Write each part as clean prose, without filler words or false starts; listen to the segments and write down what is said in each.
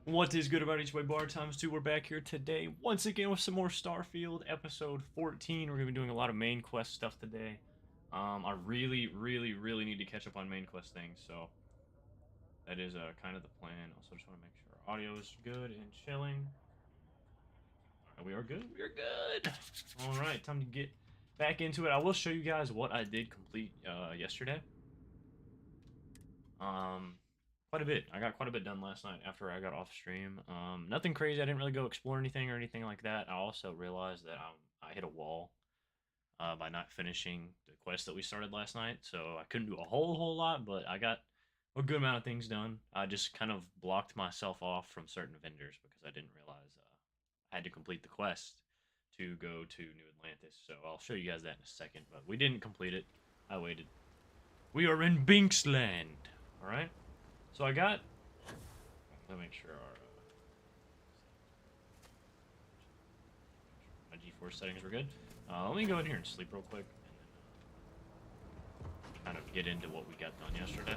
What is good about each way bar times 2? We're back here today once again with some more StarField episode 14. We're gonna be doing a lot of main quest stuff today. I really need to catch up on main quest things, so that is kind of the plan. Also, just want to make sure our audio is good and chilling. All right, we are good. We are good. All right, time to get back into it. I will show you guys what I did complete yesterday. Quite a bit. I got quite a bit done last night after I got off stream. Nothing crazy. I didn't really go explore anything or anything like that. I also realized that I hit a wall by not finishing the quest that we started last night, so I couldn't do a whole lot, but I got a good amount of things done. I just kind of blocked myself off from certain vendors because I didn't realize I had to complete the quest to go to New Atlantis. So I'll show you guys that in a second, but we didn't complete it. I waited. We are in Binksland. All right. So I got. Let me make sure my G4 settings were good. Let me go in here and sleep real quick, and then kind of get into what we got done yesterday.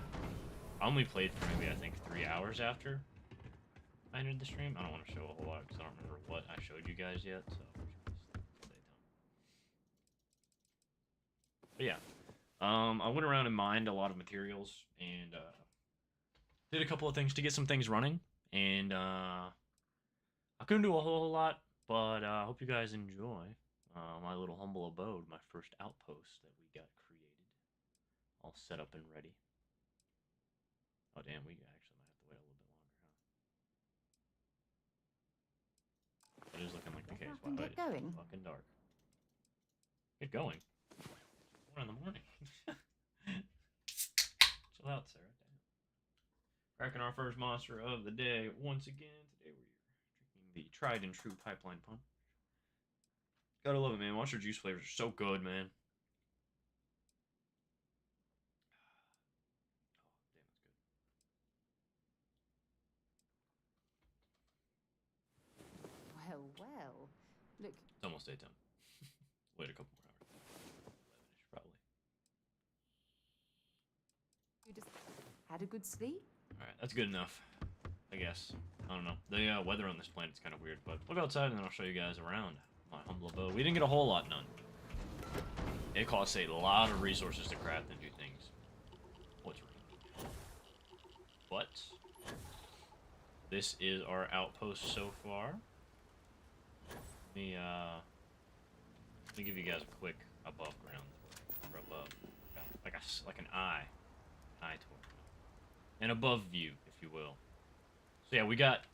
I only played for maybe I think 3 hours after I entered the stream. I don't want to show a whole lot because I don't remember what I showed you guys yet. So, but yeah, I went around and mined a lot of materials and did a couple of things to get some things running, and I couldn't do a whole lot, but I hope you guys enjoy my little humble abode, my first outpost that we got created, all set up and ready. Oh damn, we actually might have to wait a little bit longer, huh? It is looking like the case. Wow, Get going. It's fucking dark. Get going. 4 in the morning. Chill out, Sarah. Cracking our first monster of the day once again. Today we're drinking the tried and true pipeline punch. Gotta love it, man. Monster juice flavors are so good, man. Well, well. Look. It's almost daytime. Wait a couple more hours. 11-ish, probably. You just had a good sleep? Alright, that's good enough. I guess. I don't know. The weather on this planet's kind of weird, but we'll go outside and then I'll show you guys around my humble abode. We didn't get a whole lot done. It costs a lot of resources to craft and do things. What's wrong? But this is our outpost so far. Let me give you guys a quick above ground or above, like an eye tour, an above view, if you will. So yeah, we got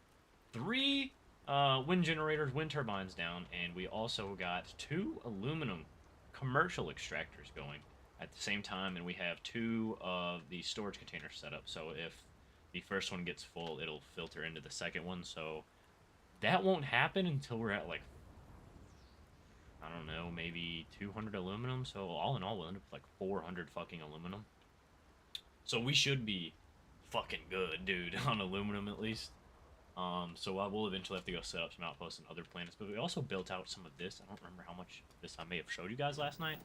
3 wind generators, wind turbines down, and we also got 2 aluminum commercial extractors going at the same time, and we have 2 of the storage containers set up. So if the first one gets full, it'll filter into the second one. So that won't happen until we're at like, I don't know, maybe 200 aluminum. So all in all, we'll end up with like 400 fucking aluminum. So we should be fucking good, dude, on aluminum at least. So I will eventually have to go set up some outposts on other planets. But we also built out some of this. I don't remember how much of this I may have showed you guys last night.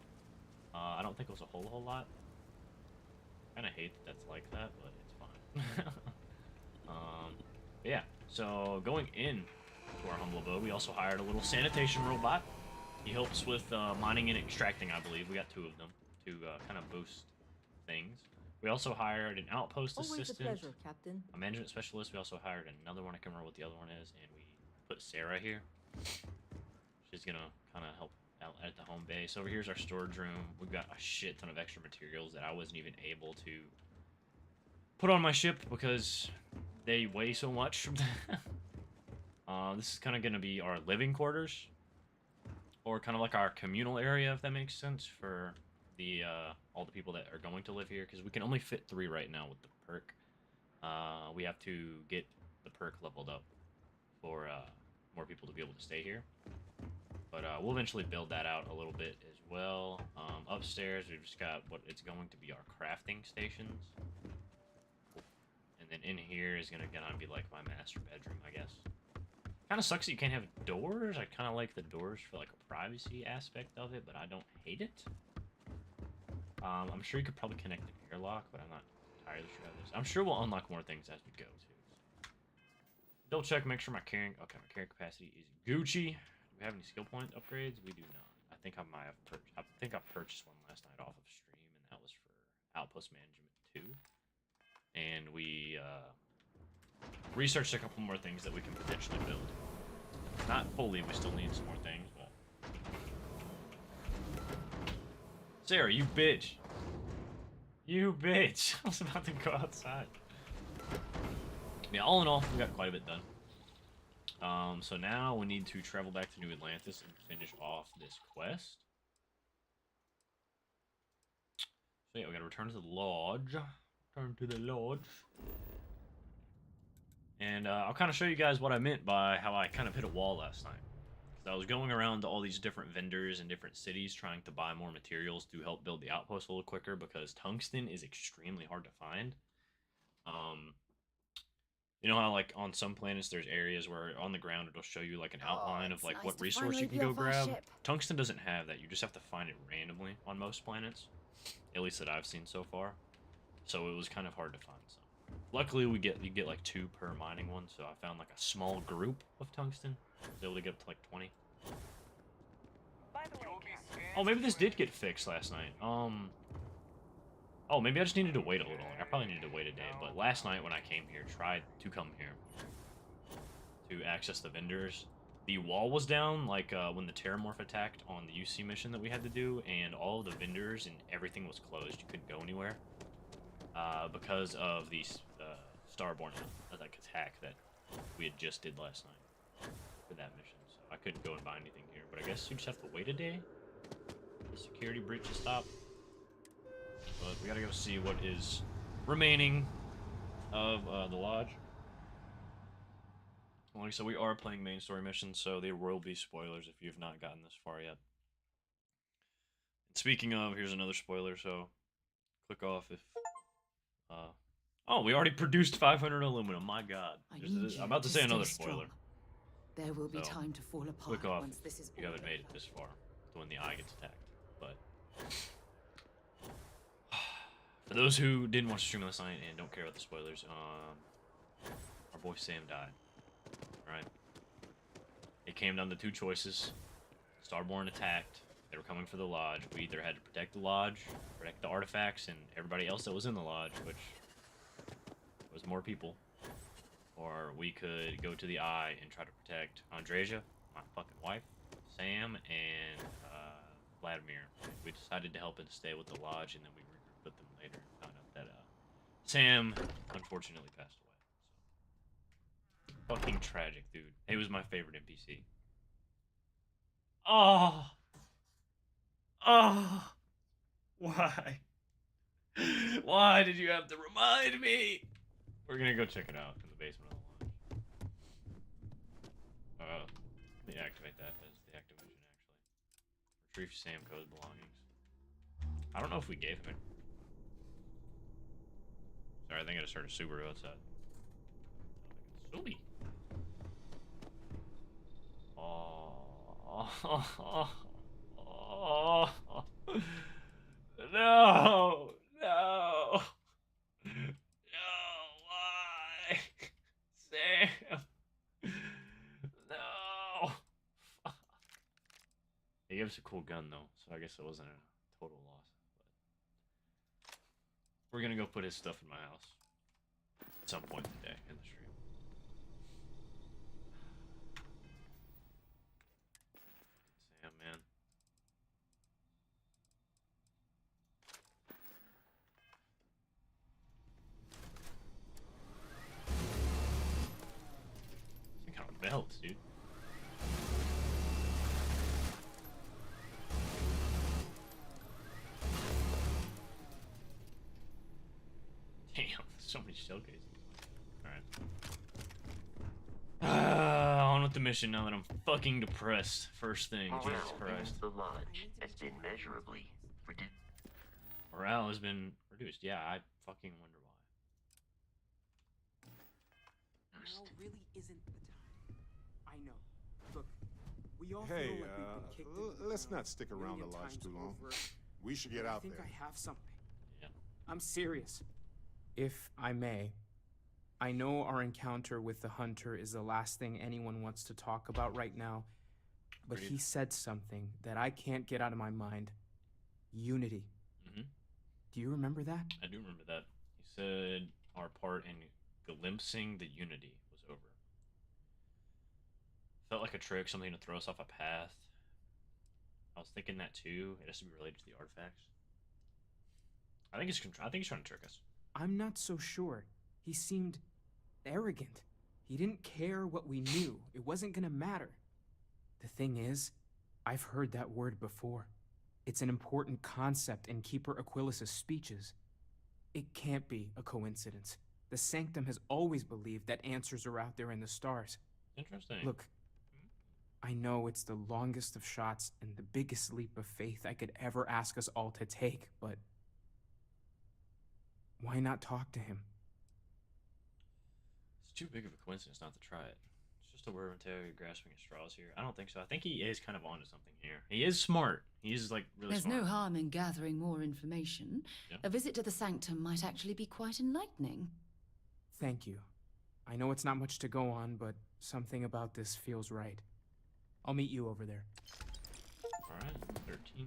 I don't think it was a whole lot. I kind of hate that that's like that, but it's fine. Yeah, so going in to our humble abode, we also hired a little sanitation robot. He helps with mining and extracting, I believe. We got 2 of them to kind of boost things. We also hired an outpost assistant, a pleasure, Captain. a management specialist. We also hired another one. I can't remember what the other one is. And we put Sarah here. She's going to kind of help out at the home base. Over here's our storage room. We've got a shit ton of extra materials that I wasn't even able to put on my ship because they weigh so much. This is kind of going to be our living quarters, or kind of like our communal area, if that makes sense, for the all the people that are going to live here, because we can only fit 3 right now with the perk. We have to get the perk leveled up for more people to be able to stay here. But we'll eventually build that out a little bit as well. Upstairs, we've just got what it's going to be our crafting stations. And then in here is going to be like my master bedroom, I guess. Kind of sucks that you can't have doors. I kind of like the doors for like a privacy aspect of it, but I don't hate it. I'm sure you could probably connect an airlock, but I'm not entirely sure how this. I'm sure we'll unlock more things as we go too. Still check, make sure my carrying. Okay, my carrying capacity is Gucci. Do we have any skill point upgrades? We do not. I think I might have purchased. I think I purchased one last night off of stream, and that was for Outpost Management 2. And we researched a couple more things that we can potentially build. Not fully. We still need some more things, but. Sarah, you bitch. You bitch. I was about to go outside. Yeah, all in all, we got quite a bit done. So now we need to travel back to New Atlantis and finish off this quest. So yeah, we gotta return to the lodge. Return to the lodge. And I'll kind of show you guys what I meant by how I kind of hit a wall last night. I was going around to all these different vendors in different cities trying to buy more materials to help build the outpost a little quicker because tungsten is extremely hard to find. You know how like on some planets there's areas where on the ground it'll show you like an outline of like what resource you can go grab. Tungsten doesn't have that. You just have to find it randomly on most planets, at least that I've seen so far. So it was kind of hard to find some. Luckily you get like 2 per mining one, so I found like a small group of tungsten. I was able to get up to like 20. Oh, maybe this did get fixed last night. Oh, maybe I just needed to wait a little longer. I probably needed to wait a day, but last night when I came here, tried to come here to access the vendors, the wall was down, like when the Terramorph attacked on the UC mission that we had to do, and all of the vendors and everything was closed. You couldn't go anywhere because of the Starborn like attack that we had just did last night for that mission. So I couldn't go and buy anything here, but I guess you just have to wait a day for the security breach to stop. But we gotta go see what is remaining of the lodge. Like I said, we are playing main story missions, so there will be spoilers if you've not gotten this far yet. And speaking of, here's another spoiler, so click off if... Oh, we already produced 500 aluminum, my god. I'm about to say another spoiler. There will be time to fall apart click off once this is if you haven't made it this far, to when the eye gets attacked. But... For those who didn't watch the stream last night and don't care about the spoilers, our boy Sam died. Right? It came down to 2 choices. Starborn attacked. They were coming for the lodge. We either had to protect the lodge, protect the artifacts, and everybody else that was in the lodge, which was more people. Or we could go to the Eye and try to protect Andreja, my fucking wife, Sam, and Vladimir. We decided to help and stay with the lodge, and then we regrouped with them later and found out that Sam unfortunately passed away. So. Fucking tragic, dude. He was my favorite NPC. Oh! Oh! Why? Why did you have to remind me? We're gonna go check it out in the basement of the lodge. Let me activate that as the activation, actually. Retrieve Sam Co's belongings. I don't know if we gave him it. Sorry, I think I just heard a Subaru outside. Subi. Oh. No. No. No, why? Sam. No. He gave us a cool gun, though, so I guess it wasn't a total loss. But we're gonna go put his stuff in my house at some point today in the stream. Sam, man. Some kind of belt, dude. Damn, so many shell cases. Alright. On with the mission now that I'm fucking depressed. First thing, Jesus Christ. The lodge has been measurably reduced. Morale has been reduced. Yeah, I fucking wonder why. Now really isn't the time. I know. Look, we all Hey, feel like we've been kicked into the let's ground not stick a around the million lodge times too long. over. We should get out there. I think I have something. Yeah. I'm serious. If I may, I know our encounter with the hunter is the last thing anyone wants to talk about right now, but he said something that I can't get out of my mind. Unity. Mm-hmm. Do you remember that? I do remember that. He said our part in glimpsing the unity was over. Felt like a trick, something to throw us off a path. I was thinking that too. It has to be related to the artifacts. I think he's trying to trick us. I'm not so sure. He seemed arrogant. He didn't care what we knew. It wasn't gonna matter. The thing is, I've heard that word before. It's an important concept in Keeper Aquilas's speeches. It can't be a coincidence. The Sanctum has always believed that answers are out there in the stars. Interesting. Look, I know it's the longest of shots and the biggest leap of faith I could ever ask us all to take, but why not talk to him? It's too big of a coincidence not to try it. It's just a wear and tear, grasping at straws here. I don't think so. I think he is kind of onto something here. He is smart. He is like really There's smart. no harm in gathering more information. Yeah. A visit to the Sanctum might actually be quite enlightening. Thank you. I know it's not much to go on, but something about this feels right. I'll meet you over there. Alright, 13.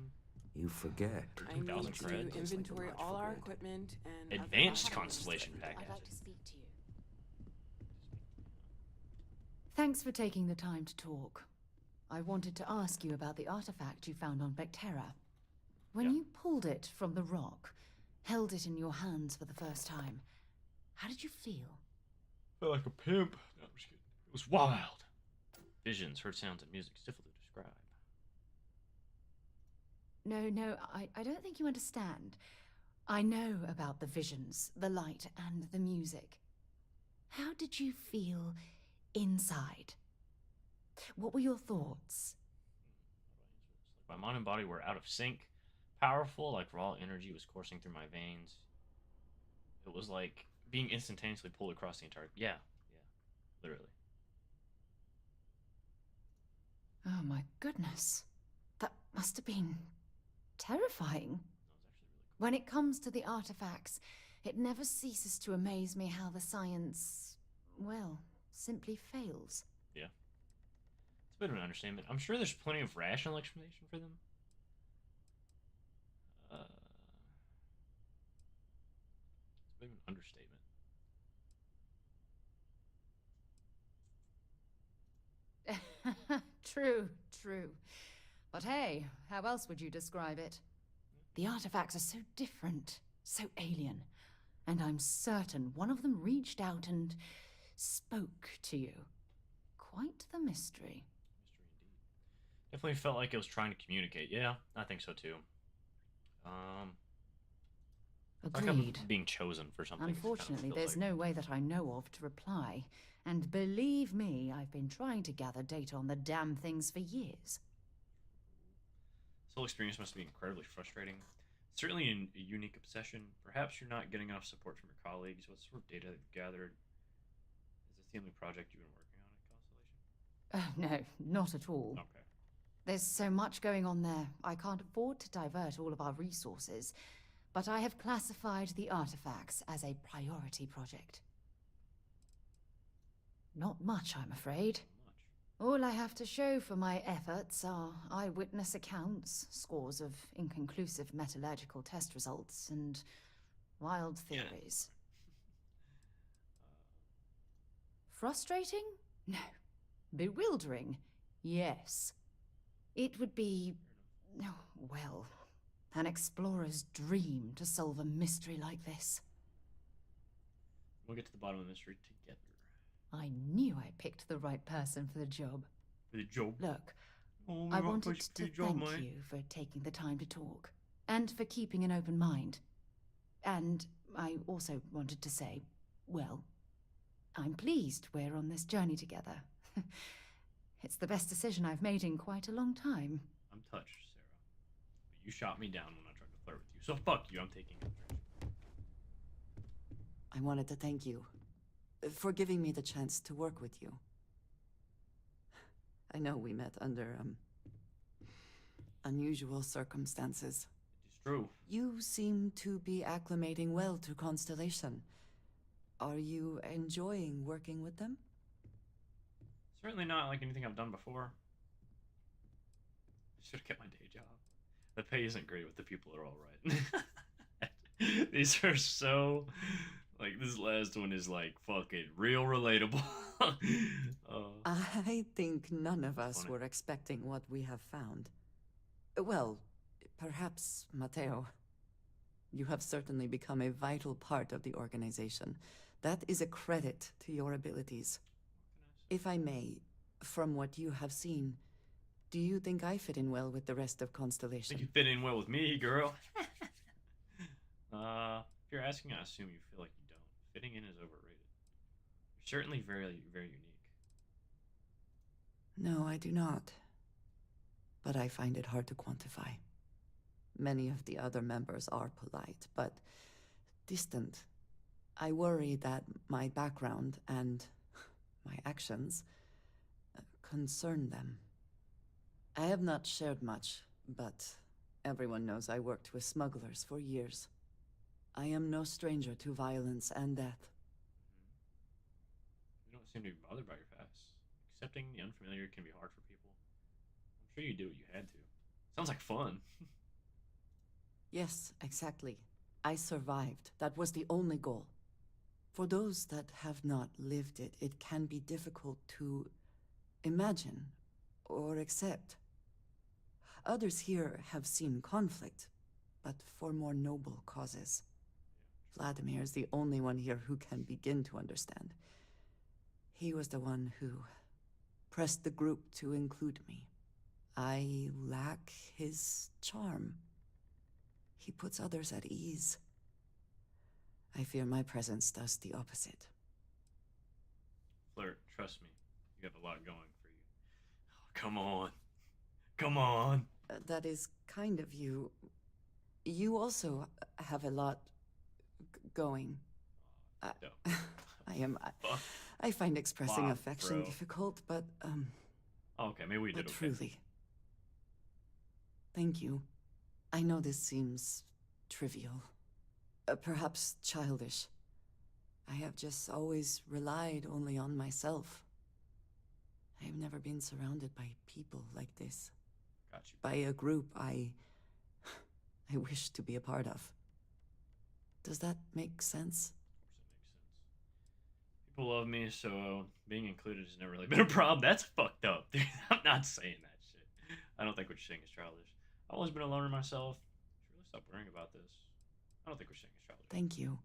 You forget. I need 13,000 to credits. inventory Like a all watch our for good. equipment and Advanced other- constellation pack. I'd like to speak to you. Thanks for taking the time to talk. I wanted to ask you about the artifact you found on Bethesda. When Yeah. you pulled it from the rock, held it in your hands for the first time, how did you feel? Felt like a pimp. No, I'm just kidding. It was wild. Visions, heard sounds, and music. It's difficult to describe. No, I don't think you understand. I know about the visions, the light, and the music. How did you feel inside? What were your thoughts? My mind and body were out of sync. Powerful, like raw energy was coursing through my veins. It was like being instantaneously pulled across the entire... Yeah, literally. Oh my goodness. That must have been terrifying. When it comes to the artifacts, it never ceases to amaze me how the science, well, simply fails. Yeah. It's a bit of an understatement. I'm sure there's plenty of rational explanation for them. It's a bit of an understatement. True. But hey, how else would you describe it? The artifacts are so different, so alien, and I'm certain one of them reached out and spoke to you. Quite the mystery. Mystery indeed. Definitely felt like it was trying to communicate. Yeah, I think so too. Like I'm Agreed. being chosen for something. It kind of Unfortunately, feels there's like. no way that I know of to reply. And believe me, I've been trying to gather data on the damn things for years. This whole experience must be incredibly frustrating. Certainly a unique obsession. Perhaps you're not getting enough support from your colleagues. What sort of data have you gathered? Is this the only project you've been working on at Constellation? No, not at all. Okay. There's so much going on there. I can't afford to divert all of our resources. But I have classified the artifacts as a priority project. Not much, I'm afraid. Not much. All I have to show for my efforts are eyewitness accounts, scores of inconclusive metallurgical test results, and wild theories. Frustrating? No. Bewildering? Yes. It would be, oh, well, an explorer's dream to solve a mystery like this. We'll get to the bottom of the mystery together. I knew I picked the right person for the job. For the job. Look, Oh, I we want wanted push to the job, thank mate. you for taking the time to talk, and for keeping an open mind. And I also wanted to say, well, I'm pleased we're on this journey together. It's the best decision I've made in quite a long time. I'm touched, Sarah. But you shot me down when I tried to flirt with you. So fuck you, I'm taking it. I wanted to thank you for giving me the chance to work with you. I know we met under, unusual circumstances. It is true. You seem to be acclimating well to Constellation. Are you enjoying working with them? Certainly not like anything I've done before. Should have kept my day job. The pay isn't great, but the people are all right. These are so like this last one is like fucking real relatable. I think none of us Funny. were expecting what we have found. Well, perhaps Matteo. You have certainly become a vital part of the organization. That is a credit to your abilities. If I may, from what you have seen, do you think I fit in well with the rest of I Constellation? think you fit in well with me, girl. If you're asking, I assume you feel like you don't. Fitting in is overrated. You're certainly very, very unique. No, I do not. But I find it hard to quantify. Many of the other members are polite, but distant. I worry that my background and my actions concern them. I have not shared much, but everyone knows I worked with smugglers for years. I am no stranger to violence and death. You don't seem to be bothered by your past. Accepting the unfamiliar can be hard for people. I'm sure you did what you had to. Sounds like fun. Yes, exactly. I survived. That was the only goal. For those that have not lived it, it can be difficult to imagine or accept. Others here have seen conflict, but for more noble causes. Vladimir is the only one here who can begin to understand. He was the one who pressed the group to include me. I lack his charm. He puts others at ease. I fear my presence does the opposite. Flirt, trust me. You have a lot going for you. Oh, come on. Come on. That is kind of you. You also have a lot going. No. Fuck. I find expressing Wow, affection bro. difficult, but Okay, maybe we did but okay. truly. Thank you. I know this seems trivial, perhaps childish. I have just always relied only on myself. I have never been surrounded by people like this. Got you. By a group I wish to be a part of. Does that make sense? Of course it makes sense. People love me, so being included has never really been a problem. That's fucked up, dude. I'm not saying that shit. I don't think what you're saying is childish. I've always been a loner myself. Should really stop worrying about this. I don't think what you're saying is childish. Thank you.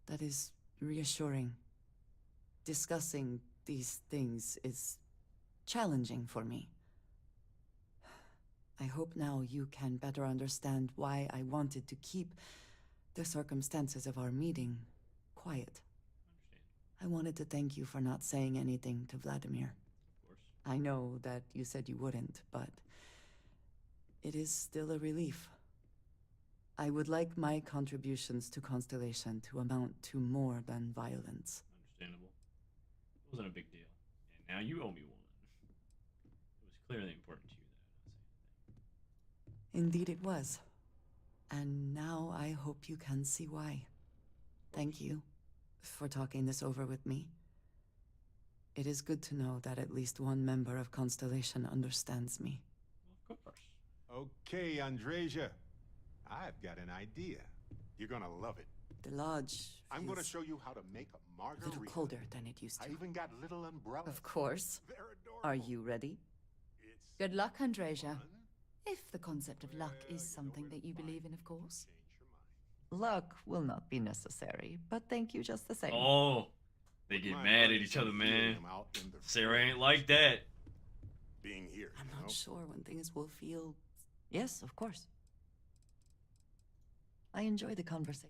That is reassuring. Discussing these things is challenging for me. I hope now you can better understand why I wanted to keep the circumstances of our meeting quiet. I wanted to thank you for not saying anything to Vladimir. Of course. I know that you said you wouldn't, but it is still a relief. I would like my contributions to Constellation to amount to more than violence. Understandable. It wasn't a big deal. And now you owe me one. It was clearly important to you that I not say anything. Indeed it was. And now I hope you can see why. Thank you for talking this over with me. It is good to know that at least one member of Constellation understands me. Well, of course. Okay, Andreja. I've got an idea. You're gonna love it. The lodge I'm gonna feels show you how to make a a margarita. little colder than it used I to. even got little umbrellas. Of course. They're adorable. Are you ready? It's Good luck, Andreja. fun. If the concept of luck Well, is you know something where that to you find believe me in, of course. Change your mind. Luck will not be necessary, but thank you just the same. Oh, they get My mad at heart each is other, feeling man. them out in the Sarah field. ain't like that. Being here, I'm you not know? sure when things will feel... Yes, of course. I enjoy the conversation.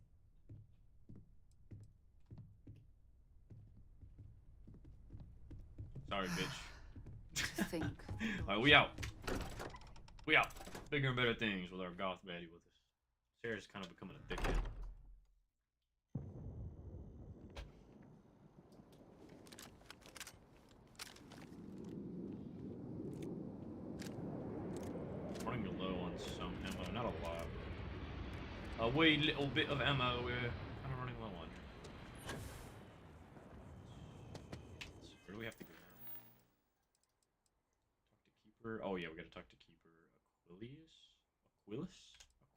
Sorry, bitch. Think. Alright, we out. We out. Bigger and better things with our goth baddie with us. Sarah's kind of becoming a dickhead. Running low on some ammo, not a lot. A wee little bit of ammo we're kind of running low on. Keeper. Oh yeah, we gotta talk to Keeper Aquilus.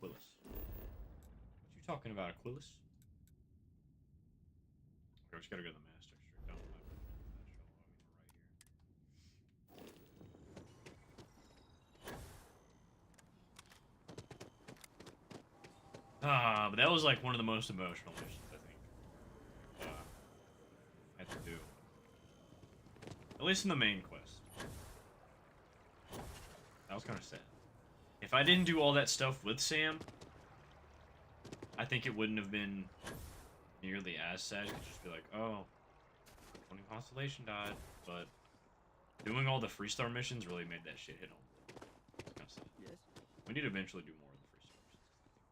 What you talking about, Aquilus? Okay, we just gotta go to the master. Straight down the pipe. But that was like one of the most emotional missions I think I had to do. At least in the main quest. That was kind of sad. If I didn't do all that stuff with Sam, I think it wouldn't have been nearly as sad. It could just be like, oh, 20 Constellation died. But doing all the Freestar missions really made that shit hit home. It's kind of sad. Yes. We need to eventually do more of the Freestar missions.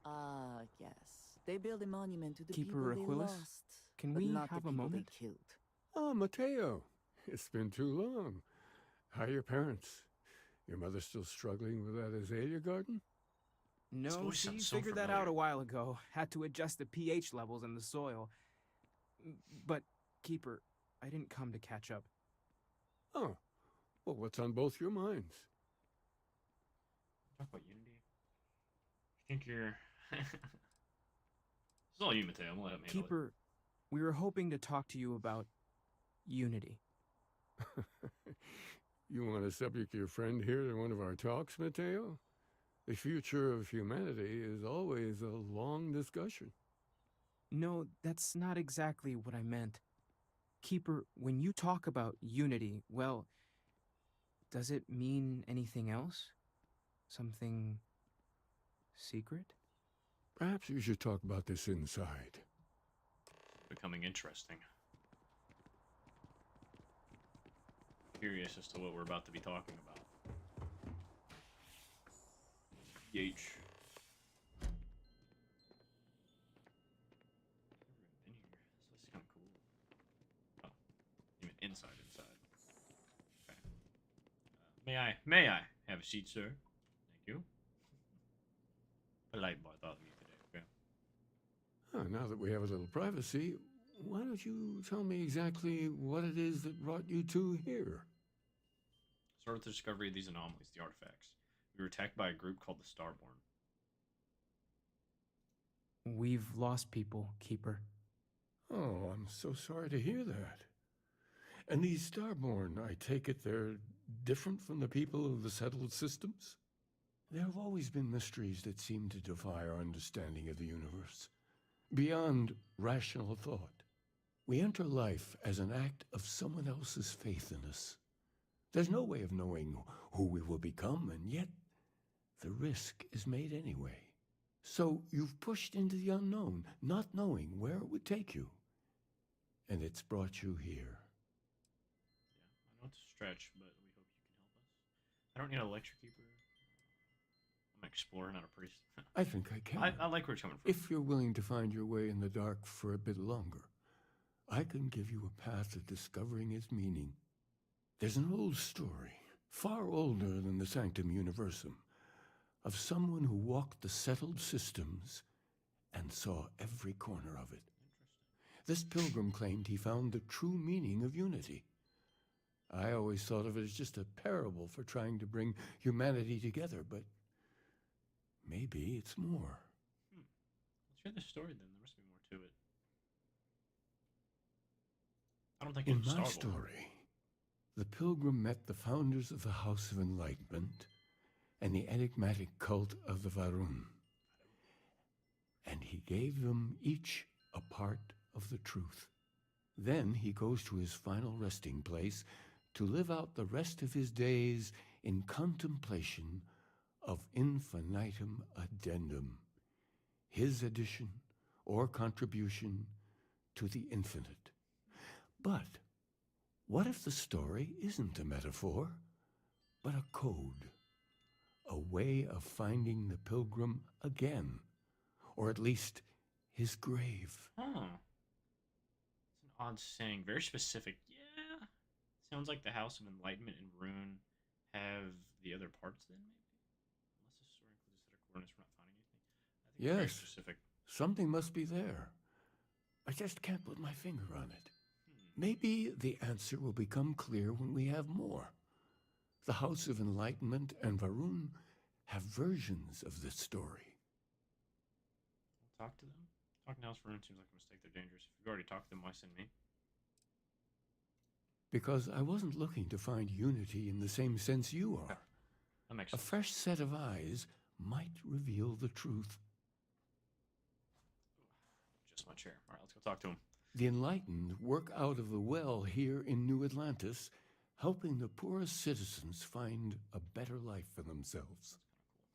Ah, yes. They build a monument to the Keeper people Aquilus, they lost. can but we not have the a people moment? They killed. Oh, Mateo. It's been too long. How are your parents? Your mother still struggling with that azalea garden? No, voice she sounds so figured that familiar. out a while ago. Had to adjust the pH levels in the soil. But, Keeper, I didn't come to catch up. Oh, well, what's on both your minds? Talk about Unity. I think you're. It's all you, Mateo. I'm gonna let him handle it. Keeper, we were hoping to talk to you about Unity. You want to subject your friend here to one of our talks, Mateo? The future of humanity is always a long discussion. No, that's not exactly what I meant. Keeper, when you talk about Unity, well, does it mean anything else? Something secret? Perhaps you should talk about this inside. Becoming interesting. Curious as to what we're about to be talking about. Yeesh. Never been here. This is kind of cool. Oh, you mean inside. Okay. May I have a seat, sir? Thank you. Polite boy thought of me today. Okay. Now that we have a little privacy, why don't you tell me exactly what it is that brought you two here? Started the discovery of these anomalies, the artifacts. We were attacked by a group called the Starborn. We've lost people, Keeper. Oh, I'm so sorry to hear that. And these Starborn, I take it they're different from the people of the settled systems? There have always been mysteries that seem to defy our understanding of the universe, beyond rational thought. We enter life as an act of someone else's faith in us. There's no way of knowing who we will become, and yet the risk is made anyway. So you've pushed into the unknown, not knowing where it would take you. And it's brought you here. Yeah, I know it's a stretch, but we hope you can help us. I don't need an electrokeeper. I'm an explorer, not a priest. I think I can. I like where it's coming from. If you're willing to find your way in the dark for a bit longer, I can give you a path to discovering its meaning. There's an old story, far older than the Sanctum Universum, of someone who walked the settled systems and saw every corner of it. This pilgrim claimed he found the true meaning of unity. I always thought of it as just a parable for trying to bring humanity together, but maybe it's more. Let's hear the story then. There must be more to it. I don't think In it's my Starborn. story, the pilgrim met the founders of the House of Enlightenment and the enigmatic cult of the Varun. And he gave them each a part of the truth. Then he goes to his final resting place to live out the rest of his days in contemplation of infinitum addendum, his addition or contribution to the infinite. But what if the story isn't a metaphor, but a code? A way of finding the pilgrim again, or at least his grave. Huh. It's an odd saying. Very specific. Yeah. Sounds like the House of Enlightenment and Rune have the other parts then, maybe? Unless the story includes a set of coordinates, we're not finding anything. I think it's very Yes. specific. Something must be there. I just can't put my finger on it. Maybe the answer will become clear when we have more. The House of Enlightenment and Varun have versions of this story. Talk to them. Talking to House Varun seems like a mistake. They're dangerous. If you've already talked to them, why send me? Because I wasn't looking to find unity in the same sense you are. That makes A sense. fresh set of eyes might reveal the truth. Just my chair. All right, let's go talk to him. The enlightened work out of the well here in New Atlantis, helping the poorest citizens find a better life for themselves.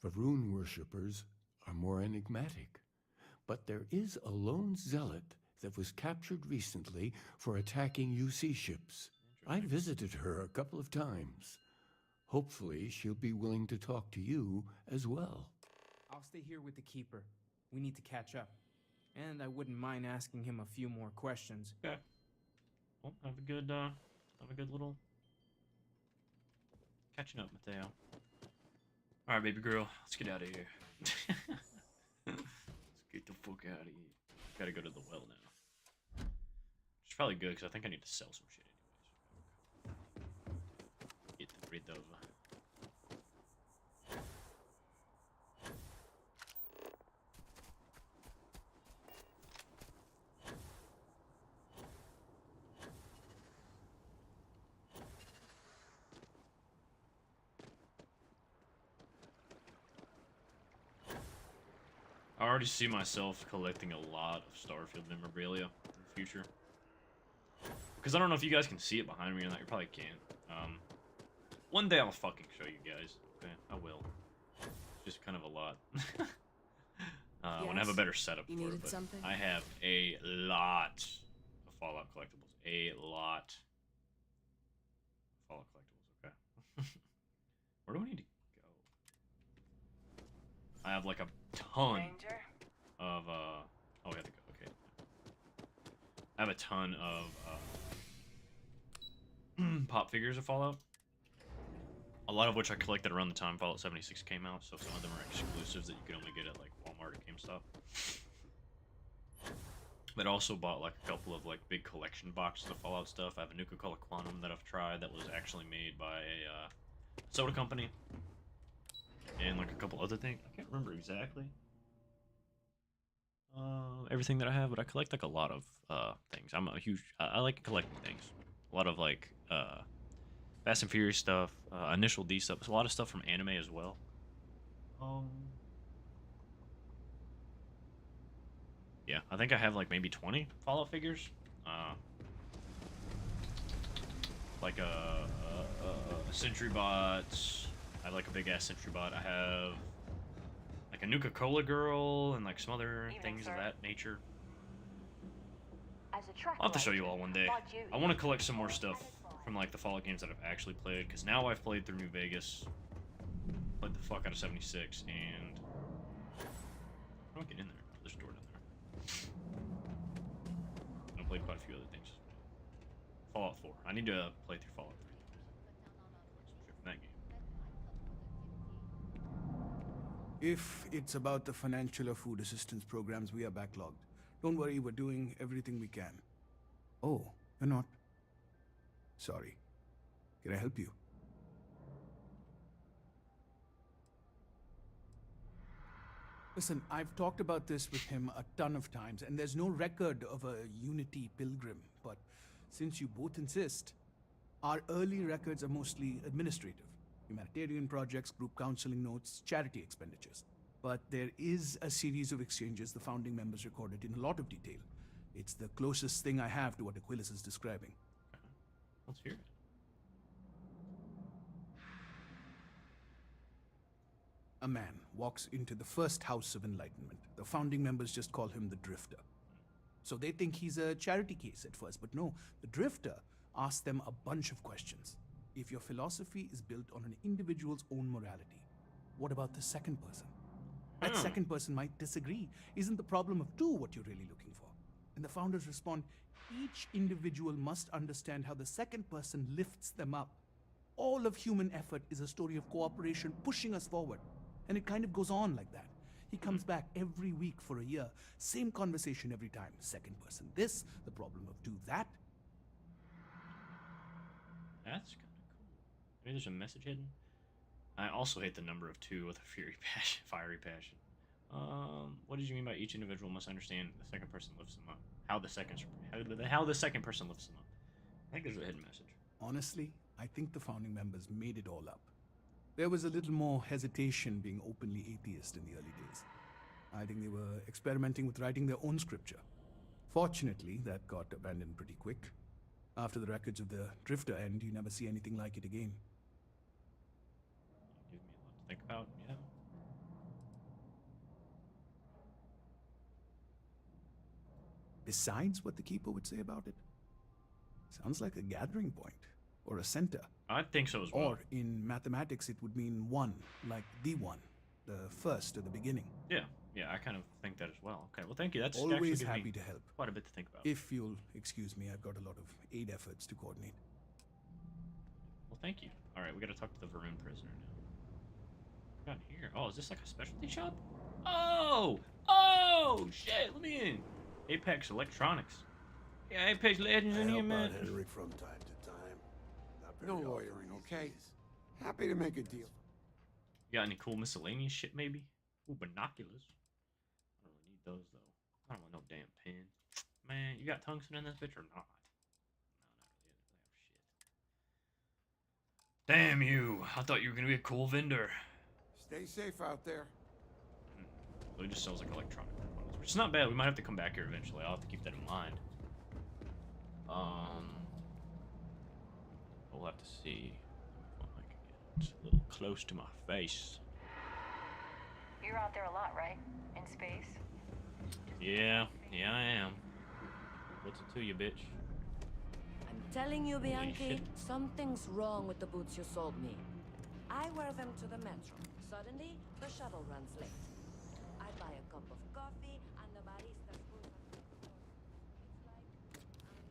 Varun worshippers are more enigmatic, but there is a lone zealot that was captured recently for attacking UC ships. I visited her a couple of times. Hopefully, she'll be willing to talk to you as well. I'll stay here with the Keeper. We need to catch up. And I wouldn't mind asking him a few more questions. Okay. Well, have a good little catching up, Mateo. All right, baby girl, let's get out of here. Let's get the fuck out of here. Gotta go to the well now. It's probably good because I think I need to sell some shit anyways. Get rid of. I already see myself collecting a lot of StarField memorabilia in the future. Because I don't know if you guys can see it behind me or not. You probably can't. One day I'll fucking show you guys. Okay, I will. It's just kind of a lot. When I have a better setup You for it. needed But something? I have a lot of Fallout collectibles. A lot. Fallout collectibles, okay. Where do I need to go? I have like a ton of oh, we have to go. Okay. I have a ton of pop figures of Fallout. A lot of which I collected around the time Fallout 76 came out, so some of them are exclusives that you can only get at like Walmart or GameStop. But I also bought like a couple of like big collection boxes of Fallout stuff. I have a Nuka-Cola Quantum that I've tried that was actually made by a soda company. And like a couple other things. I can't remember exactly everything that I have, but I collect like a lot of things. I'm a huge I like collecting things. A lot of like Fast and Furious stuff, Initial D stuff. There's a lot of stuff from anime as well. Yeah, I think I have like maybe 20 Fallout figures. Like a Sentry Bot. I have like a big ass Sentry Bot. I have like a Nuka-Cola girl and like some other things of that nature. I'll have to show you all one day. I want to collect some more stuff from like the Fallout games that I've actually played, because now I've played through New Vegas, played the fuck out of 76, and I don't get in there. There's a door down there. I played quite a few other things. Fallout 4. I need to play through Fallout 3. From that game. If it's about the financial or food assistance programs, we are backlogged. Don't worry, we're doing everything we can. Oh, you're not? Sorry. Can I help you? Listen, I've talked about this with him a ton of times, and there's no record of a Unity pilgrim. But since you both insist, our early records are mostly administrative. Humanitarian projects, group counseling notes, charity expenditures. But there is a series of exchanges the founding members recorded in a lot of detail. It's the closest thing I have to what Aquilus is describing. Let's hear it. A man walks into the first House of Enlightenment. The founding members just call him the Drifter. So they think he's a charity case at first, but no, the Drifter asks them a bunch of questions. If your philosophy is built on an individual's own morality, what about the second person? That second person might disagree. Isn't the problem of two what you're really looking for? And the founders respond, each individual must understand how the second person lifts them up. All of human effort is a story of cooperation pushing us forward. And it kind of goes on like that. He comes back every week for a year. Same conversation every time. Second person this, the problem of two that. That's kind of cool. Maybe there's a message hidden. I also hate the number of 2 with a fiery passion. What did you mean by each individual must understand the second person lifts them up? How the second person lifts them up? I think there's a hidden message. Honestly, I think the founding members made it all up. There was a little more hesitation being openly atheist in the early days. I think they were experimenting with writing their own scripture. Fortunately, that got abandoned pretty quick. After the records of the Drifter end, you never see anything like it again. Give me a lot to think about, yeah. Besides what the Keeper would say about it, sounds like a gathering point, or a center. I think so as well. Or in mathematics, it would mean one, like the one, the first or the beginning. Yeah, I kind of think that as well. Okay, well, thank you. That's Always actually happy giving me to help. quite a bit to think about. If you'll excuse me, I've got a lot of aid efforts to coordinate. Well, thank you. All right, we got to talk to the Varun prisoner now. What got here? Oh, is this like a specialty shop? Oh, shit! Let me in. Apex Electronics. Yeah, Apex Legends in here, man. Henrik from time to time. No lawyering, okay? Happy to make a deal. You got any cool miscellaneous shit, maybe? Ooh, binoculars. I don't really need those, though. I don't want no damn pen. Man, you got tungsten in this bitch or not? No, not really. Damn you. I thought you were going to be a cool vendor. Stay safe out there. So he just sells, like, electronic components, which is not bad. We might have to come back here eventually. I'll have to keep that in mind. We'll have to see what I can get. It's a little close to my face. You're out there a lot, right? In space? Yeah, I am. What's it to you, bitch? I'm telling you, Holy Bianchi, shit. something's wrong with the boots you sold me. I wear them to the metro. Suddenly, the shuttle runs late. I buy a cup of coffee, and the barista screws up the door. It's like I'm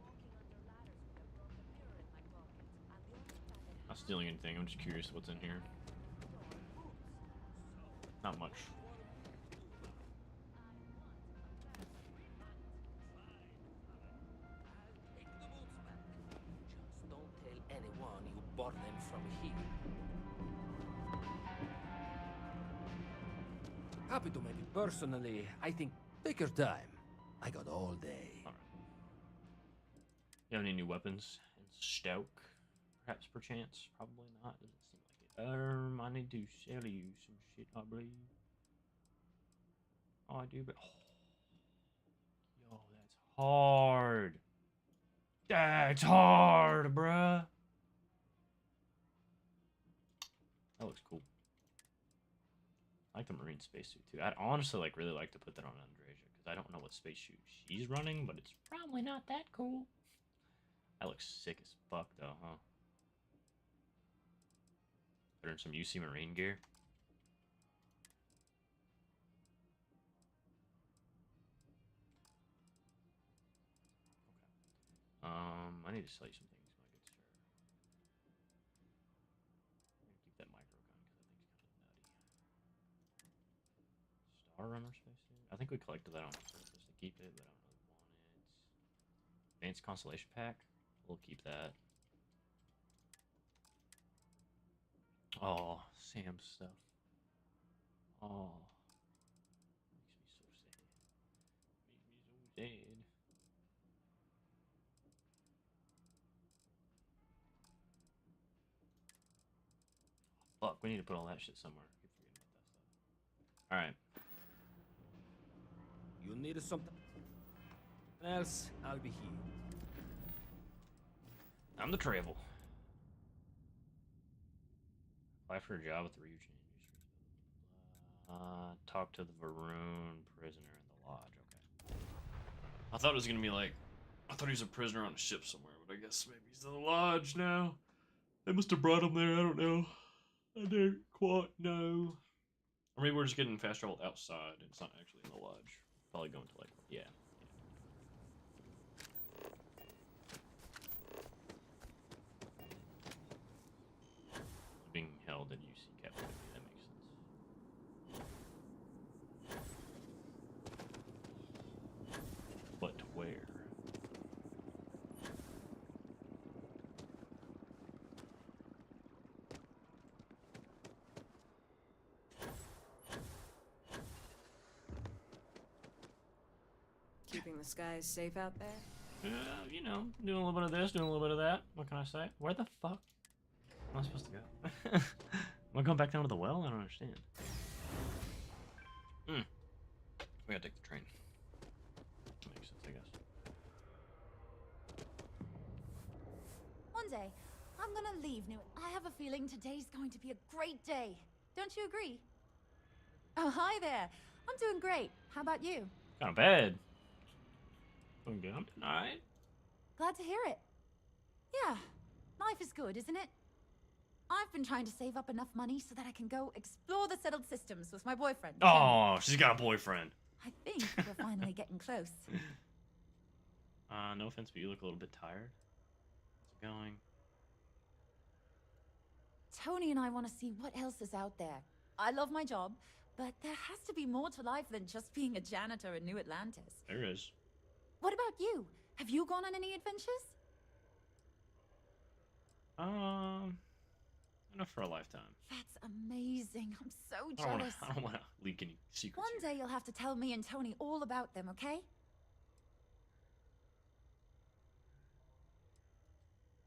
walking under ladders with a broken mirror in my pocket. And the only time it Not stealing anything. I'm just curious what's in here. Not much. Just don't tell anyone you bought them from here. Happy to make it personally. I think take your time. I got all day. Alright. You have any new weapons in stock? Perhaps, perchance? Probably not. Doesn't seem like it. I need to sell you some shit, I believe. Oh, I do, but... Oh. Yo, that's hard. That's hard, bruh. That looks cool. I like the marine spacesuit too. I'd honestly really like to put that on Andreja because I don't know what spacesuit she's running, but it's probably not that cool. That looks sick as fuck though, huh? Put her in some UC marine gear. I need to sell you some things, my good sir. I'm gonna keep that micro gun because I think it's kind of nutty. Star Runner spacesuit. I think we collected that on purpose to keep it, but I don't really want it. Advanced Constellation Pack. We'll keep that. Oh, Sam's stuff. Oh. Makes me so sad. Makes me so sad. Fuck, we need to put all that shit somewhere. I keep forgetting about that stuff. Alright. You need something else, I'll be here. I'm the travel. Apply for a job with the Ryujin. Talk to the Varun prisoner in the lodge. Okay. I thought it was gonna be like, I thought he was a prisoner on a ship somewhere, but I guess maybe he's in the lodge now. They must have brought him there. I don't know. I don't quite know. Or maybe we're just getting fast travel outside. It's not actually in the lodge. Probably going to yeah. Being held in UC captivity. That makes sense. But where? Keeping the skies safe out there? You know, doing a little bit of this, doing a little bit of that. What can I say? Where the fuck am I supposed to go? Am I going back down to the well? I don't understand. We gotta take the train. That makes sense, I guess. One day, I'm gonna leave New. I have a feeling today's going to be a great day. Don't you agree? Oh, hi there. I'm doing great. How about you? Kind of bad. Doing good. I'm doing alright. Glad to hear it. Yeah, life is good, isn't it? I've been trying to save up enough money so that I can go explore the settled systems with my boyfriend. Oh, she's got a boyfriend. I think we're finally getting close. No offense, but you look a little bit tired. How's it going? Tony and I want to see what else is out there. I love my job, but there has to be more to life than just being a janitor in New Atlantis. There is. What about you? Have you gone on any adventures? Enough for a lifetime. That's amazing. I'm so I jealous. don't want to leak any secrets. One day you'll have to tell me and Tony all about them, okay?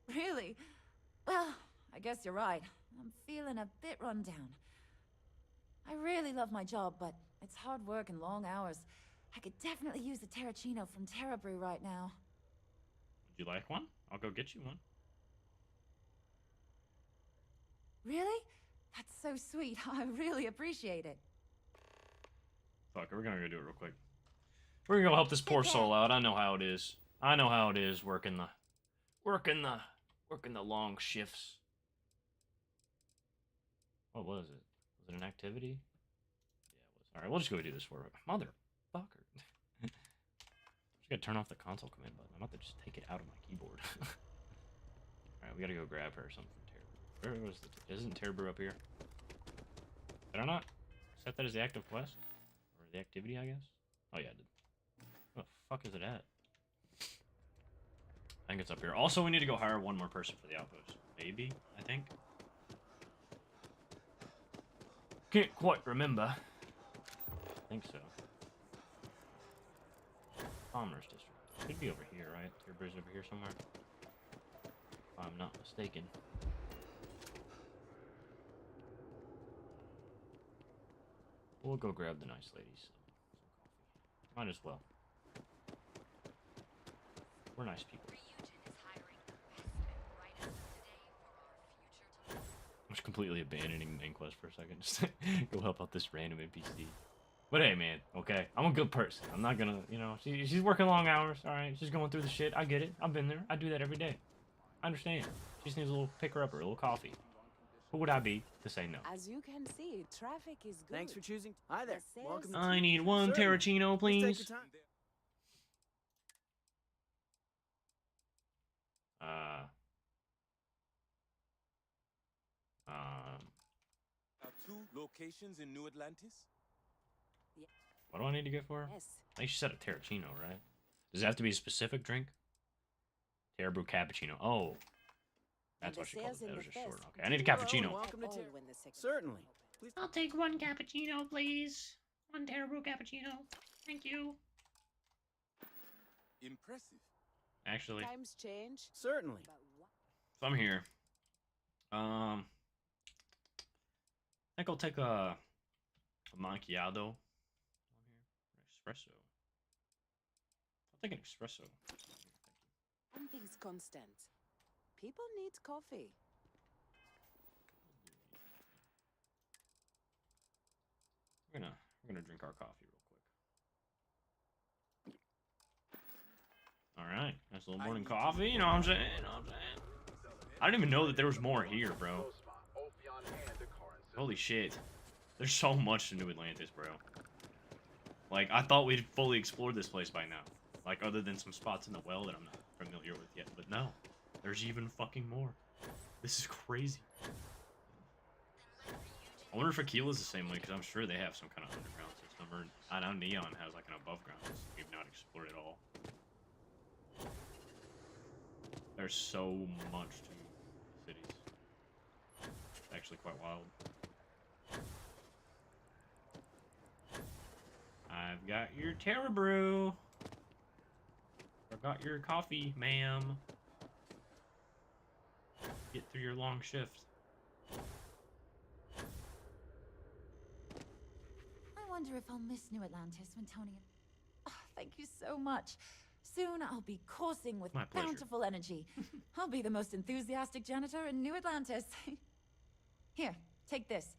Really? Well, I guess you're right. I'm feeling a bit run down. I really love my job, but it's hard work and long hours. I could definitely use a Terracino from Terra Brew right now. Would you like one? I'll go get you one. Really? That's so sweet. I really appreciate it. Fuck, we're gonna go do it real quick. We're gonna go help this poor soul out. I know how it is. I know how it is working the long shifts. What was it? Was it an activity? Yeah, it was. Alright, we'll just go do this for it. Motherfucker. Just gotta turn off the console command button. I'm about to just take it out of my keyboard. Alright, we gotta go grab her or something from Terra. Where was the... Isn't Terra Brew up here? Did I not set that as the active quest? Or the activity, I guess? Oh yeah, I did. Where the fuck is it at? I think it's up here. Also, we need to go hire one more person for the outpost. Maybe, I think. Can't quite remember. I think so. Commerce District. Should be over here, right? Everybody's over here somewhere. If I'm not mistaken. We'll go grab the nice ladies some coffee. Might as well. We're nice people. I'm just completely abandoning the main quest for a second. Just go help out this random NPC. But hey, man, okay? I'm a good person. I'm not gonna, you know, she's working long hours, alright? She's going through the shit. I get it. I've been there. I do that every day. I understand. She just needs a little picker-upper, a little coffee. Who would I be to say no? As you can see, traffic is good. Thanks for choosing. Hi there. Welcome. I need one Terracino, please. Take your time. Two locations in New Atlantis? Yeah. What do I need to get for her? Yes. I think she said a Terracino, right? Does it have to be a specific drink? Terra Brew Cappuccino. Oh. That's what she called it. That was just short. Okay, I need a cappuccino. Welcome to Certainly. Please. I'll take one cappuccino, please. One Terra Brew cappuccino. Thank you. Impressive. Actually, Times change. Certainly. so I'm here. I think I'll take a macchiato. Espresso. I'll take an espresso. One thing's constant. People need coffee. We're gonna drink our coffee real quick. All right, nice little morning coffee. You know what I'm saying? I didn't even know that there was more here, bro. Holy shit, there's so much to New Atlantis, bro. Like, I thought we'd fully explored this place by now. Like, other than some spots in the well that I'm not familiar with yet. But no, there's even fucking more. This is crazy. I wonder if Aquila's the same way, because I'm sure they have some kind of underground system. Or I know Neon has like an above ground system we've not explored at all. There's so much to the cities. It's actually quite wild. I've got your Terra Brew. Got your coffee, ma'am. Get through your long shift. I wonder if I'll miss New Atlantis when Tony... Oh, thank you so much. Soon I'll be coursing with My pleasure. bountiful energy. I'll be the most enthusiastic janitor in New Atlantis. Here, take this.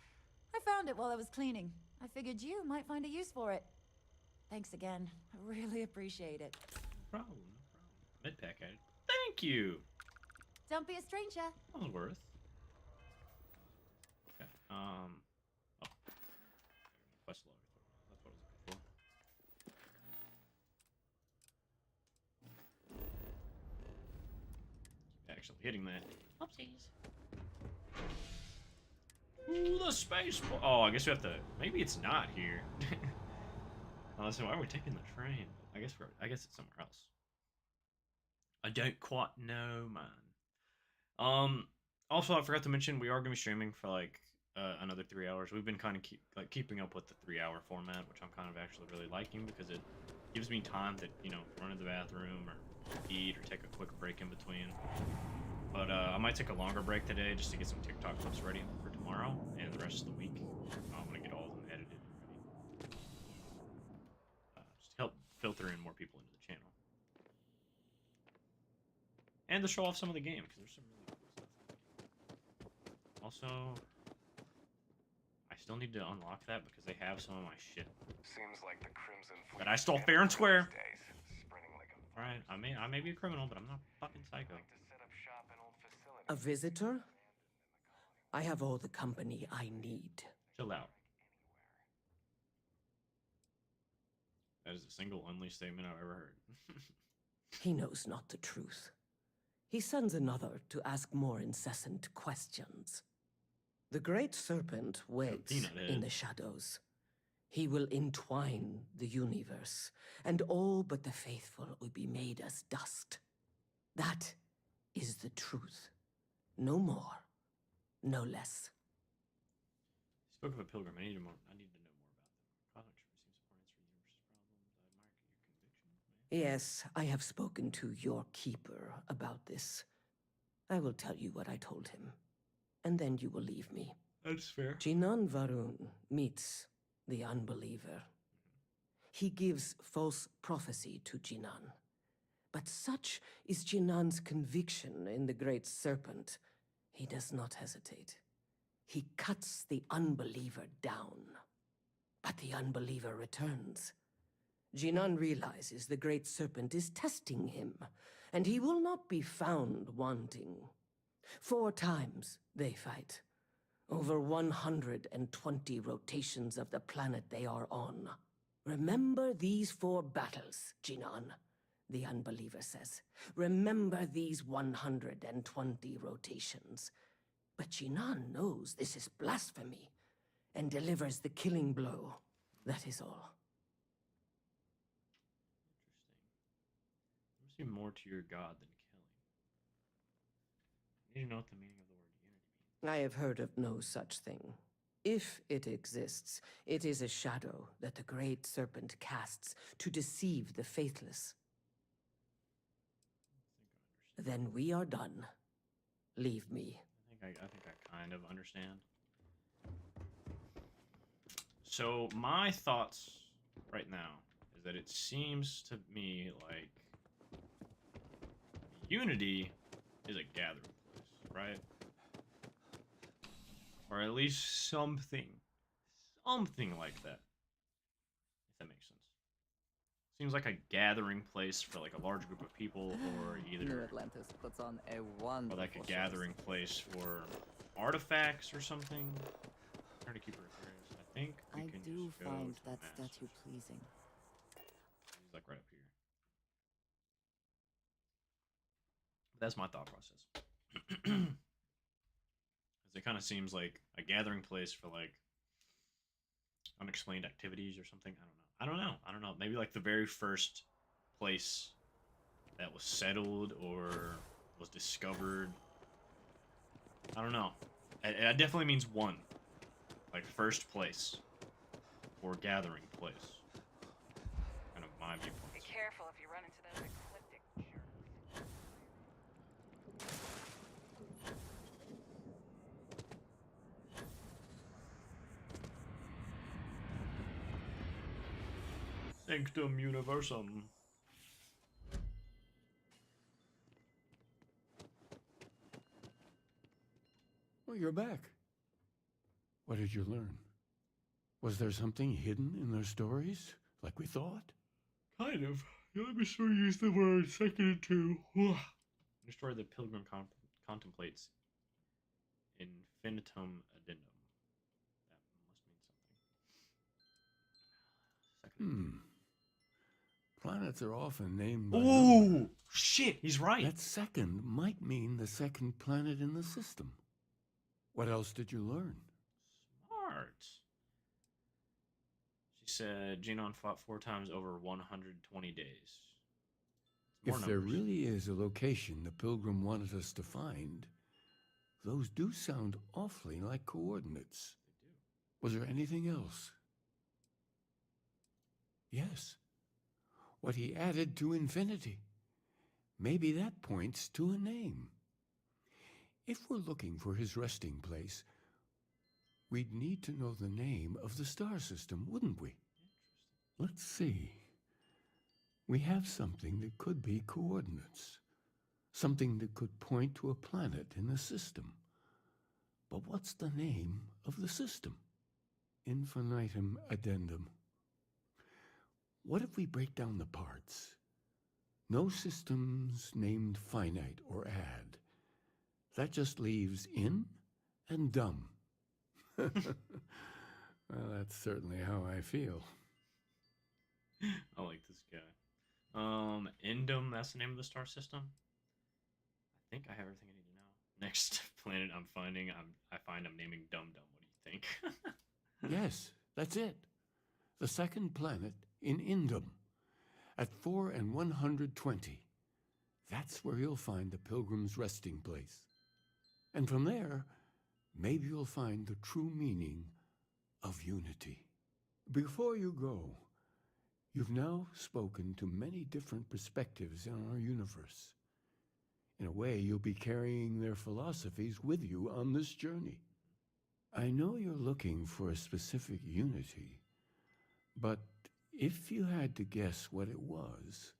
I found it while I was cleaning. I figured you might find a use for it. Thanks again. I really appreciate it. No problem. Medpack added. Thank you. Don't be a stranger. That was worth. Okay. Oh. Quest log. That's what I was looking for. Actually hitting that. Oopsies. Ooh, the space. Oh, I guess we have to. Maybe it's not here. Oh, so why are we taking the train? I guess it's somewhere else. I don't quite know, man. Also, I forgot to mention we are gonna be streaming for like another 3 hours. We've been kind of keeping up with the 3-hour format, which I'm kind of actually really liking because it gives me time to run to the bathroom or eat or take a quick break in between. But I might take a longer break today just to get some TikTok clips ready for tomorrow and the rest of the week. I'm gonna get all of them edited and ready. Just to help filter in more people into the channel. And to show off some of the game, because there's some really cool stuff in the game. Also, I still need to unlock that because they have some of my shit. Seems like the Crimson Fleet That I stole fair and square. like Alright, I may be a criminal, but I'm not fucking psycho. A visitor? I have all the company I need. Chill out. That is the single only statement I've ever heard. He knows not the truth. He sends another to ask more incessant questions. The great serpent waits in the shadows. He will entwine the universe, and all but the faithful will be made as dust. That is the truth. No more, no less. Spoke of a pilgrim. I need to know more about them. College receives supportance for universe's problems. I admire your conviction. Yes, I have spoken to your keeper about this. I will tell you what I told him, and then you will leave me. That's fair. Jinan Varun meets the unbeliever. He gives false prophecy to Jinan. But such is Jinan's conviction in the great serpent, he does not hesitate. He cuts the unbeliever down. But the unbeliever returns. Jinan realizes the great serpent is testing him, and he will not be found wanting. 4 times they fight. Over 120 rotations of the planet they are on. Remember these 4 battles, Jinan, the unbeliever says. Remember these 120 rotations. But Jinan knows this is blasphemy, and delivers the killing blow. That is all. Interesting. There must be more to your god than killing. You need to know what the meaning of the word unity means. I have heard of no such thing. If it exists, it is a shadow that the great serpent casts to deceive the faithless. Then we are done. Leave me. I think I kind of understand. So my thoughts right now is that it seems to me like Unity is a gathering place, right? Or at least something like that. If that makes sense. Seems like a gathering place for like a large group of people, or either New Atlantis puts on a wonderful or like a gathering place for artifacts or something. I'm trying to keep it curious. I think we can do just go find to that the statue pleasing. He's like right up here. But that's my thought process. It kind of seems like a gathering place for like unexplained activities or something. I don't know. Maybe like the very first place that was settled or was discovered. I don't know. It definitely means one. Like first place or gathering place. Kind of my viewpoint. Be careful if you run into those ecliptic Sanctum Universum. Well, you're back. What did you learn? Was there something hidden in their stories, like we thought? Kind of. Let me sure use the word second two. The story the pilgrim contemplates infinitum addendum. That must mean something. Planets are often named by Ooh, number. shit, he's right. That second might mean the second planet in the system. What else did you learn? Smart. She said Genon fought 4 times over 120 days. More If there numbers. really is a location the Pilgrim wanted us to find, those do sound awfully like coordinates. They do. Was there anything else? Yes. What he added to infinity. Maybe that points to a name. If we're looking for his resting place, we'd need to know the name of the star system, wouldn't we? Let's see. We have something that could be coordinates. Something that could point to a planet in the system. But what's the name of the system? Infinitum addendum. What if we break down the parts? No systems named finite or add. That just leaves in and dumb. Well, that's certainly how I feel. I like this guy. Endum, that's the name of the star system. I think I have everything I need to know. Next planet I'm finding, I find I'm naming Dum Dum. What do you think? Yes, that's it. The second planet in Indum, at 4 and 120. That's where you'll find the Pilgrim's resting place. And from there, maybe you'll find the true meaning of unity. Before you go, you've now spoken to many different perspectives in our universe. In a way, you'll be carrying their philosophies with you on this journey. I know you're looking for a specific unity, but if you had to guess what it was,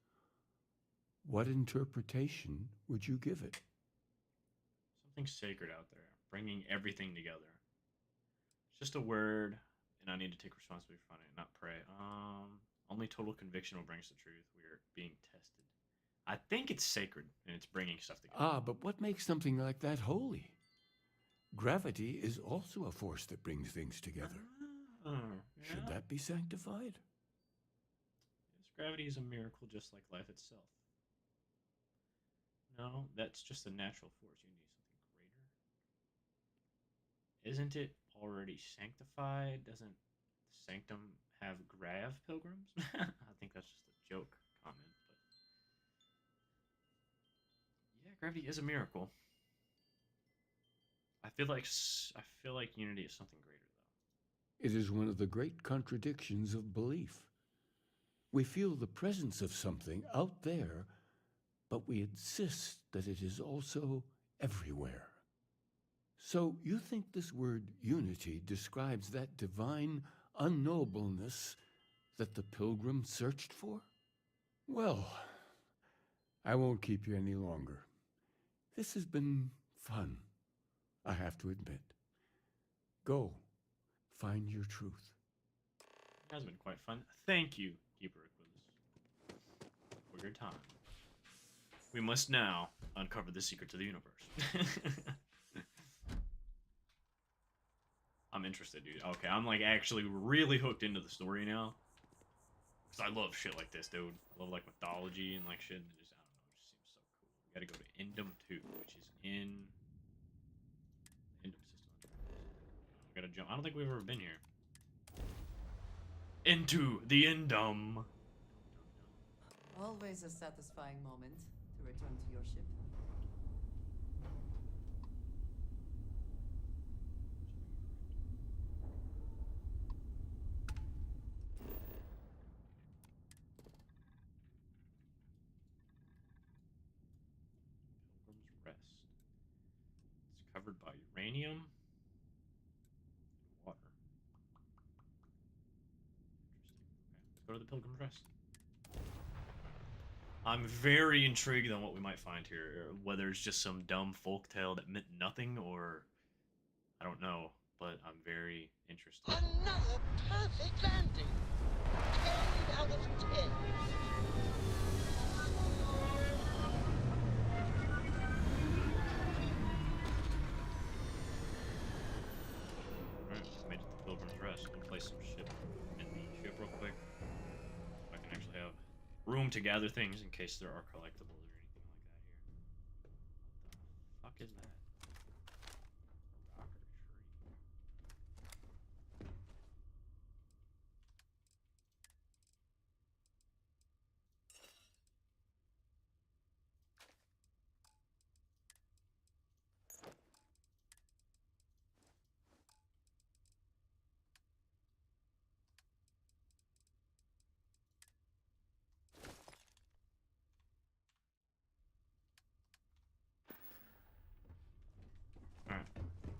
what interpretation would you give it? Something sacred out there, bringing everything together. It's just a word, and I need to take responsibility for it, not pray. Only total conviction will bring us the truth. We are being tested. I think it's sacred, and it's bringing stuff together. Ah, but what makes something like that holy? Gravity is also a force that brings things together. Yeah. Should that be sanctified? Yes, gravity is a miracle just like life itself. No, that's just a natural force. You need something greater. Isn't it already sanctified? Doesn't Sanctum have grav pilgrims? I think that's just a joke comment, but yeah, gravity is a miracle. I feel like unity is something greater, though. It is one of the great contradictions of belief. We feel the presence of something out there, but we insist that it is also everywhere. So you think this word unity describes that divine unknowableness that the pilgrim searched for? Well, I won't keep you any longer. This has been fun, I have to admit. Go, find your truth. It has been quite fun. Thank you, Keeper Aquilus, for your time. We must now uncover the secret to the universe. I'm interested, dude. Okay, I'm like actually really hooked into the story now. Because I love shit like this, dude. I love like mythology and like shit. And just, I don't know, it just seems so cool. We gotta go to Endum 2, which is in the Endum system. We gotta jump. I don't think we've ever been here. Into the Endum. Always a satisfying moment to return to your ship. Pilgrim's Rest. It's covered by uranium and water. Interesting. Okay, let's go to the Pilgrim's Rest. I'm very intrigued on what we might find here. Whether it's just some dumb folktale that meant nothing, or I don't know. But I'm very interested. Another perfect landing. 10 out of 10. Alright, made it to Pilgrim's Rest. We'll place some ship in the ship real quick. I can actually have room to gather things in case there are collectibles or anything like that here. What the fuck is that? Rock or tree?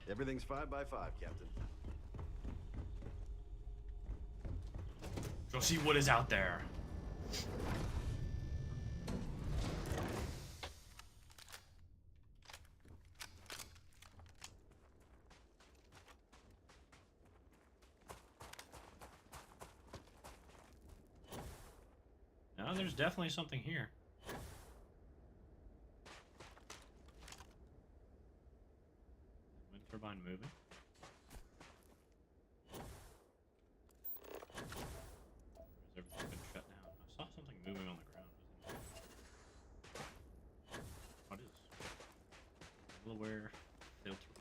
Everything's 5 by 5, Captain. Go see what is out there. No, there's definitely something here. Wind turbine moving. Has everything been shut down? I saw something moving on the ground. What is this? Delaware filter.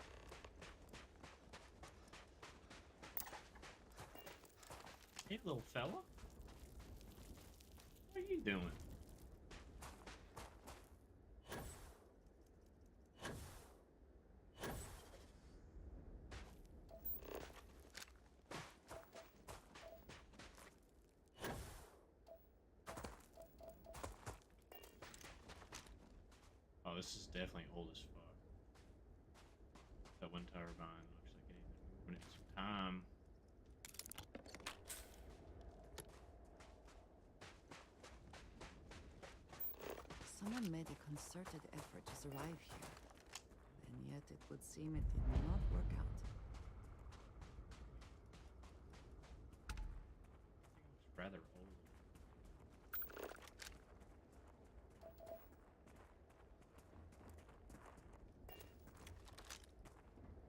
Hey, little fella. What are you doing? Oh, this is definitely old as fuck. That wind turbine looks like it ain't been moving in some time. Someone made a concerted effort to survive here, and yet it would seem it did not work out. It's rather old.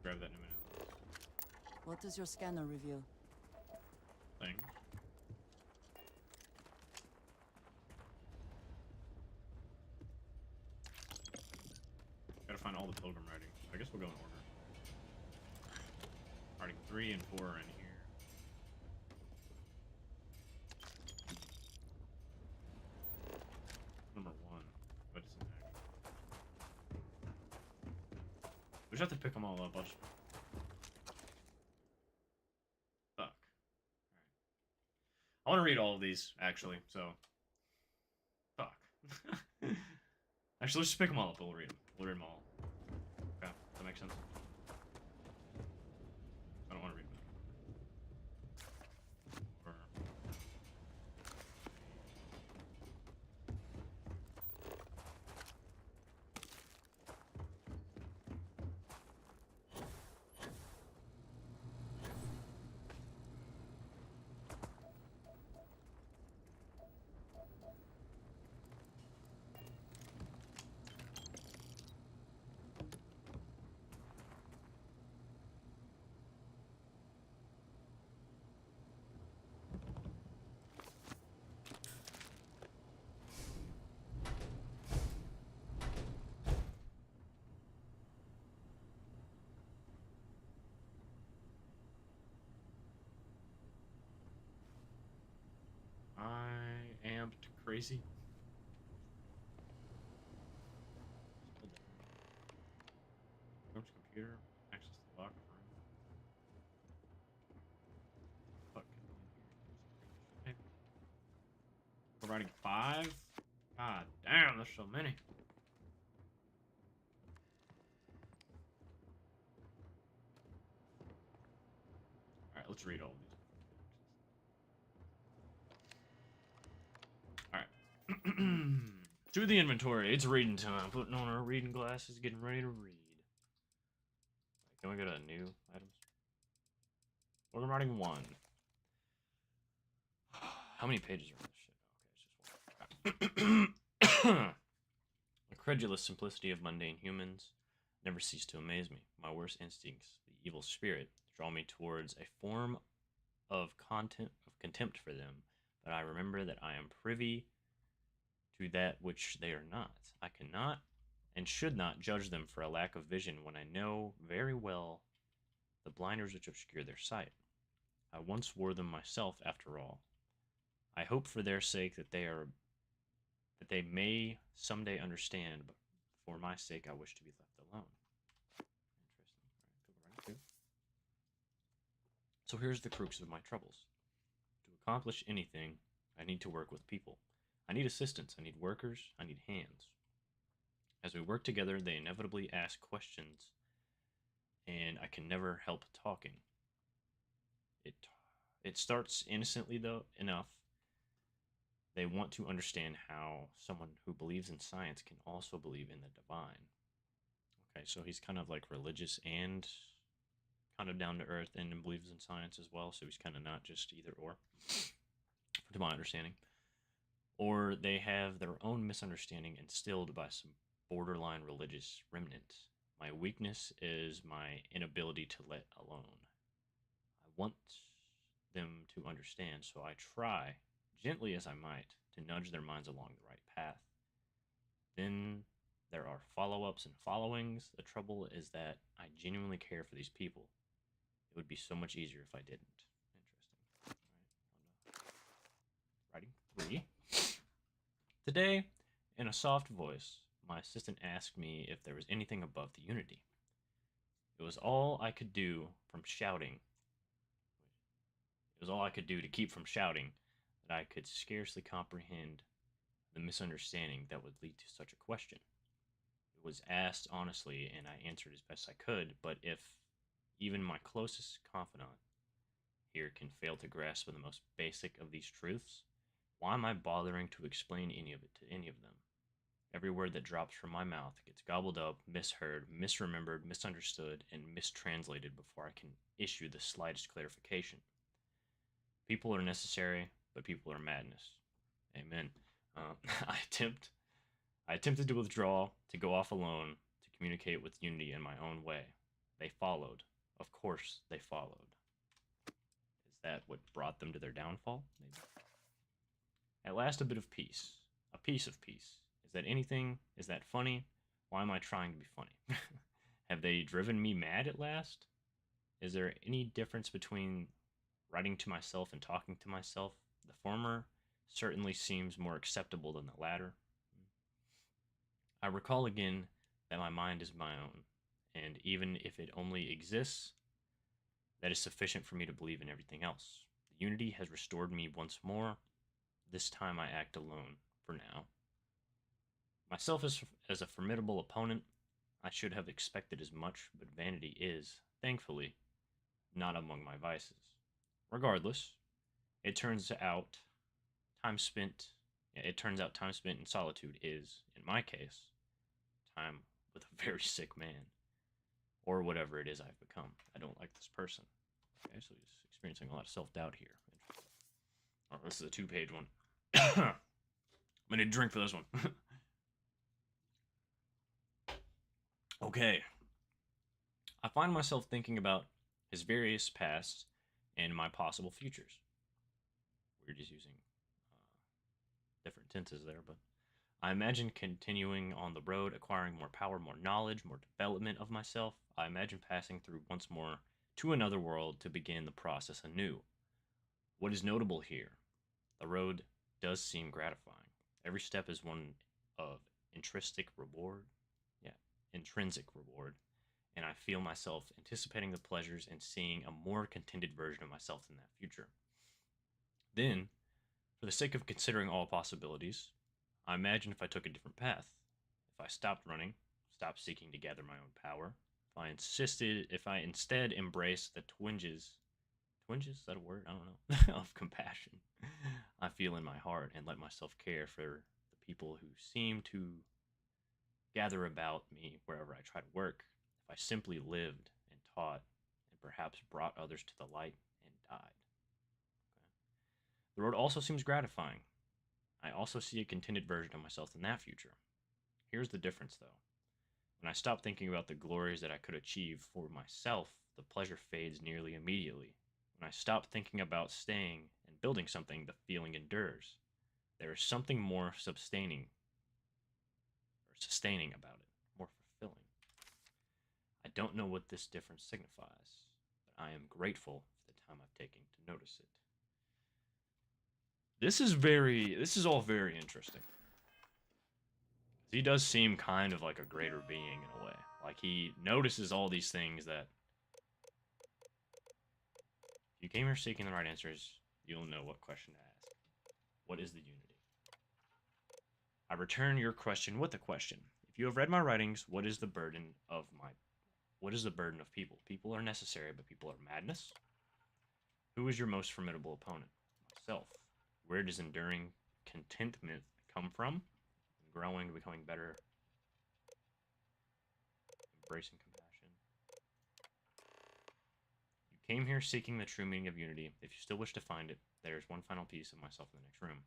Grab that in a minute. What does your scanner reveal? Thing. Gotta find all the pilgrim writing. I guess we'll go in order. Writing 3 and 4 are in here. Number 1. What is it? We just have to pick them all up. I'll just... Fuck. Alright. I want to read all of these, actually, so... Fuck. Actually, let's just pick them all up and we'll read them. We'll read them all. Okay, does that make sense? I don't want to read them. Or... I am crazy. Room's computer, access the locker room. Fuck. We're writing 5? God damn, there's so many. Alright, let's read all of these. To the inventory. It's reading time. Putting on our reading glasses, getting ready to read. Can we go to new items? We're writing 1. How many pages are in this shit? Okay, it's just 1. The credulous simplicity of mundane humans never cease to amaze me. My worst instincts, the evil spirit, draw me towards a form of contempt for them, but I remember that I am privy to that which they are not. I cannot and should not judge them for a lack of vision when I know very well the blinders which obscure their sight. I once wore them myself, after all. I hope for their sake that they may someday understand, but for my sake I wish to be left alone. Interesting. So here's the crux of my troubles. To accomplish anything, I need to work with people. I need assistants, I need workers, I need hands. As we work together, they inevitably ask questions, and I can never help talking. It starts innocently, though, enough. They want to understand how someone who believes in science can also believe in the divine. Okay, so he's kind of like religious and kind of down to earth and believes in science as well, so he's kind of not just either or, to my understanding. Or they have their own misunderstanding instilled by some borderline religious remnant. My weakness is my inability to let alone. I want them to understand, so I try, gently as I might, to nudge their minds along the right path. Then there are follow-ups and followings. The trouble is that I genuinely care for these people. It would be so much easier if I didn't. Interesting. All right, writing 3. Today, in a soft voice, my assistant asked me if there was anything above the unity. It was all I could do from shouting. It was all I could do to keep from shouting that I could scarcely comprehend the misunderstanding that would lead to such a question. It was asked honestly, and I answered as best I could, but if even my closest confidant here can fail to grasp the most basic of these truths, why am I bothering to explain any of it to any of them? Every word that drops from my mouth gets gobbled up, misheard, misremembered, misunderstood, and mistranslated before I can issue the slightest clarification. People are necessary, but people are madness. Amen. I attempted to withdraw, to go off alone, to communicate with unity in my own way. They followed. Of course, they followed. Is that what brought them to their downfall? Maybe. At last, a bit of peace. A piece of peace. Is that funny? Why am I trying to be funny? Have they driven me mad at last? Is there any difference between writing to myself and talking to myself? The former certainly seems more acceptable than the latter. I recall again that my mind is my own, and even if it only exists, that is sufficient for me to believe in everything else. The unity has restored me once more. This time I act alone, for now. Myself as a formidable opponent, I should have expected as much, but vanity is, thankfully, not among my vices. Regardless, it turns out time spent in solitude is, in my case, time with a very sick man, or whatever it is I've become. I don't like this person. Okay, so he's experiencing a lot of self-doubt here. Oh, this is a 2-page one. I'm gonna need a drink for this one. Okay. I find myself thinking about his various pasts and my possible futures. We're just using different tenses there, but I imagine continuing on the road, acquiring more power, more knowledge, more development of myself. I imagine passing through once more to another world to begin the process anew. What is notable here? The road does seem gratifying. Every step is one of intrinsic reward, and I feel myself anticipating the pleasures and seeing a more contented version of myself in that future. Then, for the sake of considering all possibilities, I imagine if I took a different path, if I stopped running, stopped seeking to gather my own power, if I instead embraced the twinges, is that a word? I don't know, of compassion I feel in my heart and let myself care for the people who seem to gather about me wherever I try to work, if I simply lived and taught and perhaps brought others to the light and died. Okay. The road also seems gratifying. I also see a contented version of myself in that future. Here's the difference, though. When I stop thinking about the glories that I could achieve for myself, the pleasure fades nearly immediately. When I stop thinking about staying and building something, the feeling endures. There is something more sustaining about it, more fulfilling. I don't know what this difference signifies, but I am grateful for the time I've taken to notice it. This is all very interesting. He does seem kind of like a greater being in a way. Like, he notices all these things that... If you came here seeking the right answers, you'll know what question to ask. What is the unity? I return your question with a question. If you have read my writings, what is the burden of people? People are necessary, but people are madness? Who is your most formidable opponent? Myself. Where does enduring contentment come from? Growing, becoming better, embracing compassion. You came here seeking the true meaning of unity. If you still wish to find it, there is one final piece of myself in the next room.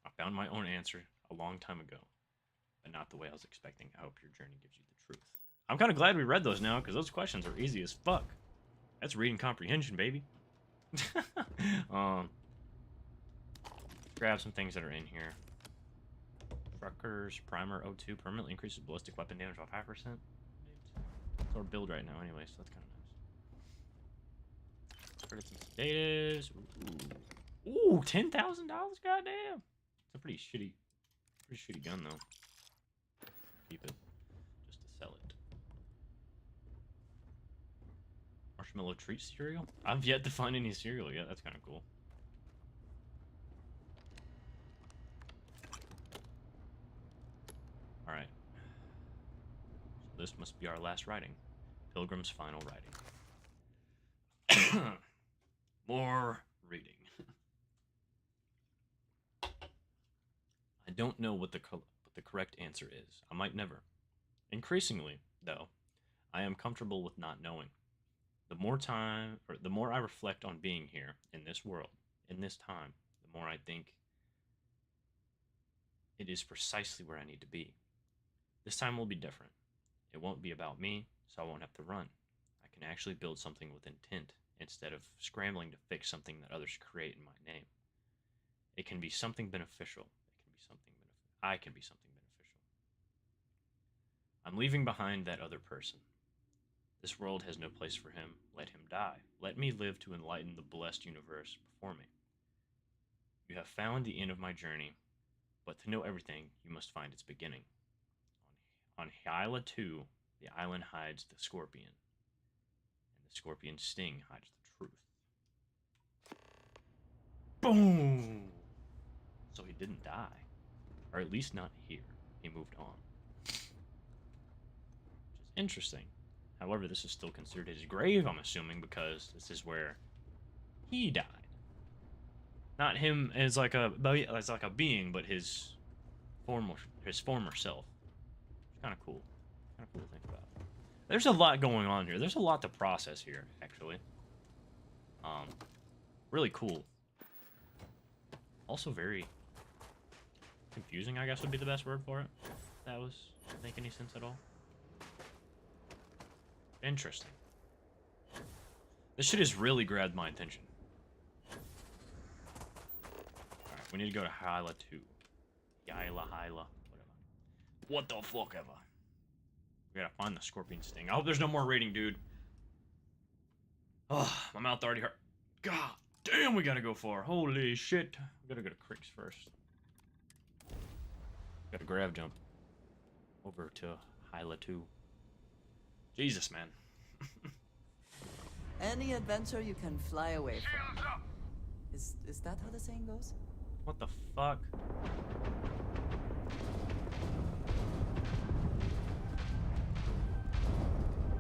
I found my own answer a long time ago, but not the way I was expecting. I hope your journey gives you the truth. I'm kind of glad we read those now, because those questions are easy as fuck. That's reading comprehension, baby. Grab some things that are in here. Truckers, Primer 02 permanently increases ballistic weapon damage by 5%. It's our build right now anyway, so that's kind of nice. Credits and sedatives. Ooh, $10,000, goddamn! It's a pretty shitty gun though. Keep it, just to sell it. Marshmallow treat cereal? I've yet to find any cereal yet, that's kind of cool. Alright. So this must be our last writing. Pilgrim's final writing. More reading. I don't know what the correct answer is. I might never. Increasingly, though, I am comfortable with not knowing. The more I reflect on being here, in this world, in this time, the more I think it is precisely where I need to be. This time will be different. It won't be about me, so I won't have to run. I can actually build something with intent, instead of scrambling to fix something that others create in my name. It can be something beneficial. I can be something beneficial. I'm leaving behind that other person. This world has no place for him. Let him die. Let me live to enlighten the blessed universe before me. You have found the end of my journey, but to know everything, you must find its beginning. On Hyla 2, the island hides the scorpion, and the scorpion's sting hides the truth. Boom! So he didn't die. Or at least not here. He moved on. Which is interesting. However, this is still considered his grave, I'm assuming, because this is where he died. Not him as like a being, but his former self. It's kind of cool. Kind of cool to think about. There's a lot going on here. There's a lot to process here, actually. Really cool. Also very confusing, I guess would be the best word for it. If that was make any sense at all. Interesting. This shit has really grabbed my attention. Alright, we need to go to Hyla 2. Hyla, whatever. What the fuck ever. We gotta find the scorpion sting. I hope there's no more raiding, dude. Oh, my mouth already hurt. God damn, we gotta go far. Holy shit. We gotta go to Creeks first. Gotta grab jump. Over to Hyla 2. Jesus, man. Any adventure you can fly away from. Is that how the saying goes? What the fuck?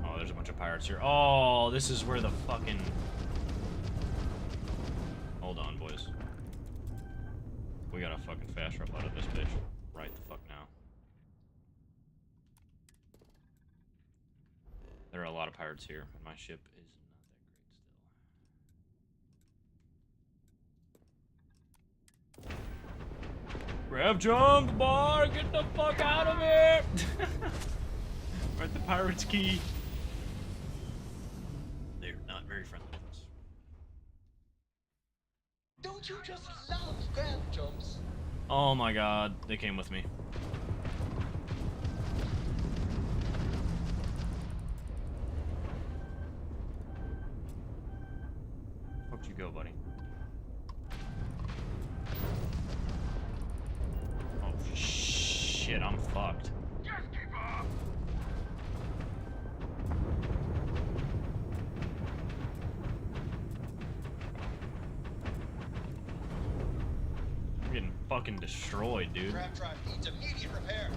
Oh, there's a bunch of pirates here. Oh, this is where the fucking... Hold on, boys. We gotta fucking fast run out of this bitch. right the fuck now. There are a lot of pirates here, and my ship is not that great still. Grab jump, bar! Get the fuck out of here! We're at the pirate's key. They're not very friendly with us. Don't you just love grab jumps? Oh my god, they came with me. Where'd you go, buddy? Oh shit, I'm fucked. Just keep up. I'm getting fucking destroyed, dude. Grab drive needs immediate repair.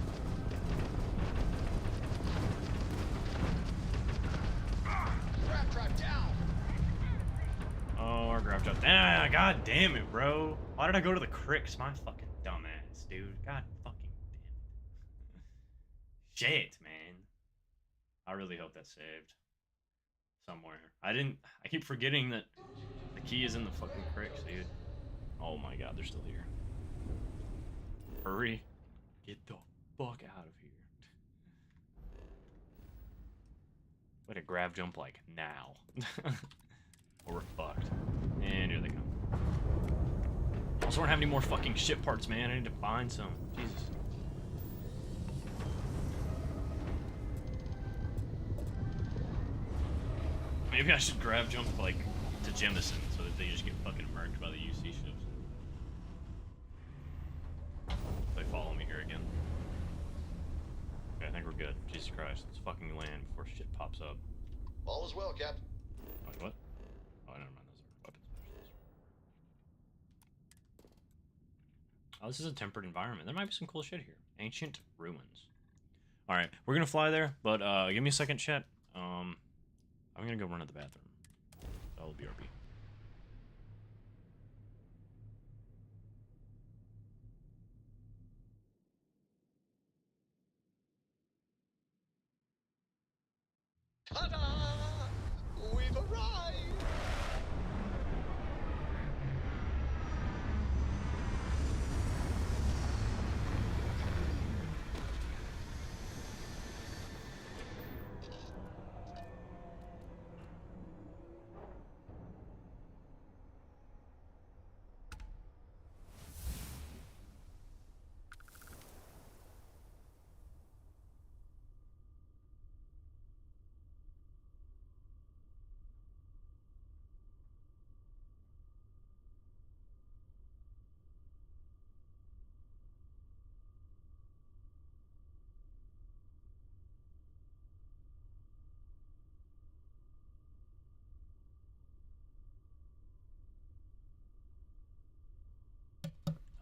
Grab drive down. Oh, our grab job. Ah, god damn it, bro. Why did I go to the cricks? My fucking dumbass, dude. God fucking damn it. Shit, man. I really hope that's saved. Somewhere. I keep forgetting that the key is in the fucking cricks, dude. Oh my god, they're still here. Hurry. Get the fuck out of here. Way to grab jump like now. Or we're fucked. And here they come. Also don't have any more fucking ship parts, man. I need to find some. Jesus. Maybe I should grab jump like to Jemison so that they just get fucking murked by the UC ships. They follow me here again. Okay, I think we're good. Jesus Christ. Let's fucking land before shit pops up. All is well, Captain. Wait, what? Oh, never mind. Those are weapon specialists. Oh, this is a tempered environment. There might be some cool shit here. Ancient ruins. Alright, we're gonna fly there, but give me a second, chat. I'm gonna go run to the bathroom. That'll be RB. Ta-da! We've arrived!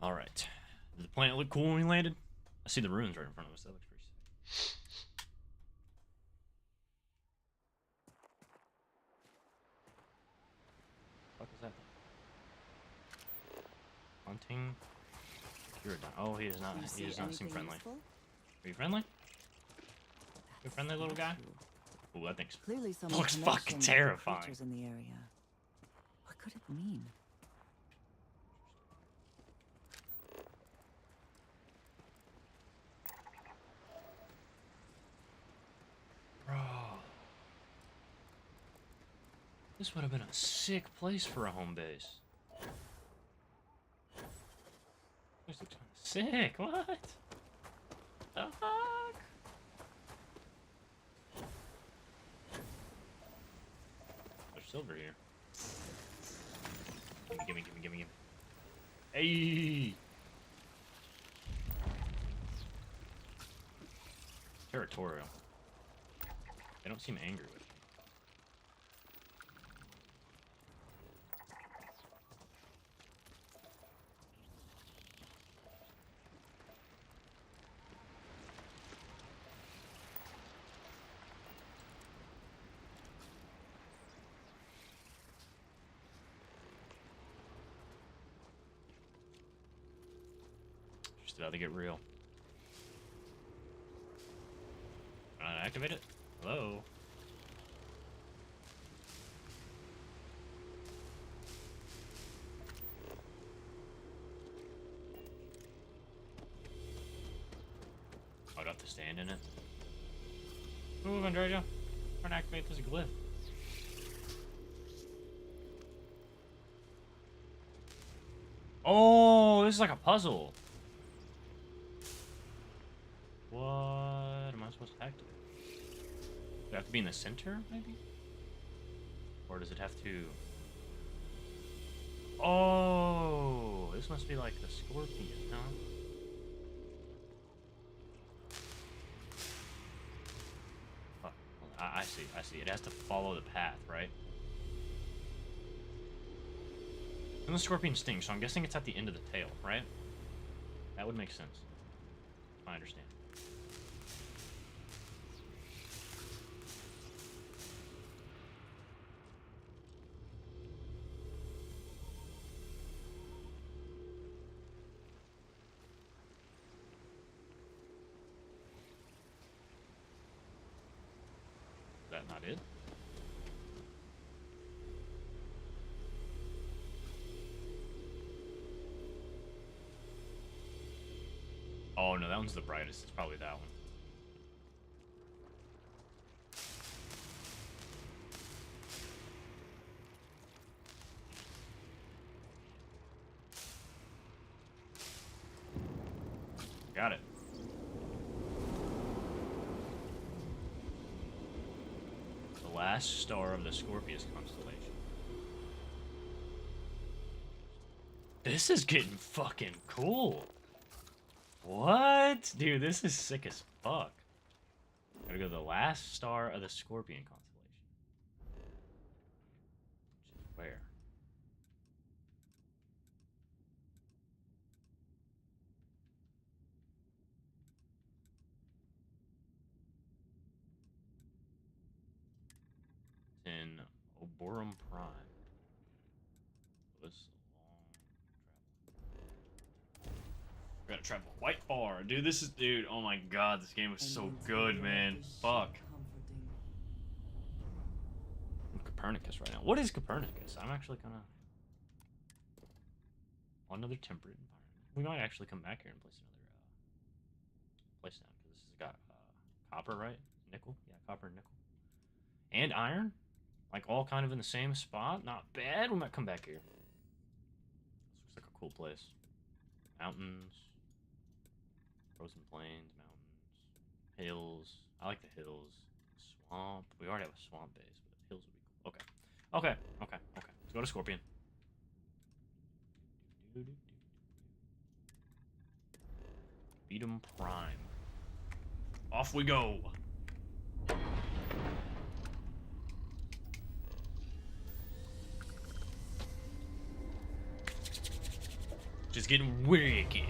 Alright. Did the planet look cool when we landed? I see the ruins right in front of us. That looks pretty sick. What is that? Hunting. Oh, he does not. He does not seem friendly. Are you friendly? You friendly little guy? Ooh, that thing's Clearly looks fucking terrifying. Creatures in the area. What could it mean? Bro. This would have been a sick place for a home base. This looks sick. What? The fuck? There's silver here. Gimme. Hey! Territorial. They don't seem angry with me. Just about to get real. activate it? Hello? Oh, I got to stand in it. Move, Andreja. Trying to activate this glyph. Oh, this is like a puzzle. What am I supposed to activate? Do I have to be in the center, maybe? Or does it have to... Oh, this must be like the scorpion, huh? Oh, I see, I see. It has to follow the path, right? And the scorpion stings, so I'm guessing it's at the end of the tail, right? That would make sense. I understand. Is that not it? Oh no, that one's the brightest. It's probably that one. Got it. The last star of the Scorpius constellation. This is getting fucking cool. What? Dude, this is sick as fuck. Gotta go to the last star of the Scorpion constellation. Which is where? It's in Oborum Prime. This is a long travel. Gotta travel quite far. Dude, this is... Dude, oh my god, this game is so good, man. Fuck. I'm Copernicus right now. What is Copernicus? I'm actually gonna... Another temperate environment. We might actually come back here and place another place down, because this has got copper, right? Nickel? Yeah, copper and nickel. And iron? Like all kind of in the same spot? Not bad. We might come back here. This looks like a cool place. Mountains. Frozen plains, mountains. Hills. I like the hills. Swamp. We already have a swamp base, but hills would be cool. Okay. Okay. Okay. Okay. Let's go to Scorpion. Beat 'em Prime. Off we go. Just getting wicked.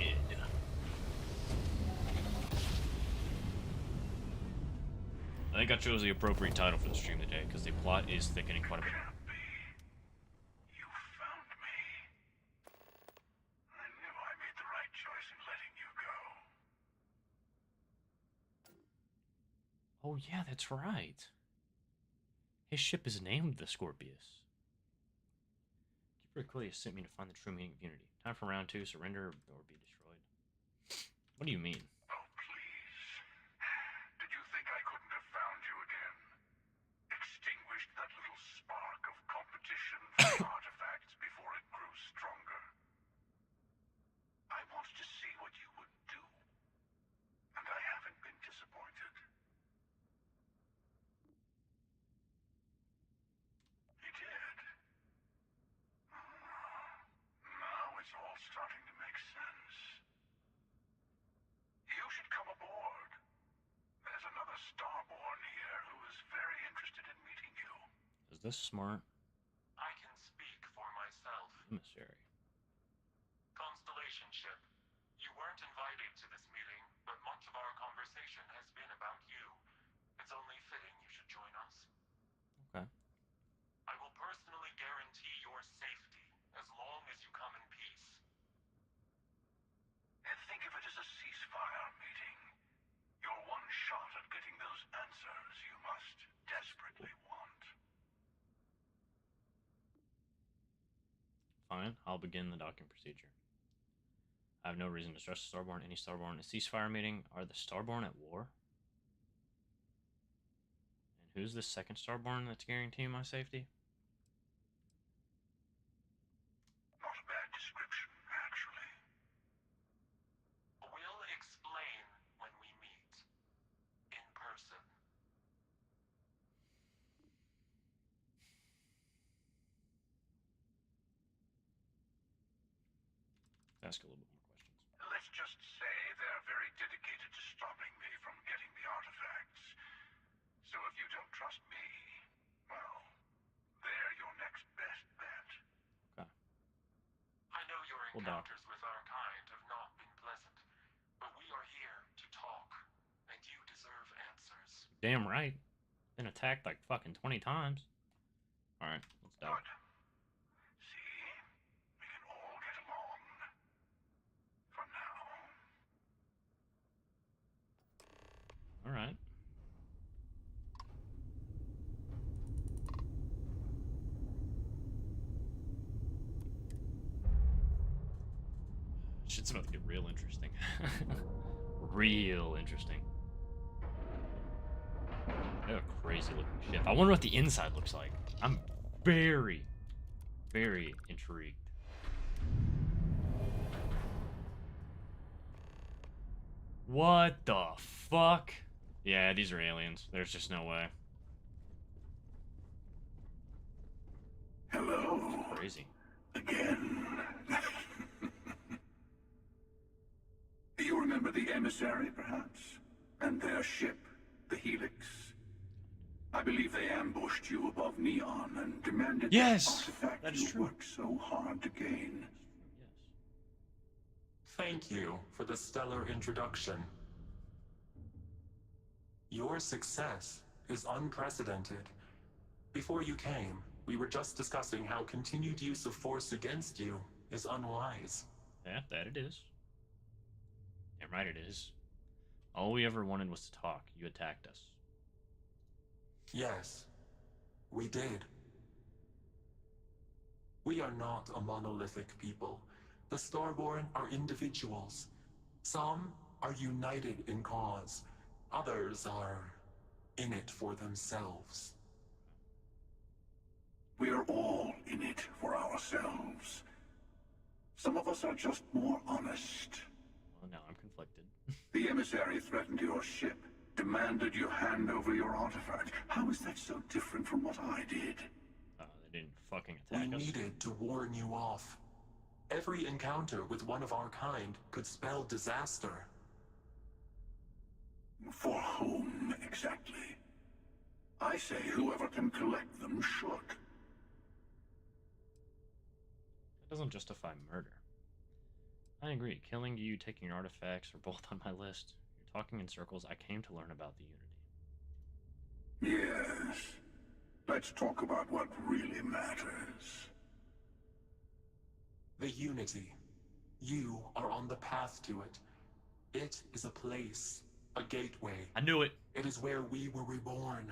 I think I chose the appropriate title for the stream today because the plot is thickening quite a bit. Oh yeah, that's right. His ship is named the Scorpius. Keeper Aquilius sent me to find the true meaning of unity. Time for round 2, surrender or be destroyed. What do you mean? Oh, please. Did you think I couldn't have found you again? Extinguished that little spark of competition for artifacts before it grew stronger. I wanted to see what you would do, and I haven't been disappointed. You did. Now it's all starting to make sense. You should come aboard. There's another Starborn here who is very interested in meeting you. Is this smart? I can speak for myself. Emissary. Constellation ship. You weren't invited to this meeting, but much of our conversation has been about you. It's only fitting you should join us. Okay. I will personally guarantee your safety as long as you come in peace. And think of it as a ceasefire meeting. Your one shot at getting those answers. Fine, I'll begin the docking procedure. I have no reason to trust Starborn. Any Starborn in a ceasefire meeting? Are the Starborn at war? And who's the second Starborn that's guaranteeing my safety? Not a bad description, actually. We'll explain when we meet. In person. Ask a little bit more questions. Let's just say they're very dedicated to stopping me from getting the artifacts. So if you don't trust me, well, they're your next best bet. Okay. I know your Well, Doc. encounters with our kind have not been pleasant, but we are here to talk, and you deserve answers. Damn right. Been attacked like fucking 20 times. Alright, let's dock. See? We can all get along. For now. Alright. Shit's about to get real interesting. Real interesting. They have a crazy looking ship. I wonder what the inside looks like. I'm very, very intrigued. What the fuck? Yeah, these are aliens. There's just no way. Hello. That's crazy. Again. You remember the emissary, perhaps? And their ship, the Helix? I believe they ambushed you above Neon and demanded the artifact that is you true. worked so hard to gain. Thank you for the stellar introduction. Your success is unprecedented. Before you came, we were just discussing how continued use of force against you is unwise. Yeah, that it is. Damn right it is. All we ever wanted was to talk. You attacked us. Yes, we did. We are not a monolithic people. The Starborn are individuals. Some are united in cause. Others are in it for themselves. We are all in it for ourselves. Some of us are just more honest. Well, now I'm conflicted. The emissary threatened your ship, demanded you hand over your artifact. How is that so different from what I did? They didn't fucking We attack us. needed to warn you off. Every encounter with one of our kind could spell disaster. For whom, exactly? I say whoever can collect them should. That doesn't justify murder. I agree. Killing you, taking your artifacts are both on my list. You're talking in circles. I came to learn about the Unity. Yes. Let's talk about what really matters. The Unity. You are on the path to it. It is a place, a gateway. I knew it. It is where we were reborn.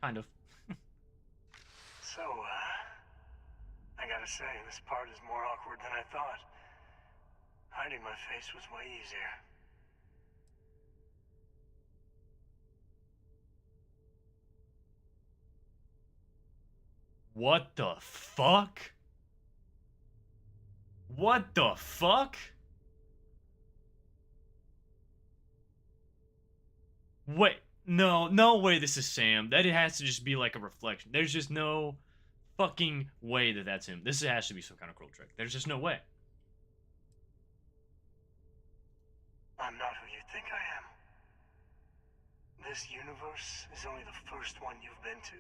Kind of. So, I gotta say, this part is more awkward than I thought. Hiding my face was way easier. What the fuck? What the fuck? Wait, no way this is Sam. That it has to just be like a reflection. There's just no fucking way that that's him. This has to be some kind of cruel trick. There's just no way. I'm not who you think I am. This universe is only the first one you've been to.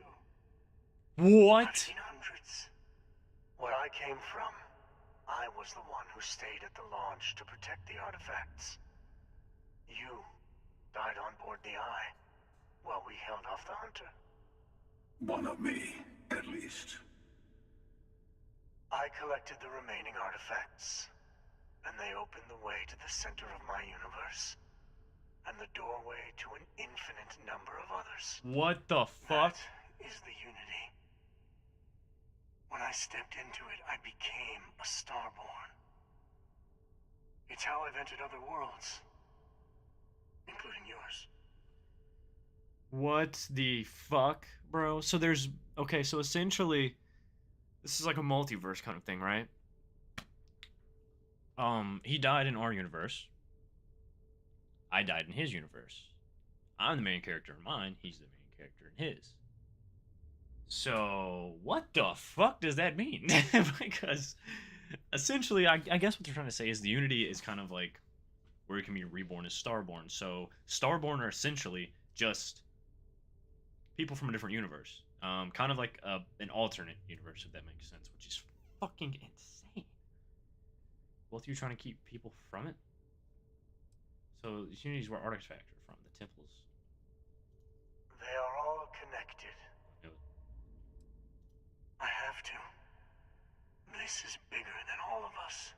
What? I've seen hundreds. Where I came from, I was the one who stayed at the launch to protect the artifacts. You died on board the Eye, while we held off the Hunter. One of me, at least. I collected the remaining artifacts, and they opened the way to the center of my universe, and the doorway to an infinite number of others. What the fuck? That is the Unity. When I stepped into it, I became a Starborn. It's how I've entered other worlds, including yours. What the fuck, bro? So there's okay, so essentially this is like a multiverse kind of thing, right? He died in our universe. I died in his universe. I'm the main character in mine, he's the main character in his. So, what the fuck does that mean? Because essentially, I guess what they're trying to say is the Unity is kind of like where you can be reborn as Starborn. So, Starborn are essentially just people from a different universe. Kind of like an alternate universe, if that makes sense, which is fucking insane. Both of you trying to keep people from it? So, Unity is where artifacts are from, the temples. They are all connected. I have to. This is bigger than all of us.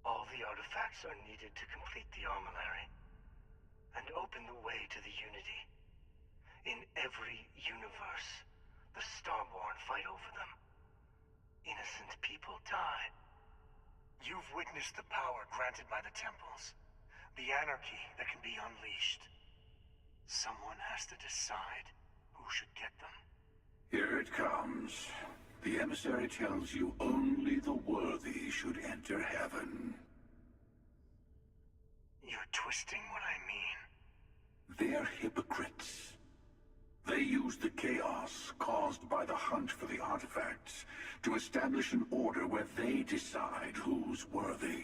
All the artifacts are needed to complete the armillary and open the way to the Unity. In every universe, the Starborn fight over them. Innocent people die. You've witnessed the power granted by the temples, the anarchy that can be unleashed. Someone has to decide who should get them. Here it comes. The emissary tells you only the worthy should enter heaven. You're twisting what I mean. They're hypocrites. They use the chaos caused by the hunt for the artifacts to establish an order where they decide who's worthy.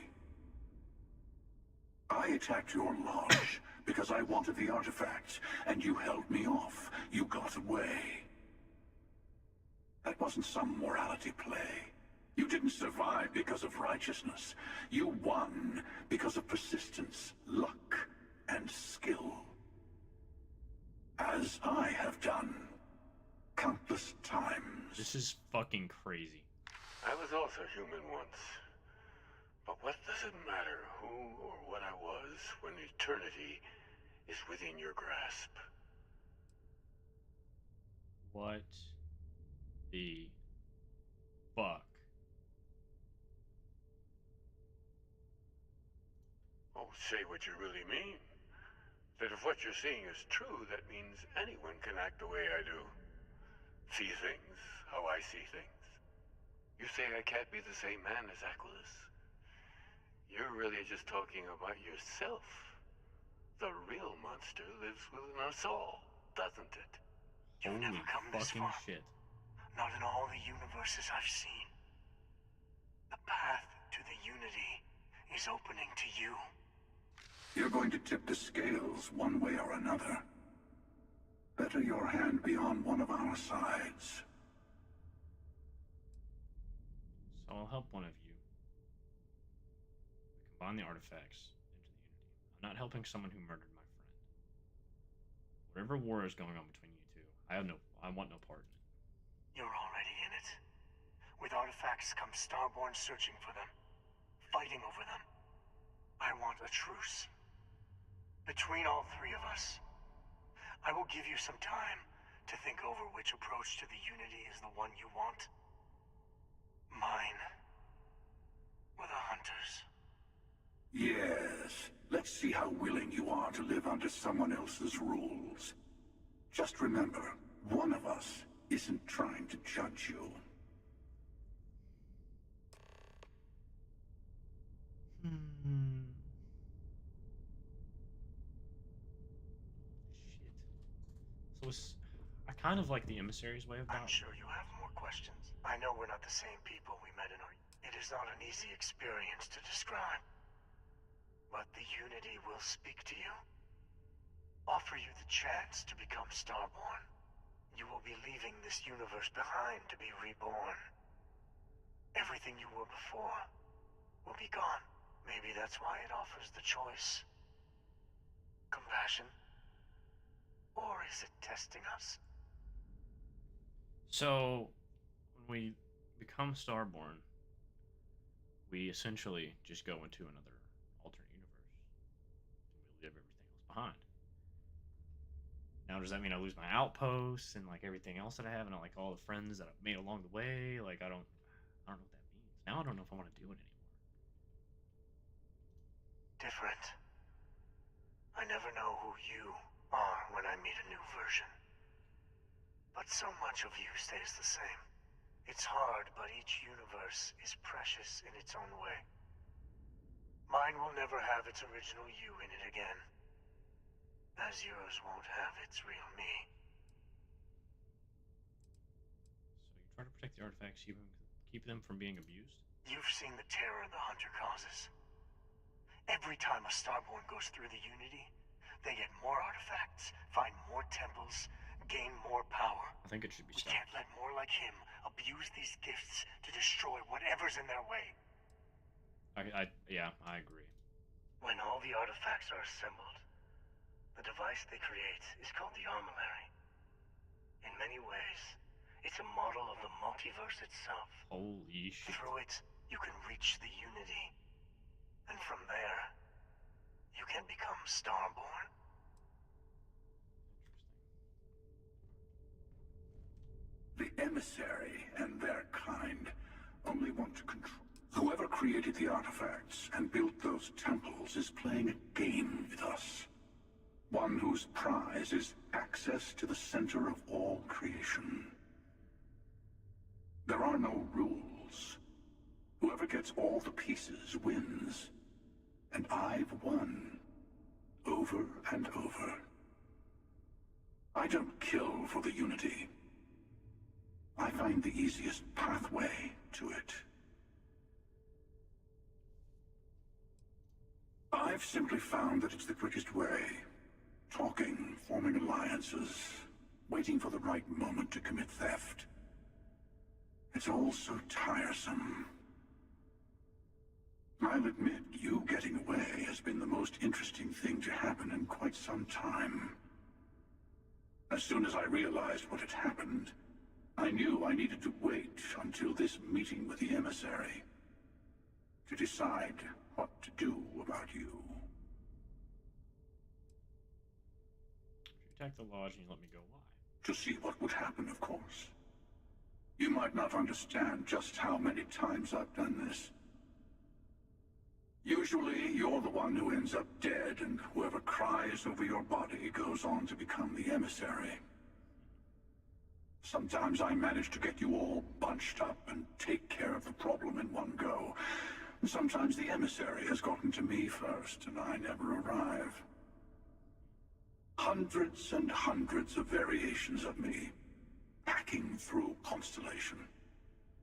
I attacked your lodge because I wanted the artifacts, and you held me off. You got away. That wasn't some morality play. You didn't survive because of righteousness. You won because of persistence, luck, and skill. As I have done countless times. This is fucking crazy. I was also human once. But what does it matter who or what I was when eternity is within your grasp? What the fuck? Oh, say what you really mean. That if what you're seeing is true, that means anyone can act the way I do. See things how I see things. You say I can't be the same man as Aquilus. You're really just talking about yourself. The real monster lives within us all, doesn't it? You've Holy never come this fucking far. shit. Not in all the universes I've seen. The path to the Unity is opening to you. You're going to tip the scales one way or another. Better your hand be on one of our sides. So I'll help one of you. We combine the artifacts into the Unity. I'm not helping someone who murdered my friend. Whatever war is going on between you two, I want no part in it. You're already in it. With artifacts comes Starborn searching for them, fighting over them. I want a truce. Between all three of us. I will give you some time to think over which approach to the Unity is the one you want. Mine. Or the Hunters. Yes. Let's see how willing you are to live under someone else's rules. Just remember, one of us isn't trying to judge you. So I kind of like the emissary's way of I'm that. sure you have more questions. I know we're not the same people we met in our... It is not an easy experience to describe. But the Unity will speak to you. Offer you the chance to become Starborn. You will be leaving this universe behind to be reborn. Everything you were before will be gone. Maybe that's why it offers the choice. Compassion? Or is it testing us? So, when we become Starborn, we essentially just go into another alternate universe. And we leave everything else behind. Now does that mean I lose my outposts and like everything else that I have and like all the friends that I've made along the way? Like I don't know what that means. Now I don't know if I want to do it anymore. Different. I never know who you are when I meet a new version. But so much of you stays the same. It's hard, but each universe is precious in its own way. Mine will never have its original you in it again. As yours won't have its real me. So you try to protect the artifacts, keep them from being abused? You've seen the terror the Hunter causes. Every time a Starborn goes through the Unity, they get more artifacts, find more temples, gain more power. I think it should be We stopped. can't let more like him abuse these gifts to destroy whatever's in their way. Yeah, I agree. When all the artifacts are assembled, the device they create is called the Armillary. In many ways, it's a model of the multiverse itself. Holy shit. Through it, you can reach the Unity. And from there, you can become Starborn. The emissary and their kind only want to control. Whoever created the artifacts and built those temples is playing a game with us. One whose prize is access to the center of all creation. There are no rules. Whoever gets all the pieces wins. And I've won. Over and over. I don't kill for the Unity. I find the easiest pathway to it. I've simply found that it's the quickest way. Talking, forming alliances, waiting for the right moment to commit theft. It's all so tiresome. I'll admit, you getting away has been the most interesting thing to happen in quite some time. As soon as I realized what had happened, I knew I needed to wait until this meeting with the emissary to decide what to do about you. If you attack the lodge and you let me go, why? To see what would happen, of course. You might not understand just how many times I've done this. Usually, you're the one who ends up dead, and whoever cries over your body goes on to become the emissary. Sometimes I manage to get you all bunched up and take care of the problem in one go. And sometimes the emissary has gotten to me first, and I never arrive. Hundreds and hundreds of variations of me, hacking through Constellation.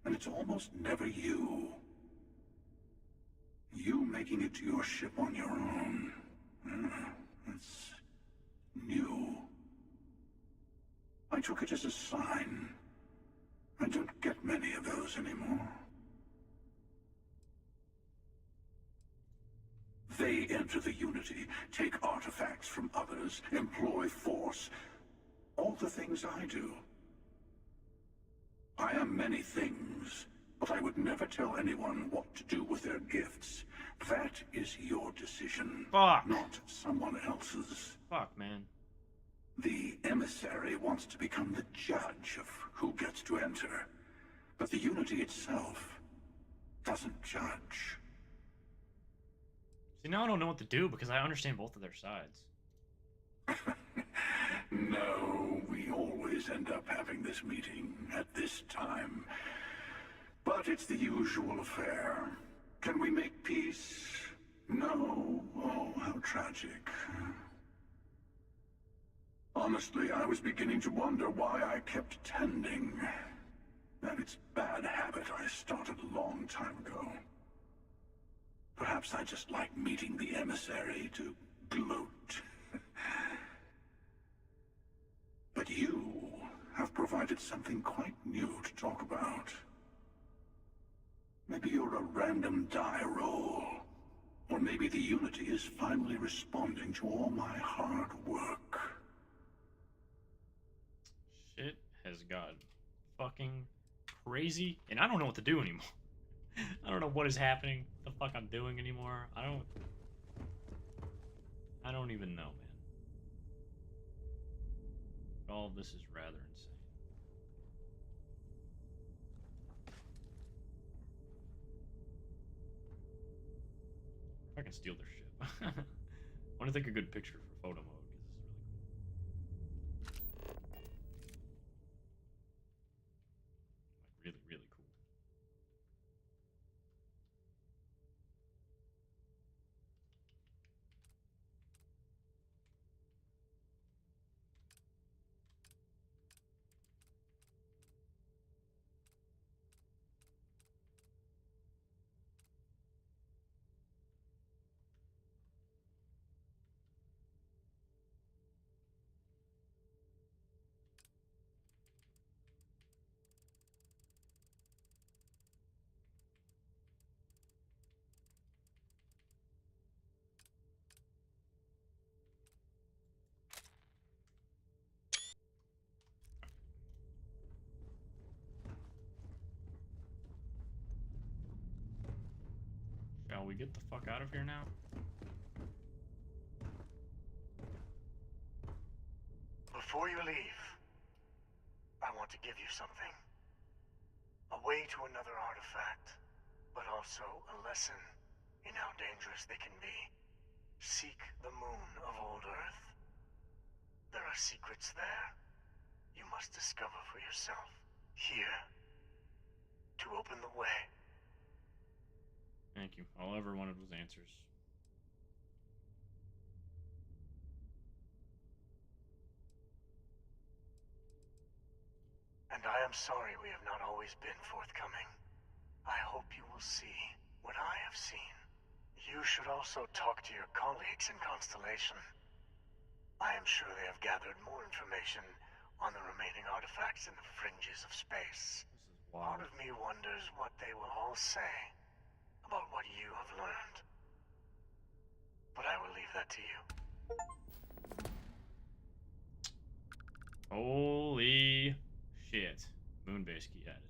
And it's almost never you. You making it to your ship on your own. It's new. I took it as a sign. I don't get many of those anymore. They enter the Unity, take artifacts from others, employ force. All the things I do. I am many things, but I would never tell anyone what to do with their gifts. That is your decision, Fuck. Not someone else's. Fuck, man. The emissary wants to become the judge of who gets to enter, but the Unity itself doesn't judge. See, now I don't know what to do because I understand both of their sides. No, we always end up having this meeting at this time. But it's the usual affair. Can we make peace? No. Oh, how tragic. Honestly, I was beginning to wonder why I kept attending. And it's a bad habit I started a long time ago. Perhaps I just like meeting the emissary to gloat. But you have provided something quite new to talk about. Maybe you're a random die roll. Or maybe the Unity is finally responding to all my hard work. Shit has got fucking crazy, and I don't know what to do anymore. I don't know what is happening, what the fuck I'm doing anymore. I don't even know, man. But all of this is rather insane. I can steal their ship. I want to take a good picture for photo mode because this is really cool. Like really cool. Shall we get the fuck out of here now? Before you leave, I want to give you something. A way to another artifact, but also a lesson in how dangerous they can be. Seek the moon of old Earth. There are secrets there you must discover for yourself. Here, to open the way. Thank you. All I ever wanted was answers. And I am sorry we have not always been forthcoming. I hope you will see what I have seen. You should also talk to your colleagues in Constellation. I am sure they have gathered more information on the remaining artifacts in the fringes of space. Part of me wonders what they will all say about what you have learned. But I will leave that to you. Holy shit. Moonbase key had it.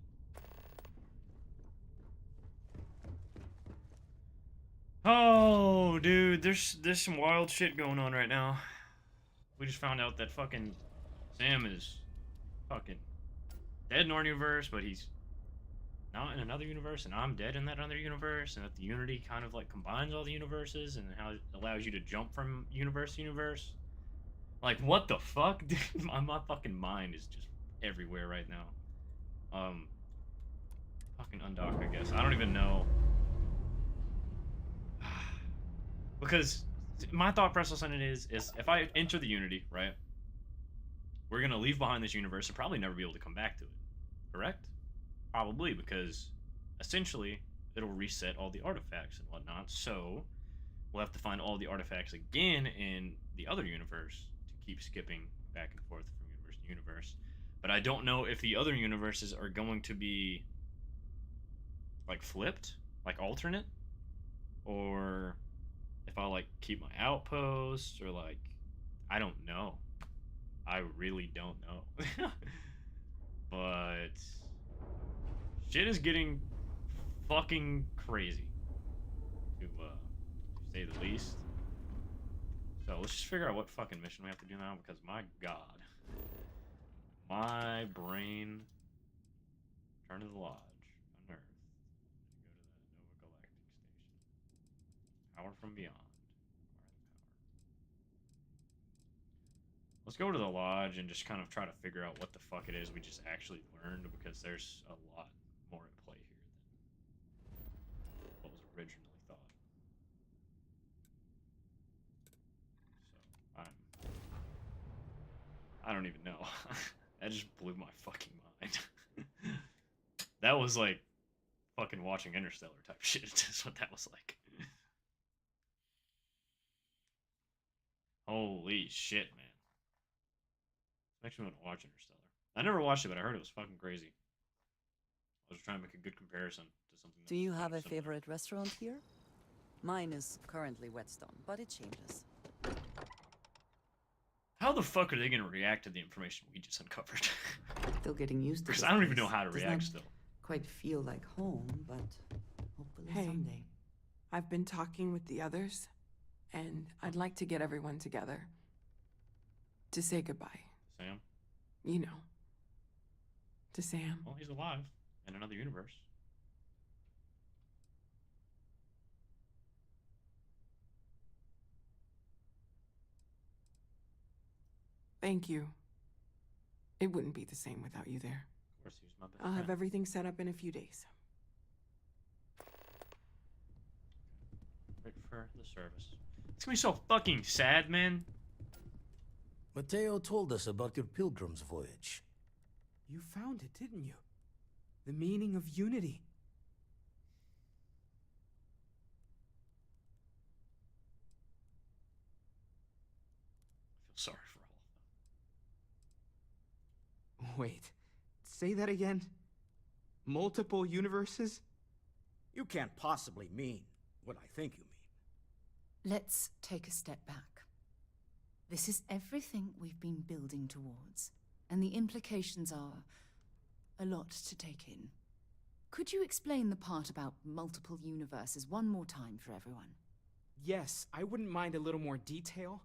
Oh, dude, there's some wild shit going on right now. We just found out that fucking Sam is fucking dead in our universe, but he's not in another universe, and I'm dead in that other universe, and that the Unity kind of like combines all the universes and how it allows you to jump from universe to universe. Like, what the fuck? Dude, my fucking mind is just everywhere right now. Fucking undock, I guess. I don't even know. Because my thought process on it is if I enter the Unity, right, we're gonna leave behind this universe and probably never be able to come back to it. Correct? Probably, because essentially it'll reset all the artifacts and whatnot, so we'll have to find all the artifacts again in the other universe to keep skipping back and forth from universe to universe. But I don't know if the other universes are going to be like flipped, like alternate, or if I'll like keep my outposts, or like, I don't know. I really don't know. But shit is getting fucking crazy, to say the least. So let's just figure out what fucking mission we have to do now, because my god. My brain. Return to the lodge. Unearth. Go to the Nova Galactic Station. Power from beyond. Let's go to the lodge and just kind of try to figure out what the fuck it is we just actually learned, because there's a lot more at play here than what was originally thought. So, I don't even know. That just blew my fucking mind. That was like fucking watching Interstellar type shit. That's what that was like. Holy shit, man. Makes me want to watch Interstellar. I never watched it, but I heard it was fucking crazy. I was trying to make a good comparison to something. Do you have a favorite restaurant here? Mine is currently Whetstone, but it changes. How the fuck are they going to react to the information we just uncovered? Still getting used to Because this I don't even place. know how to Does react not still. quite feel like home, but hopefully Hey. someday. I've been talking with the others, and I'd like to get everyone together to say goodbye. Sam? you know, to Sam. Well, he's alive in another universe. Thank you. It wouldn't be the same without you there. Of course, he was my best I'll have friend. everything set up in a few days. Wait for the service. It's gonna be so fucking sad, man. Mateo told us about your pilgrim's voyage. You found it, didn't you? The meaning of unity. I feel sorry for all of them. Wait, say that again? Multiple universes? You can't possibly mean what I think you mean. Let's take a step back. This is everything we've been building towards, and the implications are a lot to take in. Could you explain the part about multiple universes one more time for everyone? Yes, I wouldn't mind a little more detail.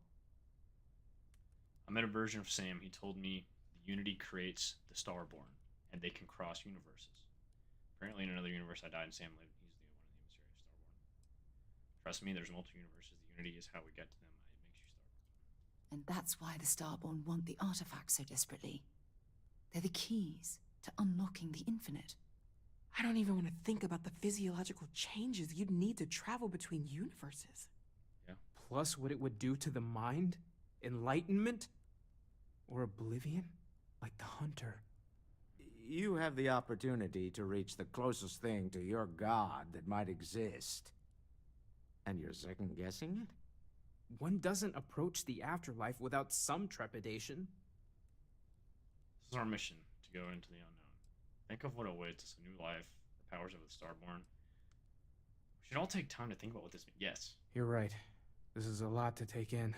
I met a version of Sam. He told me the Unity creates the Starborn, and they can cross universes. Apparently, in another universe I died and Sam lived, he's the one of the emissaries of Starborn. Trust me, there's multiple universes. The Unity is how we get to them. It makes you Starborn. And that's why the Starborn want the artifacts so desperately. They're the keys to unlocking the infinite. I don't even want to think about the physiological changes you'd need to travel between universes. Yeah. Plus what it would do to the mind? Enlightenment? Or oblivion? Like the Hunter. You have the opportunity to reach the closest thing to your god that might exist. And you're second-guessing it? One doesn't approach the afterlife without some trepidation. This is our mission, to go into the unknown. Think of what awaits us, a new life, the powers of the Starborn. We should all take time to think about what this means. Yes. You're right. This is a lot to take in.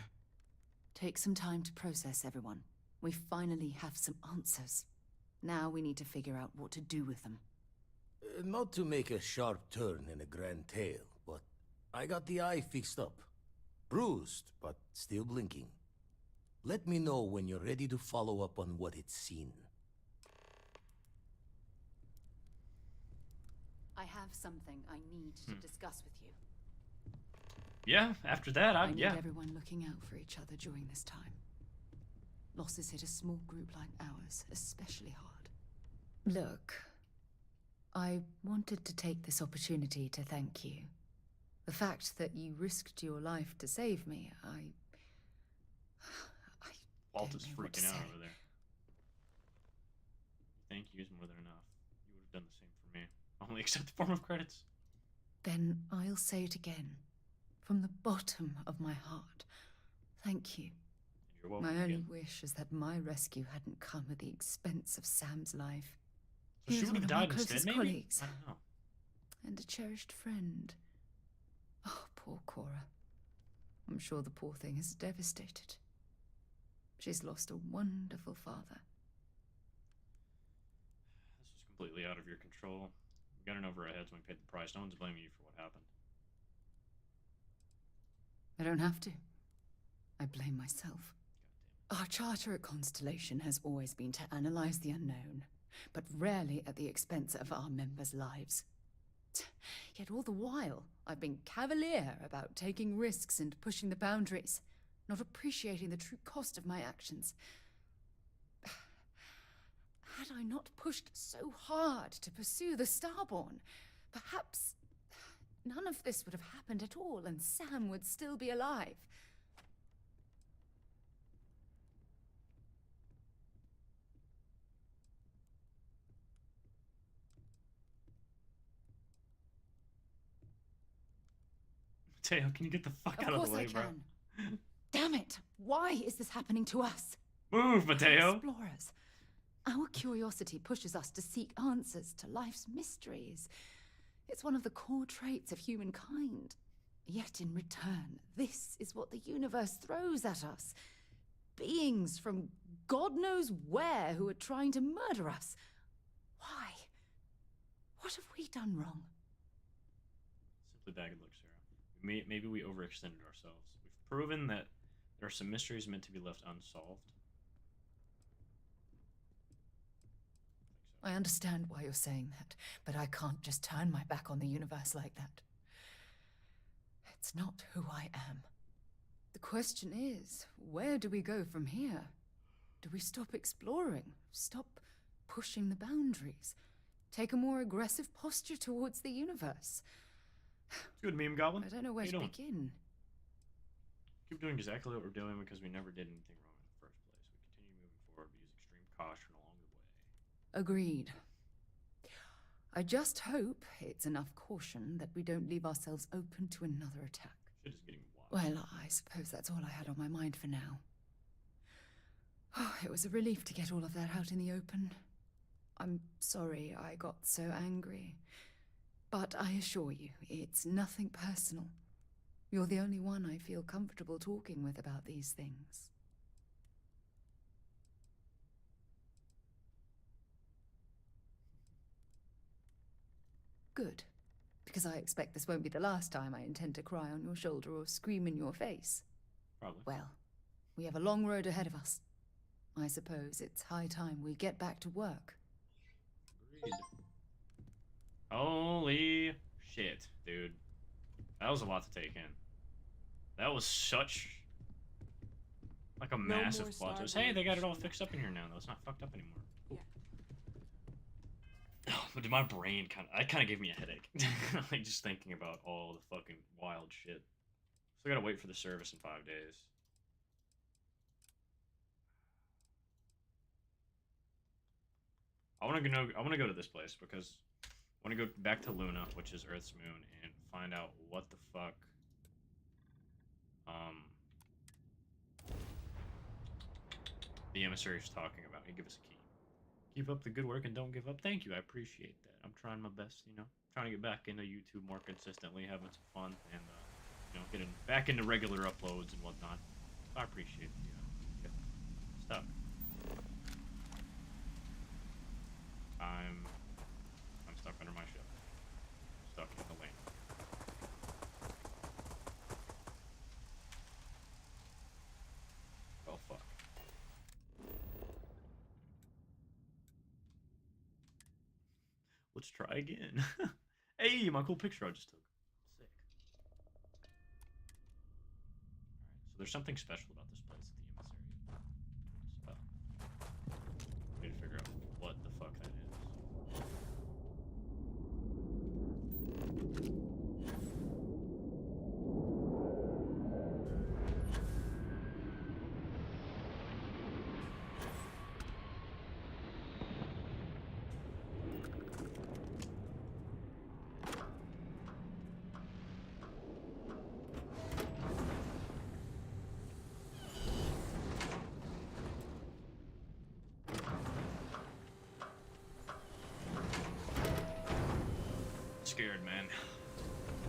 Take some time to process, everyone. We finally have some answers. Now we need to figure out what to do with them. Not to make a sharp turn in a grand tale, but I got the eye fixed up. Bruised, but still blinking. Let me know when you're ready to follow up on what it's seen. I have something I need to discuss with you. Yeah, after that, I need yeah. everyone looking out for each other during this time. Losses hit a small group like ours especially hard. Look, I wanted to take this opportunity to thank you. The fact that you risked your life to save me, I Walt don't is know what to freaking out say. over there. Thank you is more than enough. You would have done the same for me. Only accept the form of credits. Then I'll say it again. From the bottom of my heart. Thank you. You're welcome My only again. wish is that my rescue hadn't come at the expense of Sam's life. So He she was would one have of my died instead, closest maybe? colleagues. I don't know. And a cherished friend. Oh, poor Cora. I'm sure the poor thing is devastated. She's lost a wonderful father. This was completely out of your control. We got in over our heads when we paid the price. No one's blaming you for what happened. I don't have to. I blame myself. Our charter at Constellation has always been to analyze the unknown, but rarely at the expense of our members' lives. Yet all the while, I've been cavalier about taking risks and pushing the boundaries, not appreciating the true cost of my actions. Had I not pushed so hard to pursue the Starborn, perhaps none of this would have happened at all, and Sam would still be alive. Mateo, can you get the fuck out of the way, Of bro? course I can. Damn it! Why is this happening to us? Move, Mateo! Explorers. Our curiosity pushes us to seek answers to life's mysteries. It's one of the core traits of humankind. Yet in return, this is what the universe throws at us. Beings from God knows where who are trying to murder us. Why? What have we done wrong? Simply bad luck, Sarah. Maybe we overextended ourselves. We've proven that there are some mysteries meant to be left unsolved. I understand why you're saying that, but I can't just turn my back on the universe like that. It's not who I am. The question is, where do we go from here? Do we stop exploring? Stop pushing the boundaries? Take a more aggressive posture towards the universe? Good meme, Goblin. I don't know where How to you doing? begin. Keep doing exactly what we're doing because we never did anything wrong in the first place. We continue moving forward, but use extreme caution along the way. Agreed. I just hope it's enough caution that we don't leave ourselves open to another attack. Shit is getting wild. Well, I suppose that's all I had on my mind for now. Oh, it was a relief to get all of that out in the open. I'm sorry I got so angry. But I assure you, it's nothing personal. You're the only one I feel comfortable talking with about these things. Good. Because I expect this won't be the last time I intend to cry on your shoulder or scream in your face. Probably. Well, we have a long road ahead of us. I suppose it's high time we get back to work. Agreed. Holy shit, dude. That was a lot to take in. That was such... like a massive plot twist. Hey, they got it all fixed up in here now, though. It's not fucked up anymore. Cool. But did my brain kind of gave me a headache. Like, just thinking about all the fucking wild shit. Still gotta wait for the service in 5 days. I want to go to this place because I want to go back to Luna, which is Earth's moon, and find out what the fuck the emissary is talking about. He give us a key. Keep up the good work and don't give up. Thank you, I appreciate that. I'm trying my best, you know, trying to get back into YouTube more consistently, having some fun, and you know, getting back into regular uploads and whatnot. I appreciate the stuff. I'm stuck under my ship. Stuck in the lane. Oh fuck. Let's try again. Hey, my cool picture I just took. Sick. Alright, so there's something special about this place at the emissary. So, need to figure out what the fuck that is. Scared, man.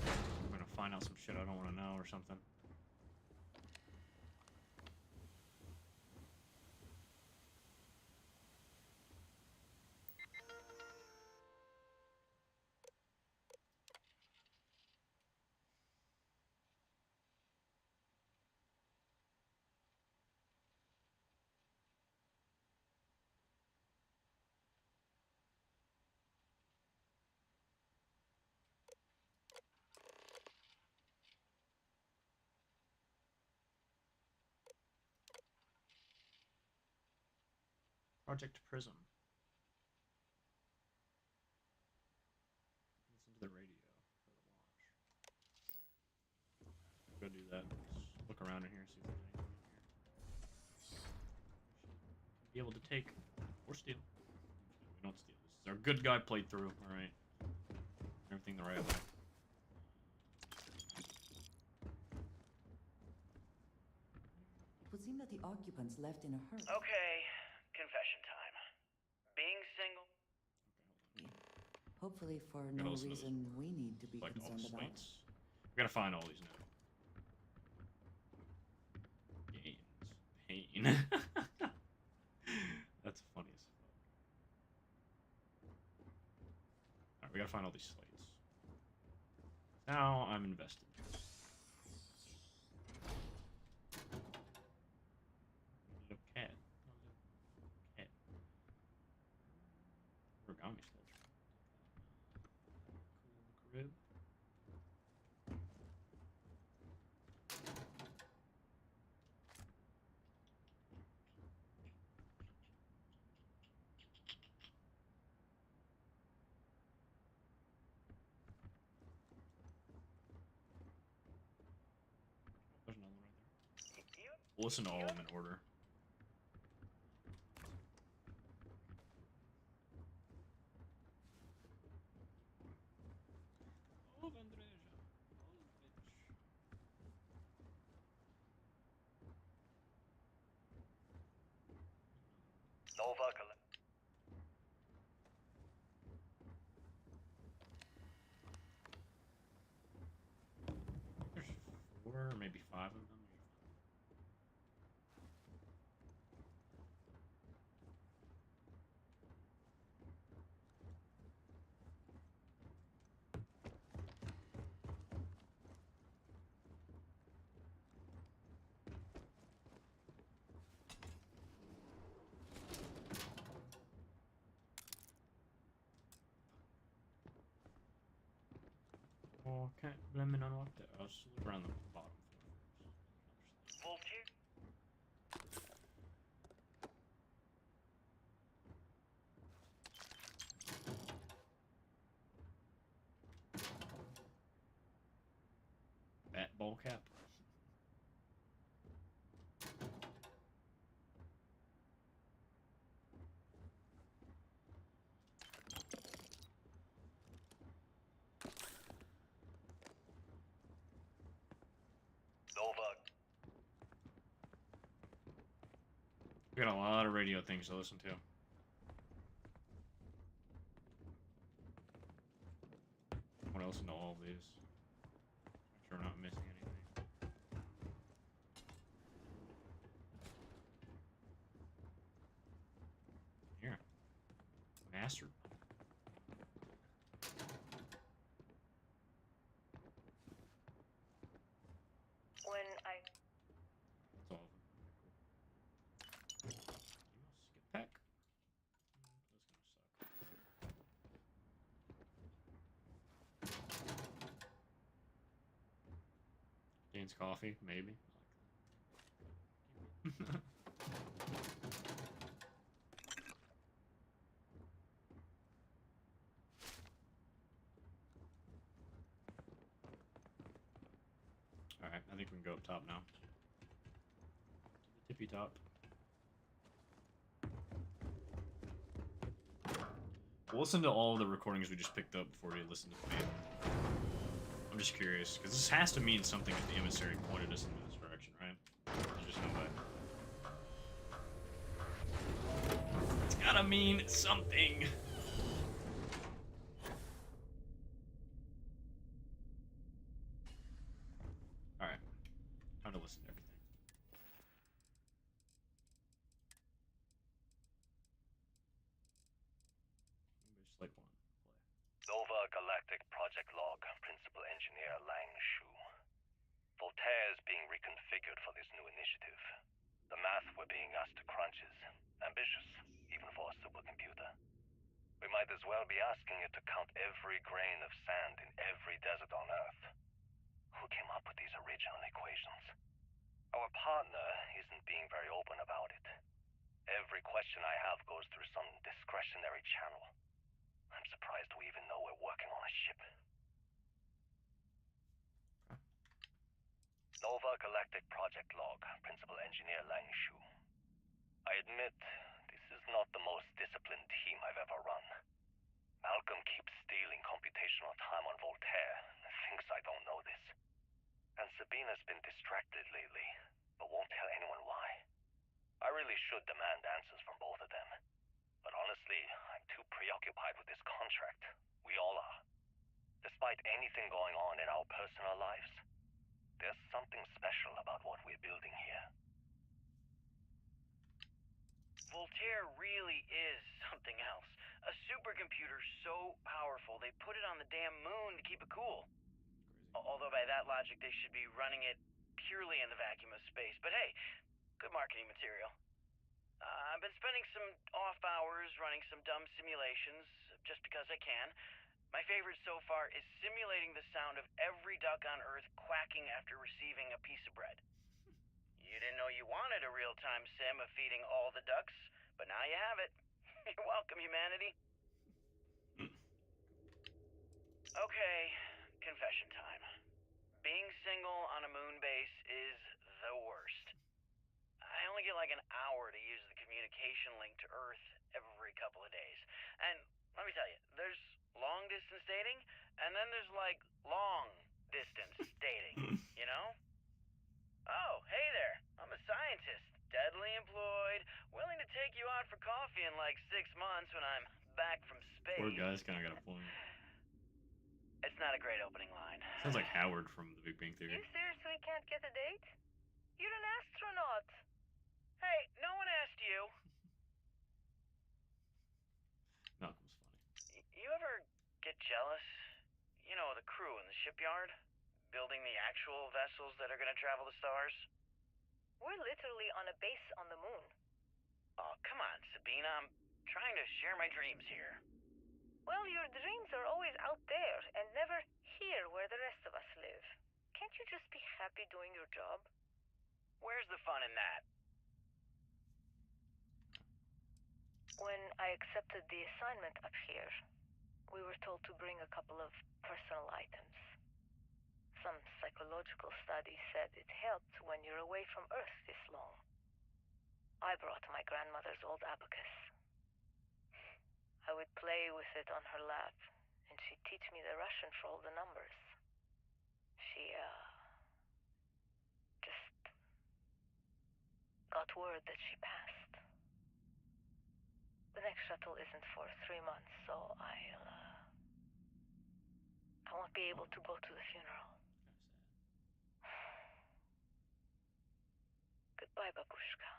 I'm gonna find out some shit I don't want to know or something. Project Prism. Listen to the radio for the launch. Go do that. Let's look around in here, see if there's anything in here. Be able to take or steal. We don't steal. This is our good guy playthrough. All right. Everything the right way. It would seem that the occupants left in a hurry. Okay, confession time. Being single. Hopefully for Gotta no listen to reason we need to be Collect all the concerned about. slates. We gotta find all these now. Gains. Pain. That's funny as fuck. Alright, we gotta find all these slates. Now I'm invested. Little cat. Cat. bounty sludge. Cool crib. There's another one right there. We'll listen to all of them in order. Nova There's 4 or maybe 5 of them. Oh, can't blame it on what there. I'll just look around the bottom floor first. Voltaire. Bat ball cap. Nova. We got a lot of radio things to listen to. I want to listen to all of these. Make sure I'm not missing anything. Here. Master. When I That's all of them. Okay, cool. Skip pack. Jane's coffee, maybe. I like that. Alright, I think we can go up top now. To the tippy top. We'll listen to all the recordings we just picked up before we listen to Faith. I'm just curious, because this has to mean something if the emissary pointed us in this direction, right? There's just no way. It's gotta mean something! Alright. Time to listen to everything. Just like one. Nova Galactic Project Log, Principal Engineer Lang Shu. Voltaire is being reconfigured for this new initiative. The math we're being asked to crunch is ambitious, even for a supercomputer. We might as well be asking it to count every grain of sand in every desert on Earth. Who came up with these original equations? Our partner isn't being very open about it. Every question I have goes through some discretionary channel. I'm surprised we even know we're working on a ship. Nova Galactic Project Log, Principal Engineer Lang Shu. I admit, this is not the most disciplined team I've ever run. Malcolm keeps stealing computational time on Voltaire and thinks I don't know this. And Sabina's been distracted lately, but won't tell anyone why. I really should demand answers from both of them. But honestly, I'm too preoccupied with this contract. We all are. Despite anything going on in our personal lives, there's something special about what we're building here. Voltaire really is something else. A supercomputer so powerful, they put it on the damn moon to keep it cool. Although by that logic, they should be running it purely in the vacuum of space. But hey, good marketing material. I've been spending some off hours running some dumb simulations, as I can. My favorite so far is simulating the sound of every duck on Earth quacking after receiving a piece of bread. You didn't know you wanted a real-time sim of feeding all the ducks, but now you have it. You're welcome, humanity. Okay, confession time. Being single on a moon base is the worst. I only get like an hour to use the communication link to Earth every couple of days. And let me tell you, there's long-distance dating, and then there's like long-distance dating, you know? Oh, hey there. I'm a scientist, deadly employed, willing to take you out for coffee in like 6 months when I'm back from space. Poor guy's kind of got a point. It's not a great opening line. Sounds like Howard from The Big Bang Theory. You seriously can't get a date? You're an astronaut. Hey, no one asked you. Malcolm's funny. You ever get jealous? You know, the crew in the shipyard? Building the actual vessels that are going to travel the stars? We're literally on a base on the moon. Oh, come on, Sabina. I'm trying to share my dreams here. Well, your dreams are always out there and never here where the rest of us live. Can't you just be happy doing your job? Where's the fun in that? When I accepted the assignment up here, we were told to bring a couple of personal items. Some psychological study said it helped when you're away from Earth this long. I brought my grandmother's old abacus. I would play with it on her lap, and she'd teach me the Russian for all the numbers. She, just got word that she passed. The next shuttle isn't for 3 months, so I won't be able to go to the funeral. Goodbye, babushka.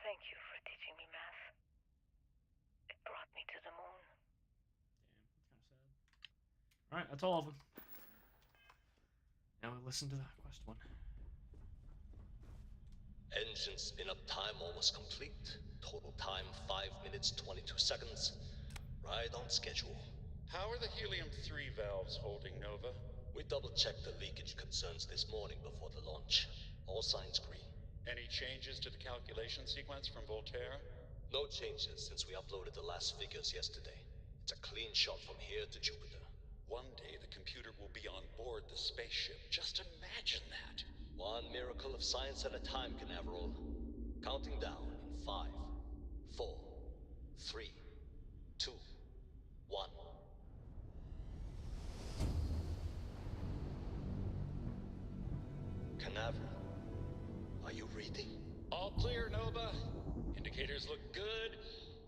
Thank you for teaching me math. It brought me to the moon. Alright, that's all of them. Now we listen to the quest one. Engine spin-up time almost complete. Total time 5 minutes 22 seconds. Right on schedule. How are the helium-3 valves holding, Nova? We double-checked the leakage concerns this morning before the launch. All signs green. Any changes to the calculation sequence from Voltaire? No changes since we uploaded the last figures yesterday. It's a clean shot from here to Jupiter. One day the computer will be on board the spaceship. Just imagine that. One miracle of science at a time, Canaveral. Counting down in 5, 4, 3, 2, 1. Canaveral, are you reading? All clear, Nova. Indicators look good.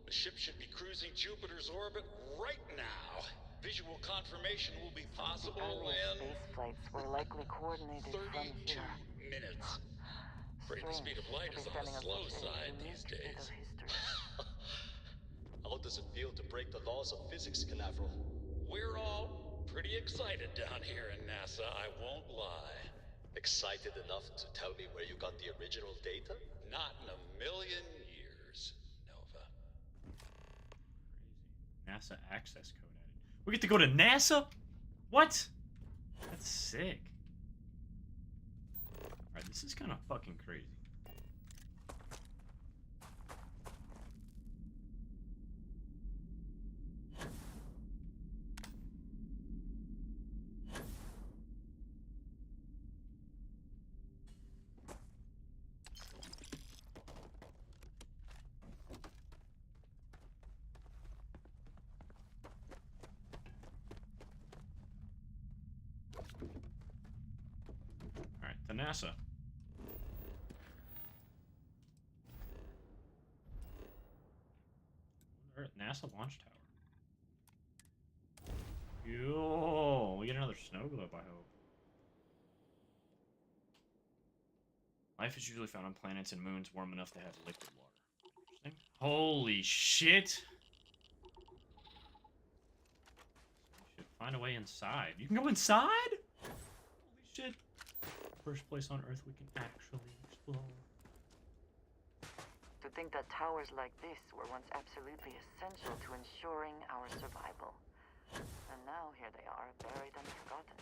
The ship should be cruising Jupiter's orbit right now. Visual confirmation will be possible in... space flights were likely coordinated 32 minutes. Afraid the speed of light is on the slow side these days. How does it feel to break the laws of physics, Canaveral? We're all pretty excited down here in NASA, I won't lie. Excited enough to tell me where you got the original data? Not in a million years, Nova. NASA access code added. We get to go to NASA? What? That's sick. Alright, this is kind of fucking crazy. Alright, to NASA. We're at NASA launch tower. Yo, we get another snow globe, I hope. Life is usually found on planets and moons warm enough to have liquid water. Interesting. Holy shit! We should find a way inside. You can go inside? Holy shit. First place on Earth we can actually explore. To to think that towers like this were once absolutely essential to ensuring our survival. And now here they are, buried and forgotten.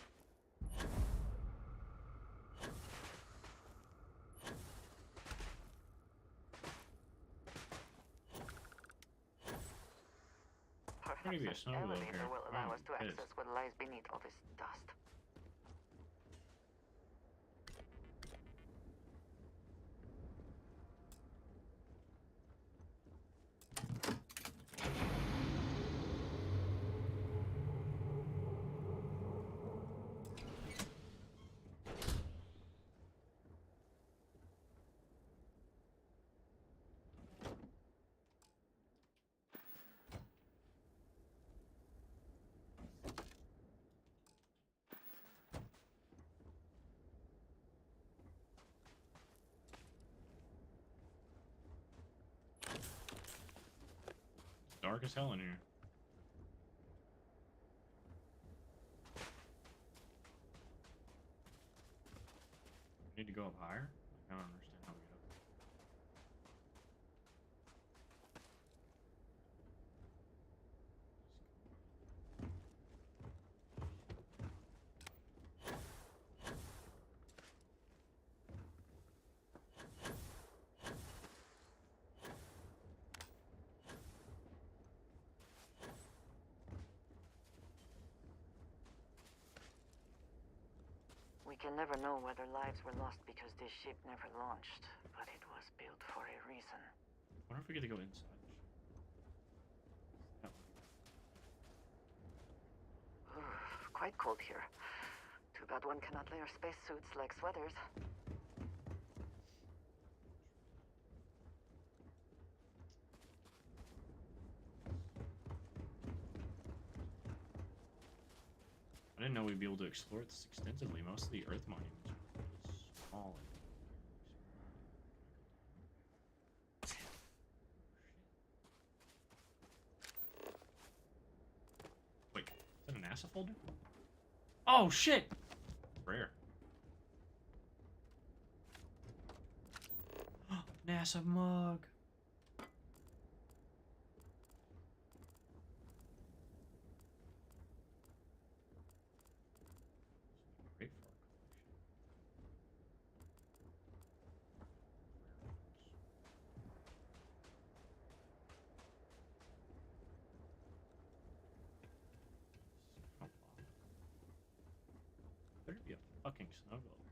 Perhaps an elevator will allow us to access what lies beneath all this dust. Dark as hell in here. Need to go up higher? I don't understand how we get up there. We can never know whether lives were lost because this ship never launched, but it was built for a reason. I wonder if we get to go inside. Oof, quite cold here. Too bad one cannot layer spacesuits like sweaters. I didn't know we'd be able to explore this extensively. Most of the Earth monuments are really small. Wait, is that a NASA folder? Oh shit! Rare. NASA mug. Great for our collection. Better be a fucking snuggle up here.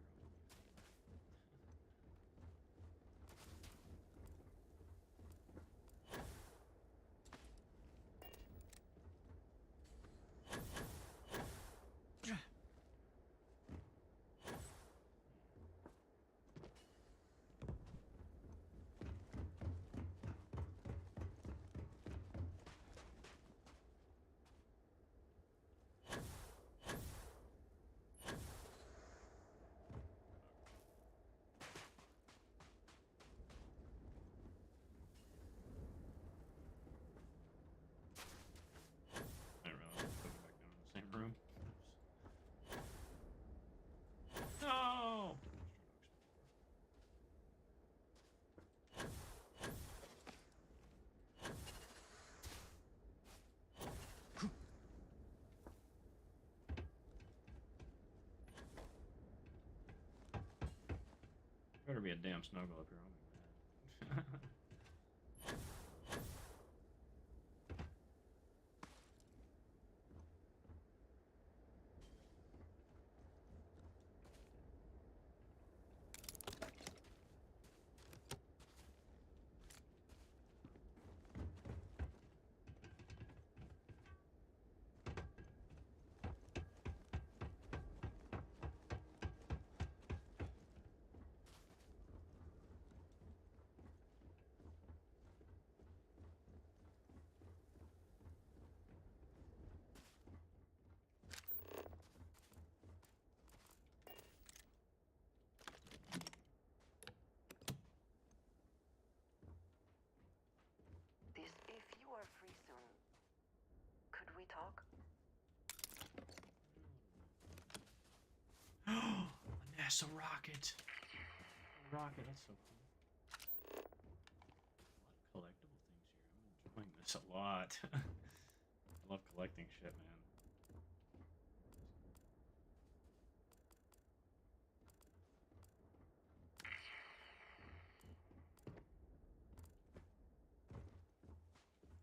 I didn't realize I put it back down in the same room. No! Better be a damn snuggle up here. I'll be mad. If you are free soon, could we talk? A NASA rocket. A rocket, that's so cool. It's a lot. I love collecting shit, man.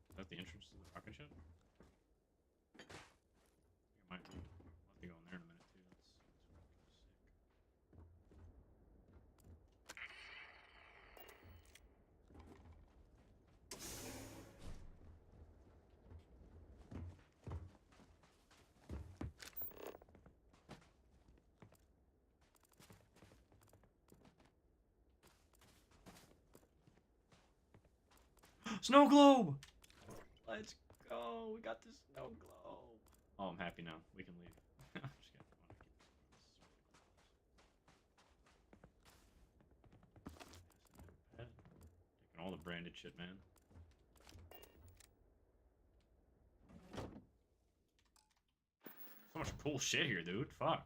Is that the entrance to the rocket ship? I think it might be. I'll have to go in there in a minute too. Snow globe! Let's go! We got this snow globe! Oh, I'm happy now. We can leave. I'm just kidding. Taking all the branded shit, man. So much cool shit here, dude. Fuck.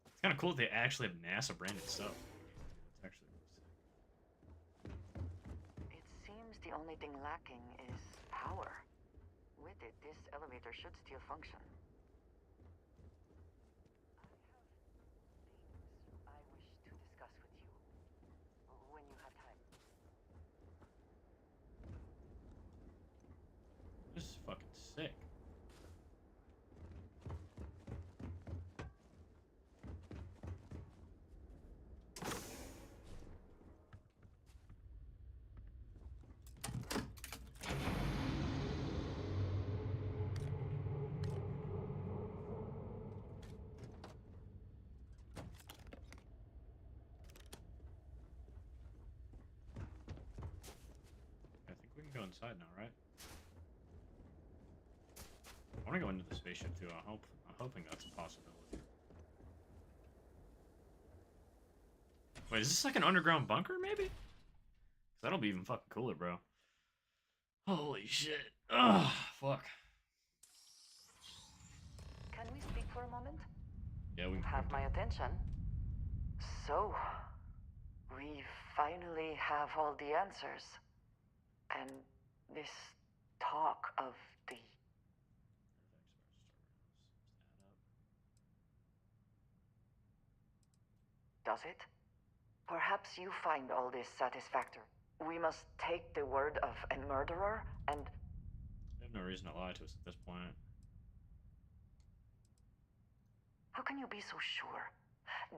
It's kind of cool that they actually have NASA branded stuff. It's actually really sick. It seems the only thing lacking is power. With it, this elevator should still function. I have things I wish to discuss with you when you have time. This is fucking sick. I think we can go inside now, right? I want to go into the spaceship too. I'm hoping that's a possibility. Wait, is this like an underground bunker, maybe? 'Cause that'll be even fucking cooler, bro. Holy shit. Ugh, fuck. Can we speak for a moment? Yeah, we You can. have my attention. So, we finally have all the answers. And this talk of the... Does it? Perhaps you find all this satisfactory. We must take the word of a murderer and... They have no reason to lie to us at this point. How can you be so sure?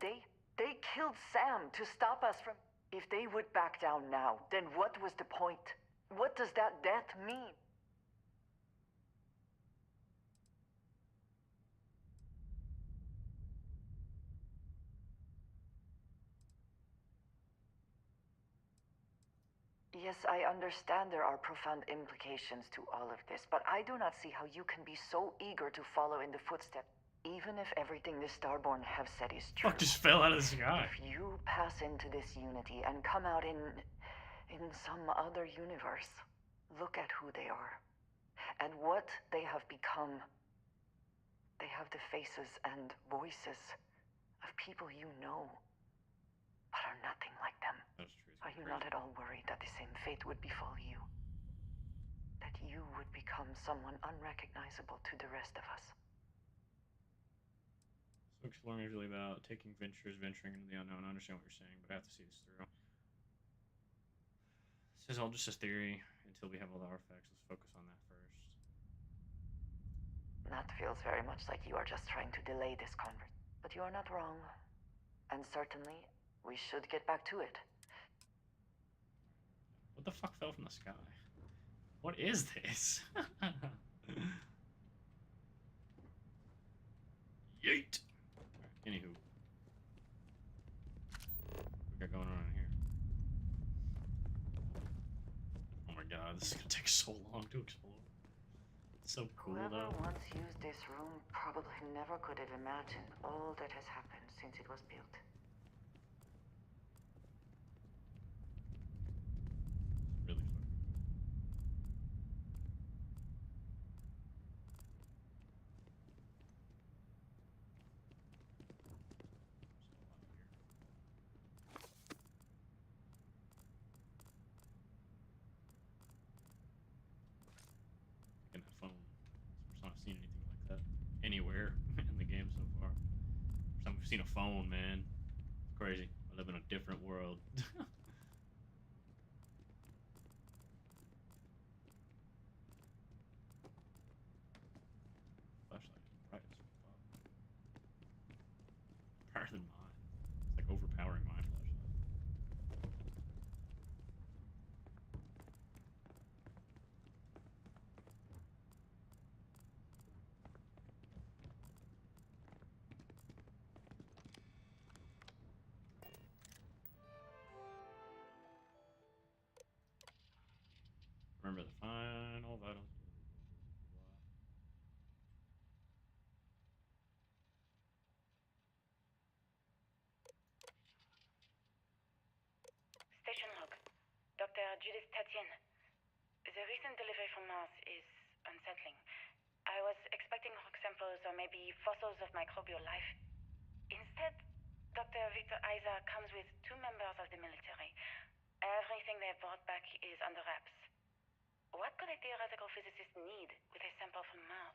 They killed Sam to stop us from... If they would back down now, then what was the point? What does that death mean? Yes, I understand there are profound implications to all of this, but I do not see how you can be so eager to follow in the footsteps, even if everything the Starborn have said is true. Fuck, just fell out of the sky. If you pass into this unity and come out in some other universe, look at who they are and what they have become. They have the faces and voices of people you know, but are nothing like them. That's true. Are you not at all worried that the same fate would befall you? That you would become someone unrecognizable to the rest of us? So exploring is really about taking venturing into the unknown. I understand what you're saying, but I have to see this through. This is all just a theory until we have all the artifacts. Let's focus on that first. That feels very much like you are just trying to delay this conversation. But you are not wrong. And certainly, we should get back to it. What the fuck fell from the sky? What is this? Yeet! Alright, anywho. What we got going on in here? Oh my god, this is gonna take so long to explore. It's so cool Whoever though. once used this room probably never could have imagined all that has happened since it was built. Really fucking seen a phone, man. It's crazy. I live in a different world. Flashlight is bright as fuck. Brighter than mine. It's like overpowering my flashlight. Remember the final vital. Station log. Dr. Judith Tatienne. The recent delivery from Mars is unsettling. I was expecting rock samples or maybe fossils of microbial life. Instead, Dr. Victor Isa comes with 2 members of the military. Everything they brought back is under wraps. What could a theoretical physicist need with a sample from Mars?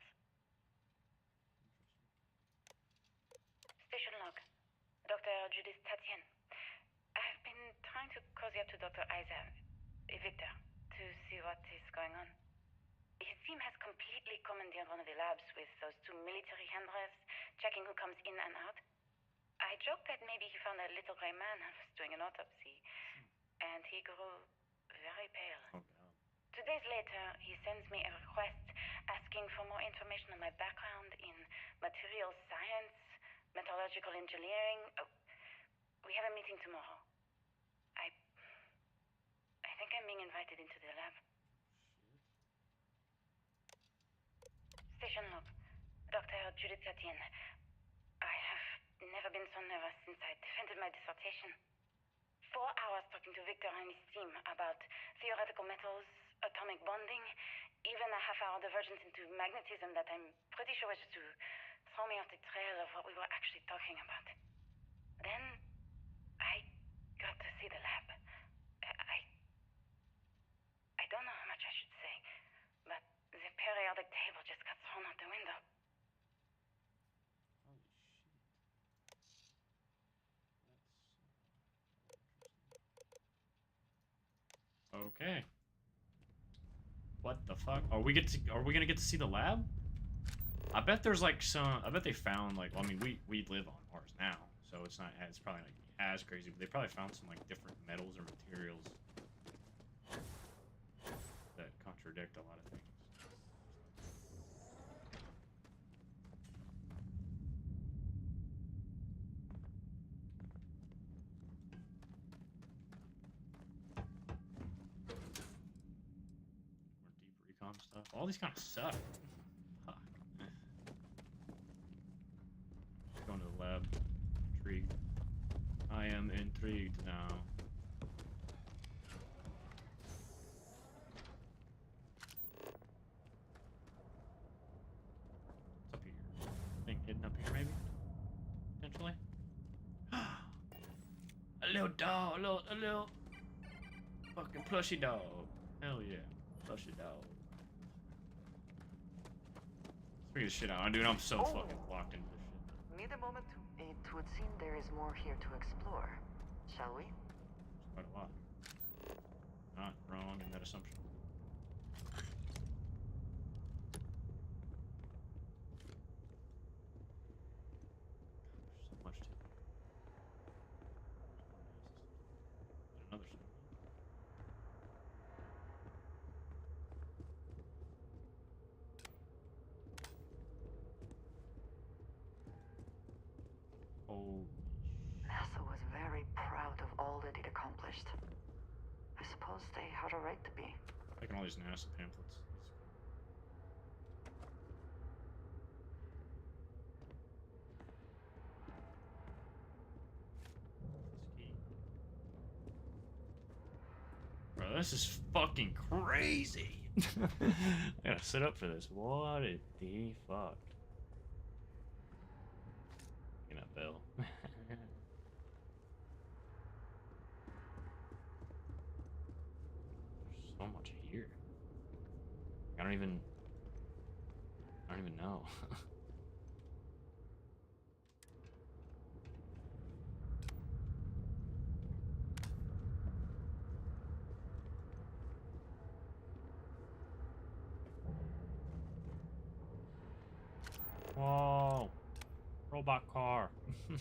Station log. Dr. Judith Tatienne. I've been trying to cozy up to Dr. Isa, Victor, to see what is going on. His team has completely commandeered one of the labs with those 2 military handrails, checking who comes in and out. I joked that maybe he found a little gray man and was doing an autopsy, and he grew very pale. 2 days later, he sends me a request asking for more information on my background in materials science, metallurgical engineering. Oh, we have a meeting tomorrow. I think I'm being invited into the lab. Station log. Dr. Judith Tatienne. I have never been so nervous since I defended my dissertation. 4 hours talking to Victor and his team about theoretical metals, atomic bonding, even a half-hour divergence into magnetism that I'm pretty sure was just to throw me off the trail of what we were actually talking about. Then, I got to see the lab. I don't know how much I should say, but the periodic table just got thrown out the window. Okay. What the fuck? Are we gonna get to see the lab? I bet there's like I bet they found like, well, I mean, we live on Mars now, so it's probably not as crazy, but they probably found some like different metals or materials that contradict a lot of things. More deep recon stuff. All these kind of suck. Fuck. Going to the lab. Intrigued. I am intrigued now. What's up here? Thing hidden up here, maybe? Potentially? A little dog, a little fucking plushy dog. Hell yeah, plushy dog. Let's figure this shit out. Dude, I'm so fucking locked into this shit. Need a moment to... It would seem there is more here to explore. Shall we? It's quite a lot. Not wrong in that assumption. So much to it. Another ship. Oh. NASA was very proud of all that it accomplished. I suppose they had a right to be. Taking all these NASA pamphlets. Bro, this is fucking crazy. I gotta sit up for this. What the fuck? Picking up Bill. So much here. I don't even know. Robot car. I'll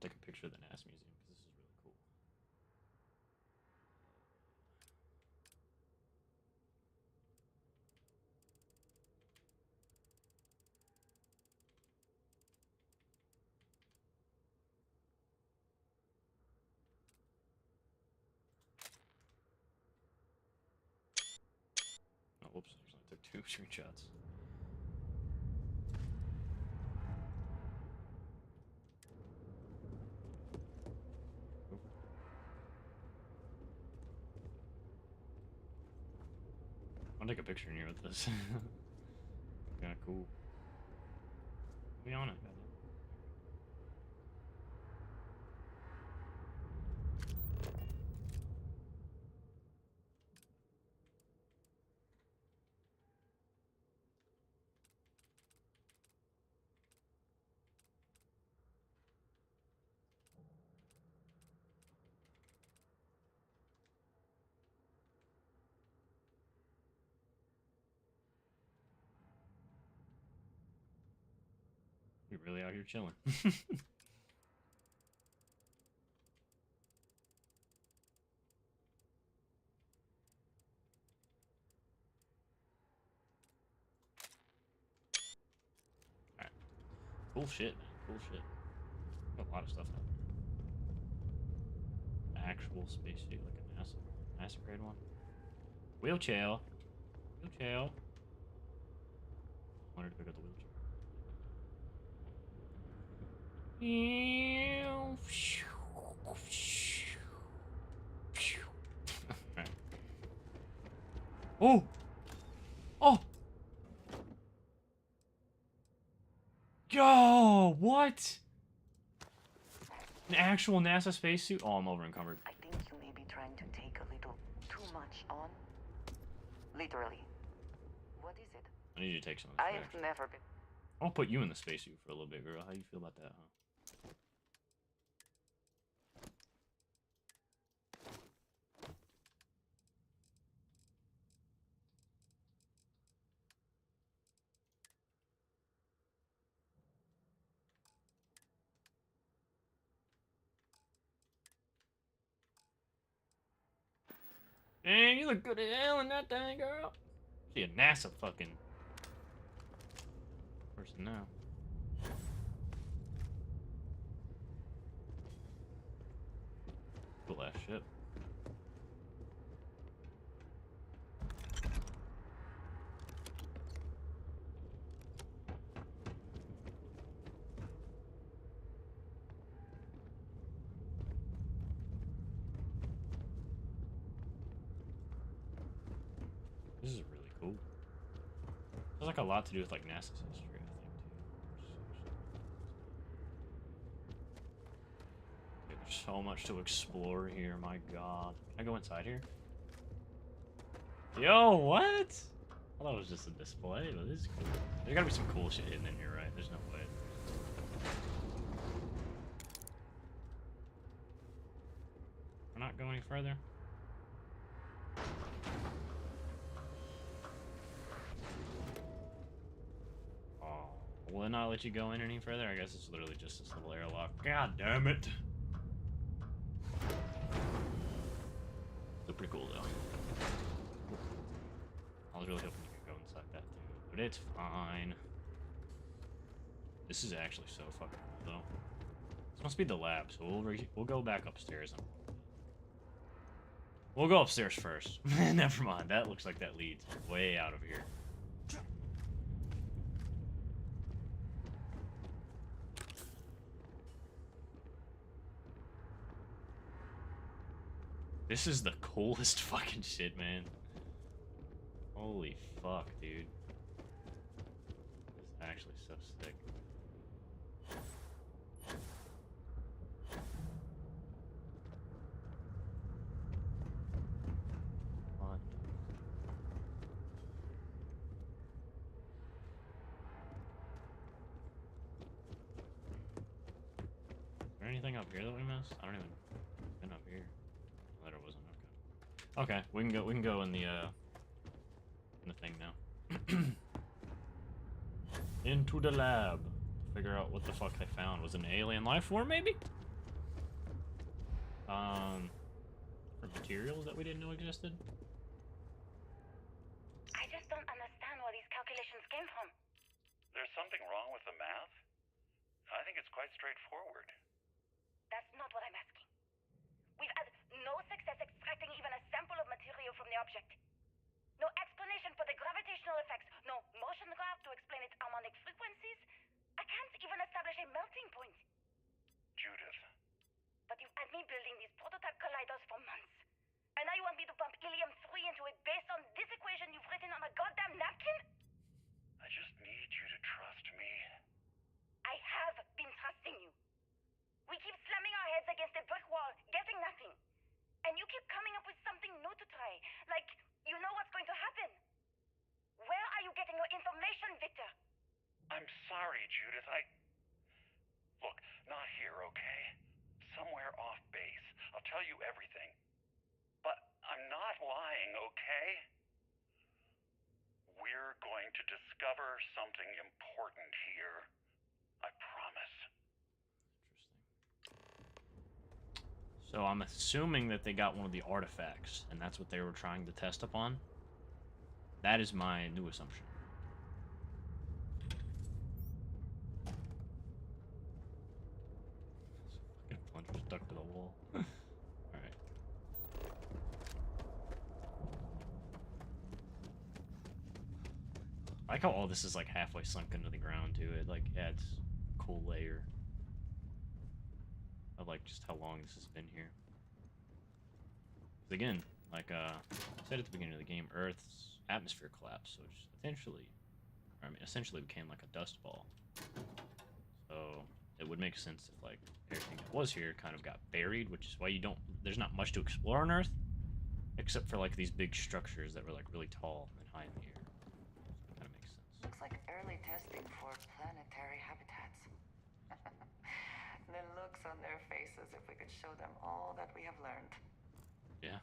take a picture of the NAS museum because this is really cool. Oh, whoops! I actually took 2 screenshots. I'll take a picture in here with this. Kind of cool. Be on it, goddamn. You're really out here chilling. Alright. Cool shit, man. Cool shit. Got a lot of stuff out there. Actual spacesuit, like a NASA grade one. Wheelchair. Wheelchair. Wanted to pick up the wheelchair. Right. Oh! Oh! Yo! What? An actual NASA spacesuit? Oh, I'm over encumbered. I think you may be trying to take a little too much on. Literally. What is it? I need you to take some of this. I've never been. I'll put you in the spacesuit for a little bit, girl. How you feel about that, huh? Dang, you look good as hell in that thing, girl. She a NASA fucking person now. Cool ass ship. This is really cool. There's like a lot to do with like NASA's history, I think, too. Dude, there's so much to explore here, my god. Can I go inside here? Yo, what? I thought it was just a display, but this is cool. There's gotta be some cool shit hidden in here, right? There's no way. We're not going any further. Will it not let you go in any further? I guess it's literally just this little airlock. God damn it! Still pretty cool though. I was really hoping you could go inside that too, but it's fine. This is actually so fucking cool though. This must be the lab, so we'll go back upstairs. We'll go upstairs first. Never mind. That looks like that leads way out of here. This is the coolest fucking shit, man. Holy fuck, dude. This is actually so sick. What? Is there anything up here that we missed? I don't even... here. Letter wasn't okay. Okay, we can go in the thing now. Into the lab. Figure out what the fuck I found. Was it an alien life form, maybe? For materials that we didn't know existed? I just don't understand where these calculations came from. There's something wrong with the math? I think it's quite straightforward. That's not what I'm asking. We've had no success extracting even a sample of material from the object. No explanation for the gravitational effects. No motion graph to explain its harmonic frequencies. I can't even establish a melting point. Judith. But you've had me building these prototype colliders for months. And now you want me to pump helium-3 into it based on this equation you've written on a goddamn napkin? I just need you to trust me. I have been trusting you. We keep slamming our heads against a brick wall, getting nothing. And you keep coming up with something new to try. Like, you know what's going to happen. Where are you getting your information, Victor? I'm sorry, Judith. Look, not here, okay? Somewhere off base. I'll tell you everything. But I'm not lying, okay? We're going to discover something important here. I promise. So I'm assuming that they got one of the artifacts, and that's what they were trying to test upon. That is my new assumption. Fucking plunger stuck to the wall. Alright. I like how all this is like halfway sunk into the ground too. It like adds a cool layer of like just how long this has been here. 'Cause again, like I said at the beginning of the game, Earth's atmosphere collapsed, so it just essentially became like a dust ball. So it would make sense if like everything that was here kind of got buried, which is why there's not much to explore on Earth, except for like these big structures that were like really tall and high in the air. So it kind of makes sense. Looks like early testing for planetary habitats. The looks on their faces if we could show them all that we have learned. Yeah,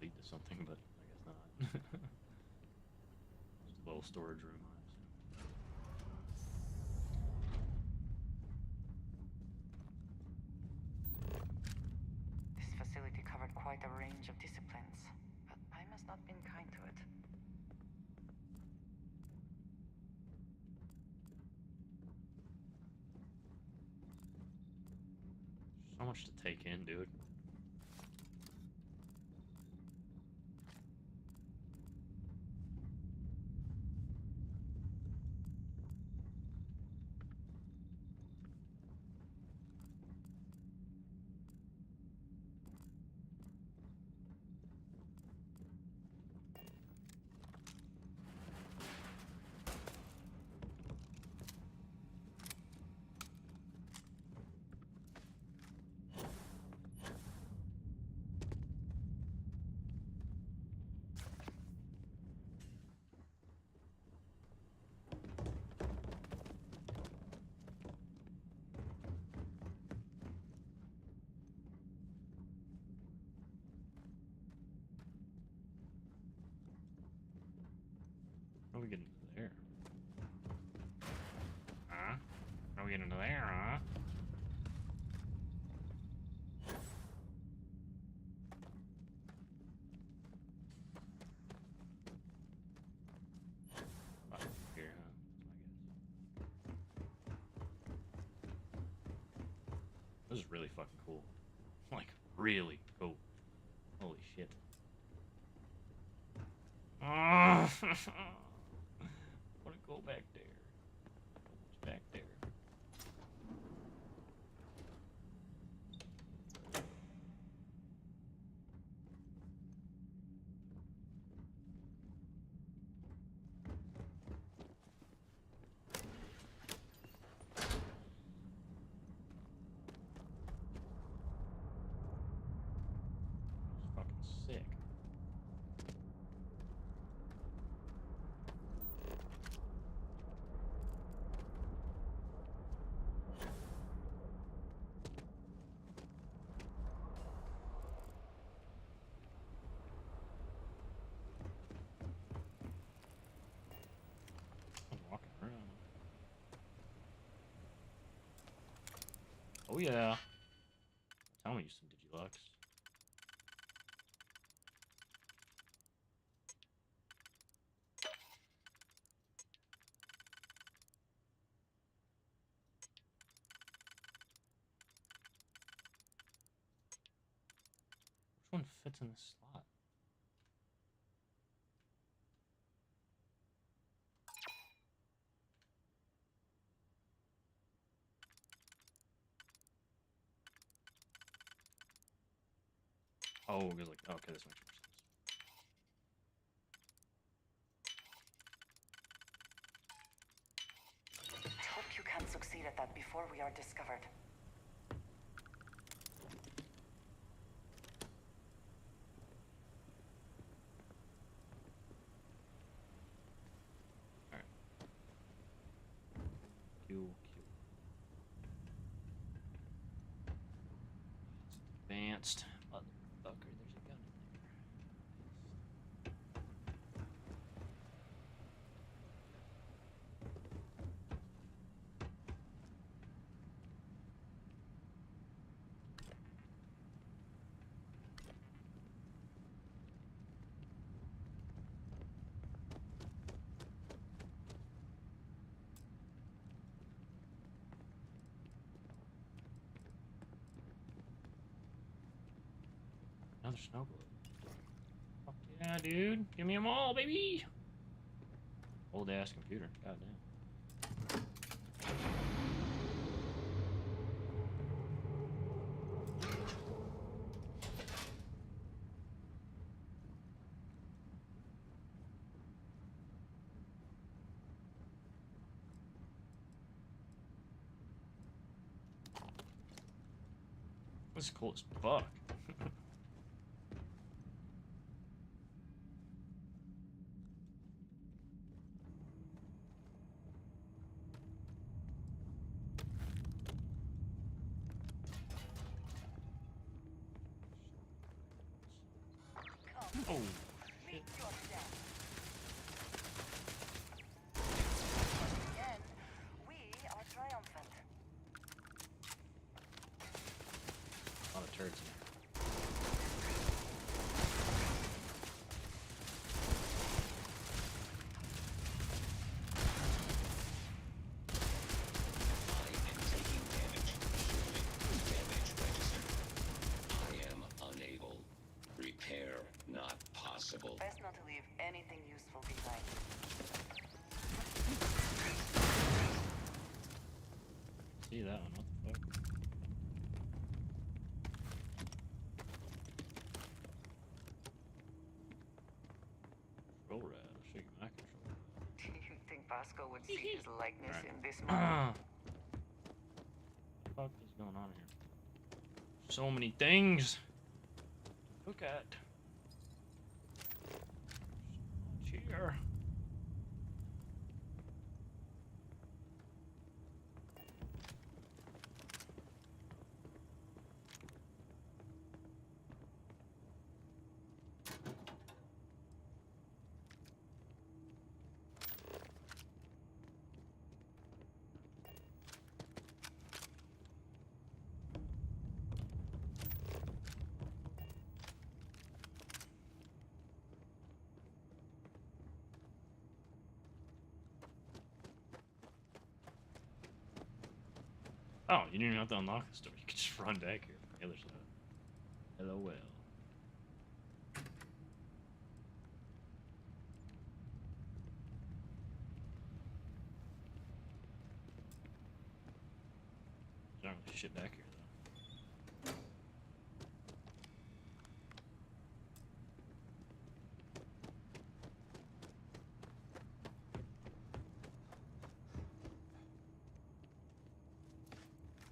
lead to something, but I guess not. Just a little storage room, I assume. This facility covered quite a range of disciplines, but I must not been kind to it. So much to take in, dude. How do we get into there? Huh? How do we get into there, huh? Here, huh? This is really fucking cool. Like, really cool. Holy shit. I want to go back there. What's back there? It's fucking sick. Oh yeah. Tell me some Digilux. Which one fits in this slot? Oh, it goes like, okay, this makes more sense. I hope you can succeed at that before we are discovered. Alright. Q. Advanced. Motherfucker, there's a gun in there. Another snow globe. Fuck yeah, dude. Give me them all, baby. Old ass computer. Goddamn. This is cool as fuck. Oh, shit. Again, we are triumphant. A lot of turds in here. Repair not possible. Best not to leave anything useful behind. See that one? What the fuck? Control rad. I'll show you my control rad. Do you think Vasco would see his likeness Right. in this moment? What the fuck is going on here? So many things. Look at. So much here. Oh, you didn't even have to unlock the store. You could just run back here from the other side. LOL. There's not really shit back here, though.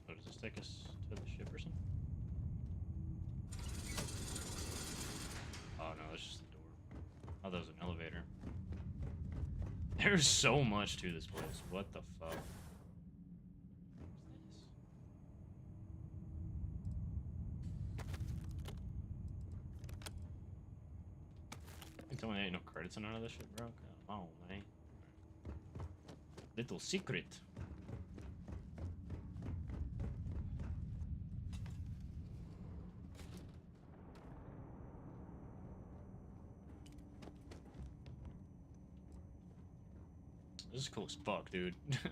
Oh, does this take us to the ship or something? Oh no, that's just the door. Oh, that was an elevator. There's so much to this place. What the fuck? What's this? You tell me there ain't no credits on none of this shit, bro? Come on, man. Little secret. This is cool as fuck, dude. So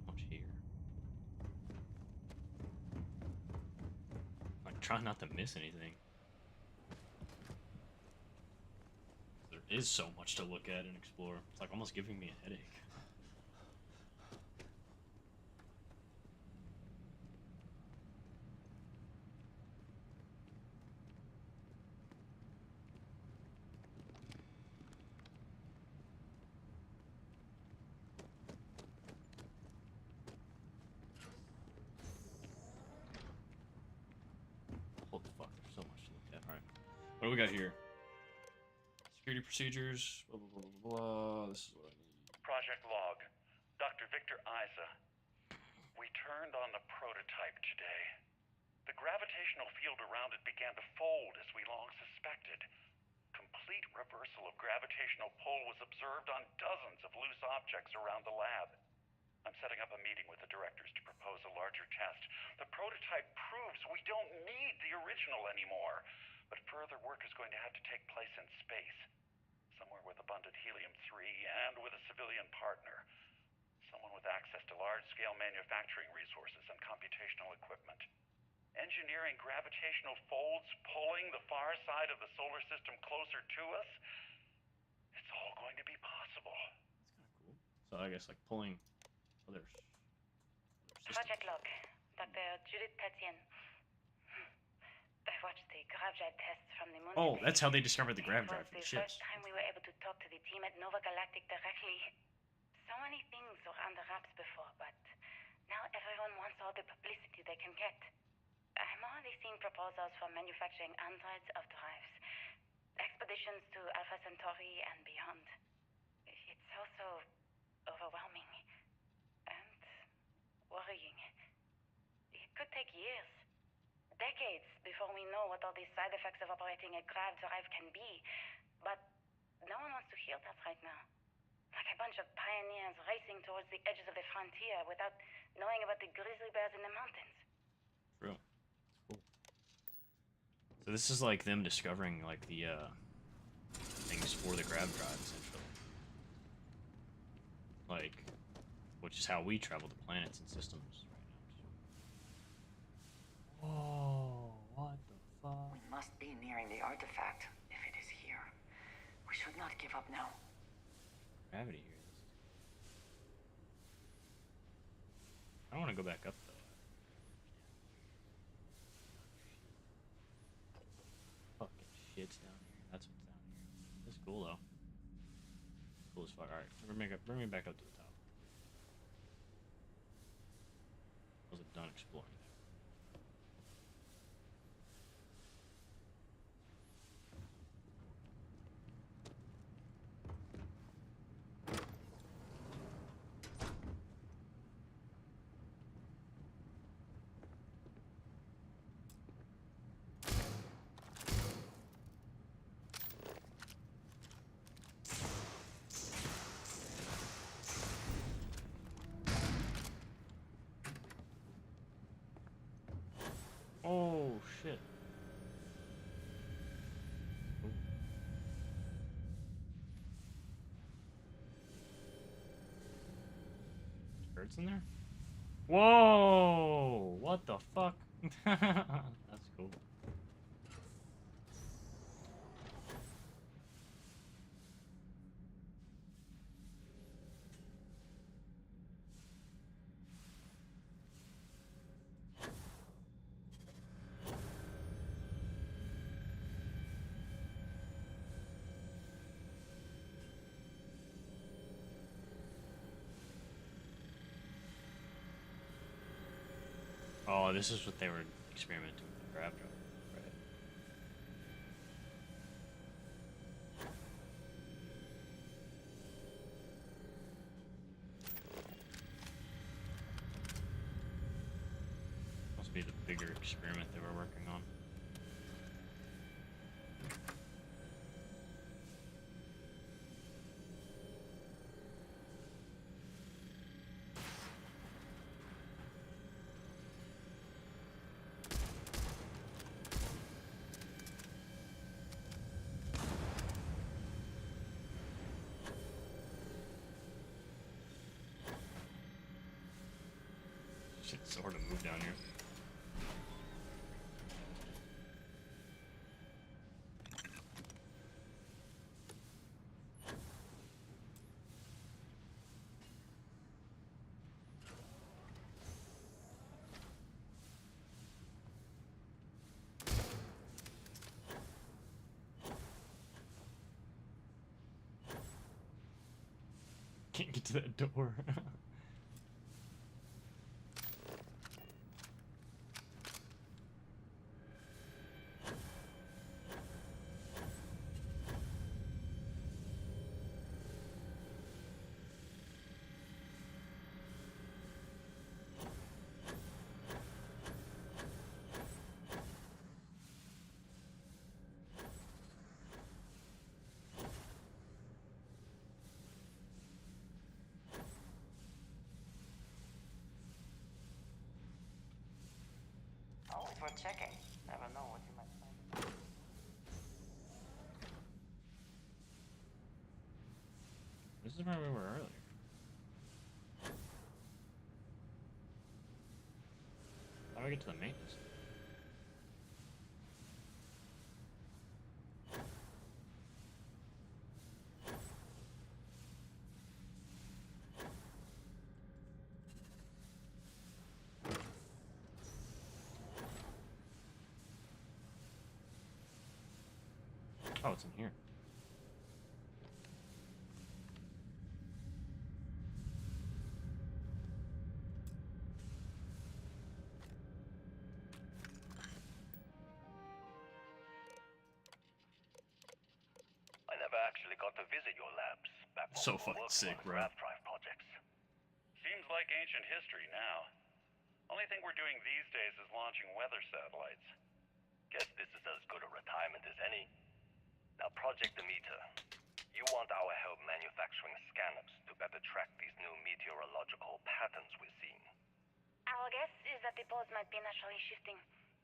much here. Like, try not to miss anything. There is so much to look at and explore. It's like almost giving me a headache. Holy fuck, there's so much to look at. Alright. What do we got here? Security procedures, blah, blah, blah, blah, blah. This is what I need. Project Log. Dr. Victor Isa. We turned on the prototype today. The gravitational field around it began to fold as we long suspected. Complete reversal of gravitational pull was observed on dozens of loose objects around the lab. I'm setting up a meeting with the directors to propose a larger test. The prototype proves we don't need the original anymore, but further work is going to have to take place in space, somewhere with abundant helium-3 and with a civilian partner. Someone with access to large-scale manufacturing resources and computational equipment. Engineering gravitational folds pulling the far side of the solar system closer to us? It's all going to be possible. So I guess like pulling other Project Log. Dr. Judith Tatien. I watched the grav drive tests from the moon. Oh, today. that's how they discovered the grav It drive was for the the ships. first time we were able to talk to the team at Nova Galactic directly. So many things were under wraps before, but now everyone wants all the publicity they can get. I'm already seeing proposals for manufacturing hundreds of drives, expeditions to Alpha Centauri and beyond. It's also overwhelming and worrying. It could take years, decades, before we know what all these side effects of operating a grav drive can be. But no one wants to hear that right now. Like a bunch of pioneers racing towards the edges of the frontier without knowing about the grizzly bears in the mountains. True. Cool. So this is like them discovering like the things for the grav drive, essentially. Like, which is how we travel to planets and systems right now. Whoa, what the fuck? We must be nearing the artifact, if it is here. We should not give up now. Gravity here. I don't want to go back up though. Fucking shit's down here. That's what's down here. This is cool though. Cool as fuck. Alright, bring me back up to the top. Wasn't done exploring. Oh shit. Ooh. Birds in there? Whoa! What the fuck? That's cool. Oh, this is what they were experimenting with the grav drive, right? Must be the bigger experiment they were working on. Shit's so hard to move down here. Can't get to that door. Only for checking. Never know what you might find. This is where we were earlier. How do I get to the maintenance? Oh, it's in here. I never actually got to visit your labs back when So we were fucking working sick, on bro. grav drive projects. Seems like ancient history now. Only thing we're doing these days is launching weather satellites. Guess this is as good a retirement as any. Now, Project Demeter. You want our help manufacturing scanners to better track these new meteorological patterns we're seeing. Our guess is that the poles might be naturally shifting,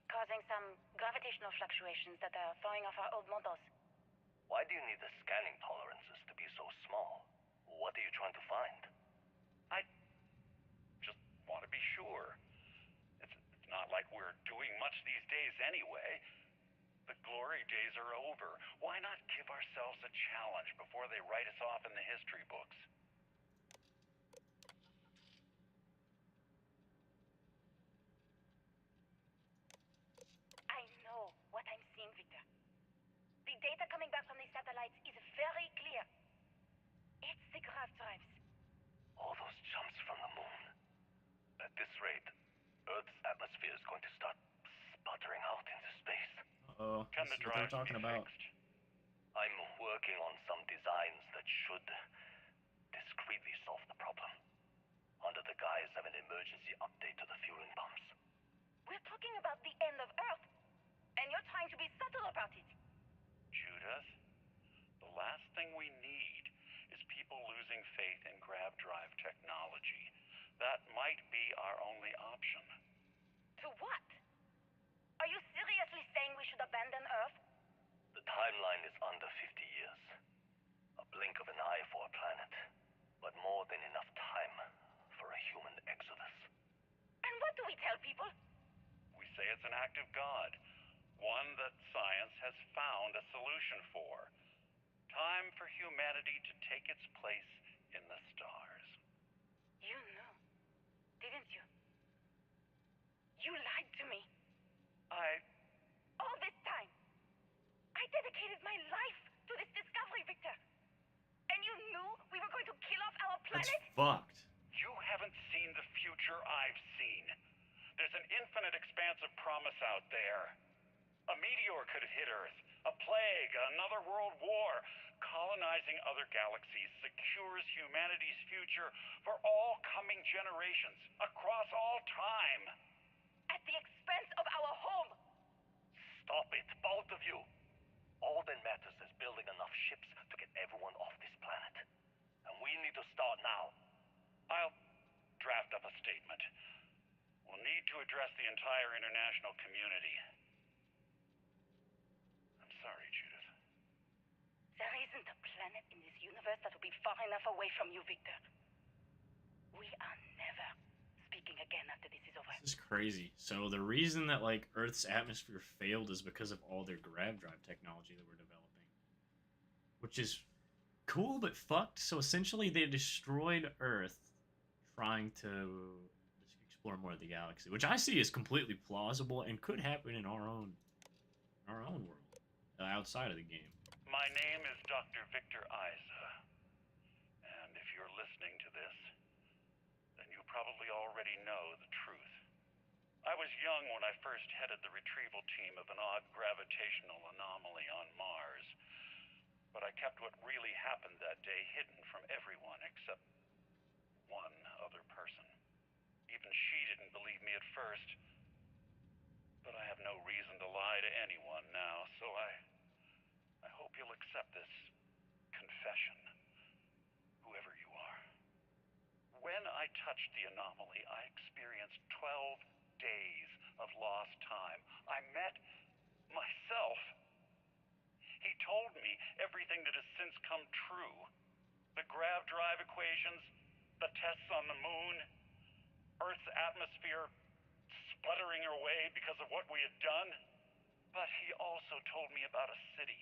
causing some gravitational fluctuations that are throwing off our old models. Why do you need the scanning tolerances to be so small? What are you trying to find? I just want to be sure. It's not like we're doing much these days anyway. The glory days are over. Why not give ourselves a challenge before they write us off in the history books? I know what I'm seeing, Victor. The data coming back from the satellites is very clear. It's the grav drives. All those jumps from the moon. At this rate, Earth's atmosphere is going to start sputtering out into space. Uh-oh. Can the This is what they're drives talking be about. fixed? I'm working on some designs that should discreetly solve the problem, under the guise of an emergency update to the fueling pumps. We're talking about the end of Earth, and you're trying to be subtle about it. Judith, the last thing we need is people losing faith in grav drive technology. That might be our only option. To what? Are you seriously saying we should abandon Earth? The timeline is under 50 years. A blink of an eye for a planet, but more than enough time for a human exodus. And what do we tell people? We say it's an act of God, one that science has found a solution for. Time for humanity to take its place in the stars. You knew, didn't you? You lied to me. All this time. I dedicated my life to this discovery, Victor. And you knew we were going to kill off our planet? That's fucked. You haven't seen the future I've seen. There's an infinite expanse of promise out there. A meteor could have hit Earth. A plague, another world war. Colonizing other galaxies secures humanity's future for all coming generations, across all time. At the expense of our home. Stop it, both of you. All that matters is building enough ships to get everyone off this planet. And we need to start now. I'll draft up a statement. We'll need to address the entire international community. I'm sorry, Judith. There isn't a planet in this universe that will be far enough away from you, Victor. We are never speaking again after this is over. This is crazy. So the reason that like Earth's atmosphere failed is because of all their grav drive technology that we're developing, which is cool but fucked. So essentially, they destroyed Earth trying to explore more of the galaxy, which I see as completely plausible and could happen in our own world, outside of the game. My name is Dr. Victor Isa, and if you're listening to this, then you probably already know the truth. I was young when I first headed the retrieval team of an odd gravitational anomaly on Mars, but I kept what really happened that day hidden from everyone except one other person. Even she didn't believe me at first, but I have no reason to lie to anyone now, so I hope you'll accept this confession, whoever you are. When I touched the anomaly, I experienced 12 days of lost time. I met myself. He told me everything that has since come true. The grav drive equations, the tests on the moon, Earth's atmosphere sputtering away because of what we had done. But he also told me about a city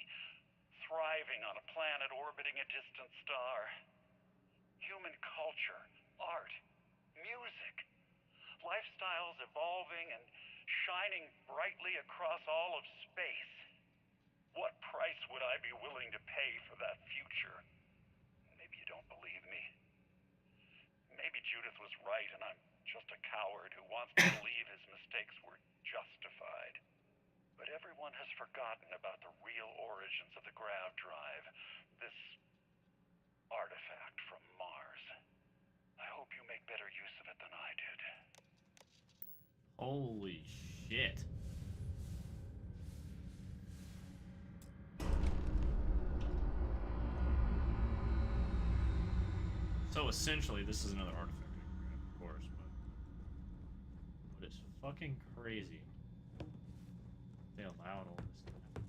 thriving on a planet orbiting a distant star. Human culture, art, music, lifestyles evolving and shining brightly across all of space. What price would I be willing to pay for that future? Maybe you don't believe me. Maybe Judith was right and I'm just a coward who wants to believe his mistakes were justified. But everyone has forgotten about the real origins of the grav drive, this artifact from Mars. I hope you make better use of it than I did. Holy shit. So essentially, this is another artifact, of course, but what is fucking crazy? They allowed all this to happen.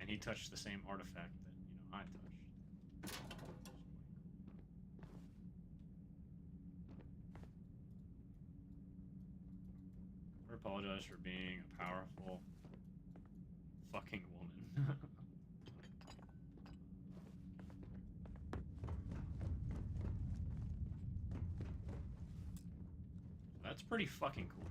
And he touched the same artifact that, I touched. I apologize for being a powerful fucking woman. That's pretty fucking cool.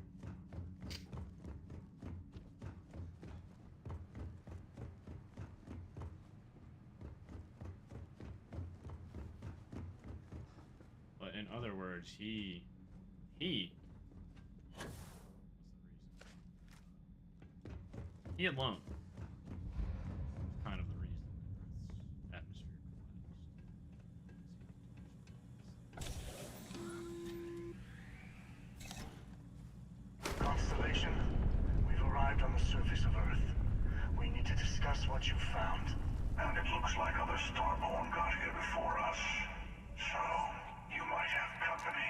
But in other words, he alone is kind of the reason that Earth's atmosphere collapsed. Constellation, we've arrived on the surface of Earth. We need to discuss what you found. And it looks like other Starborn got here before us. So, you might have company.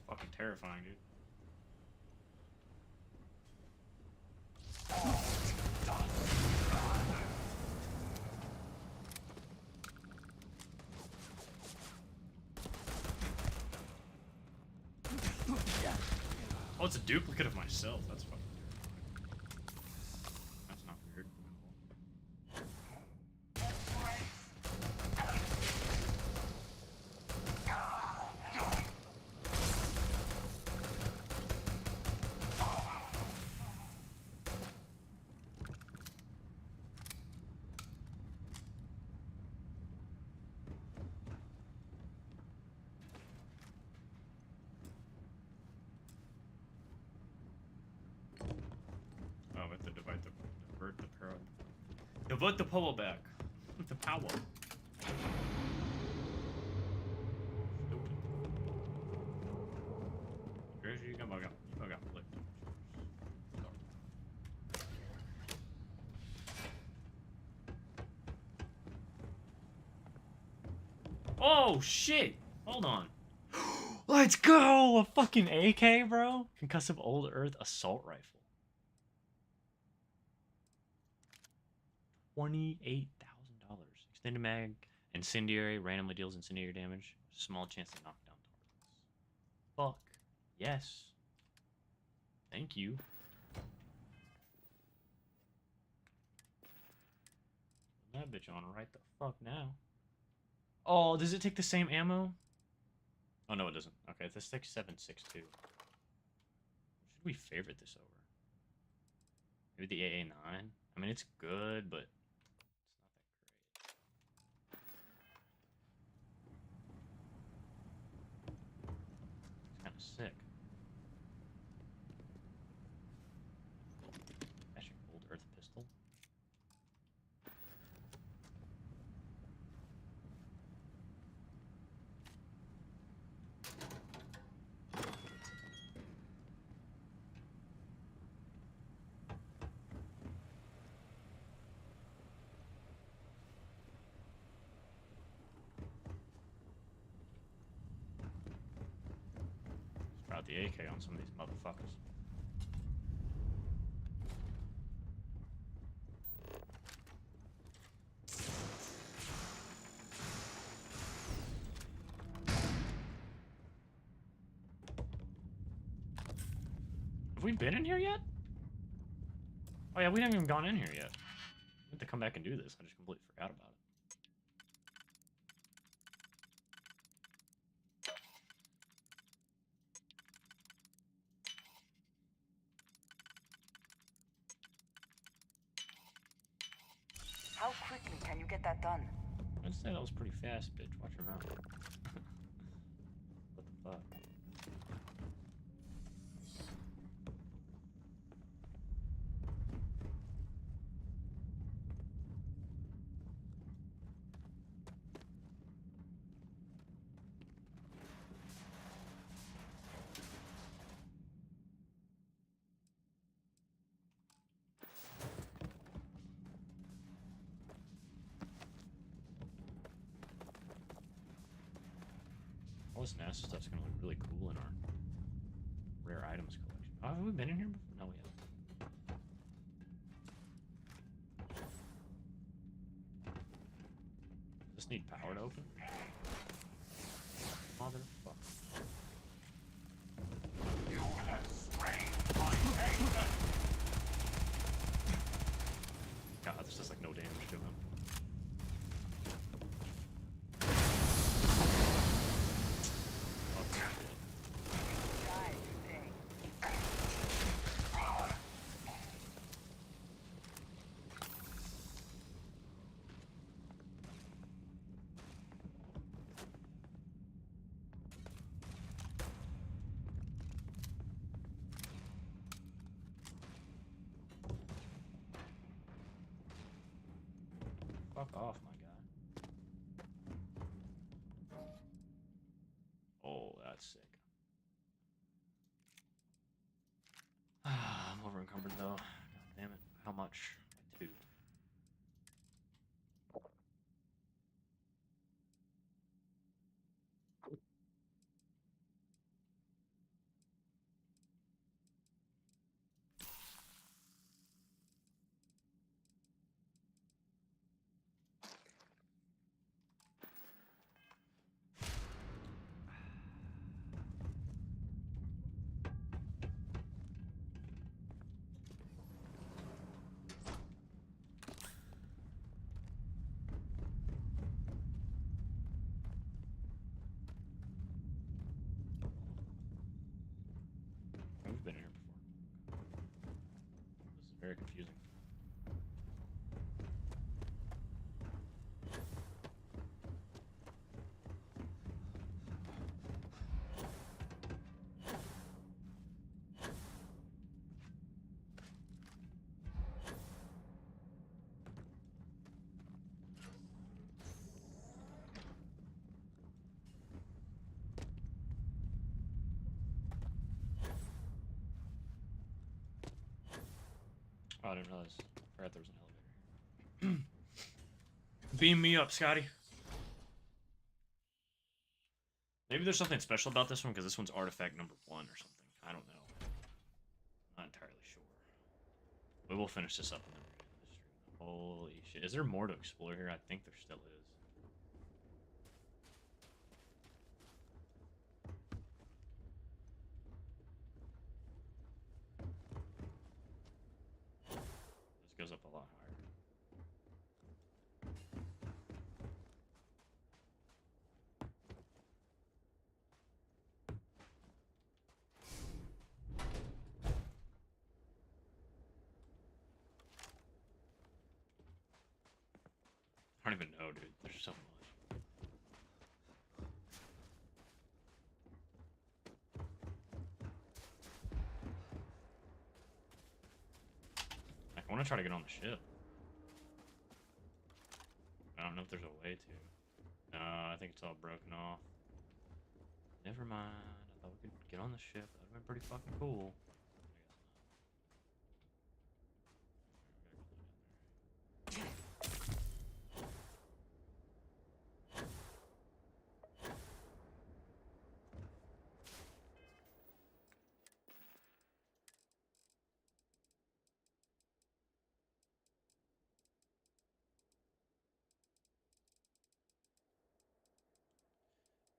Fucking terrifying, dude. Oh, it's a duplicate of myself. That's fucking terrifying. That's not weird. Oh, we have to divert the power. Divert the power back. The power. Stupid. You got flipped. Oh shit! Hold on. Let's go! A fucking AK, bro. Concussive Old Earth assault rifle. $28,000. Extended mag, incendiary, randomly deals incendiary damage. Small chance to knock down targets. Fuck. Yes. Thank you. Put that bitch on right the fuck now. Oh, does it take the same ammo? Oh no, it doesn't. Okay, this takes 7.62. Should we favorite this over? Maybe the AA9? I mean, it's good, but it's kind of sick. Actually, Old Earth pistol. Sprout the AK on some of these motherfuckers. Have we been in here yet? Oh yeah, we haven't even gone in here yet. We have to come back and do this. I just completely forgot about it. How quickly can you get that done? I'd say that was pretty fast, bitch. Watch your mouth. What the fuck? All this NASA stuff's gonna look really cool in our rare items collection. Oh, have we been in here before? No, we haven't. Does this need power to open? Motherfucker. You have sprained my ankle. God, this does like no damage to him. Fuck off, my guy. Oh, that's sick. I'm over encumbered though. God damn it. How much? By 2. confusing. Oh, I didn't realize. I forgot there was an elevator. Beam me up, Scotty. Maybe there's something special about this one because this one's artifact number 1 or something. I don't know. Not entirely sure. We will finish this up and then we're gonna end this stream. Holy shit. Is there more to explore here? I think there still is. This goes up a lot higher. I don't even know, dude. There's so much. Like, I want to try to get on the ship. I don't know if there's a way to. No, I think it's all broken off. Never mind. I thought we could get on the ship. That would have been pretty fucking cool.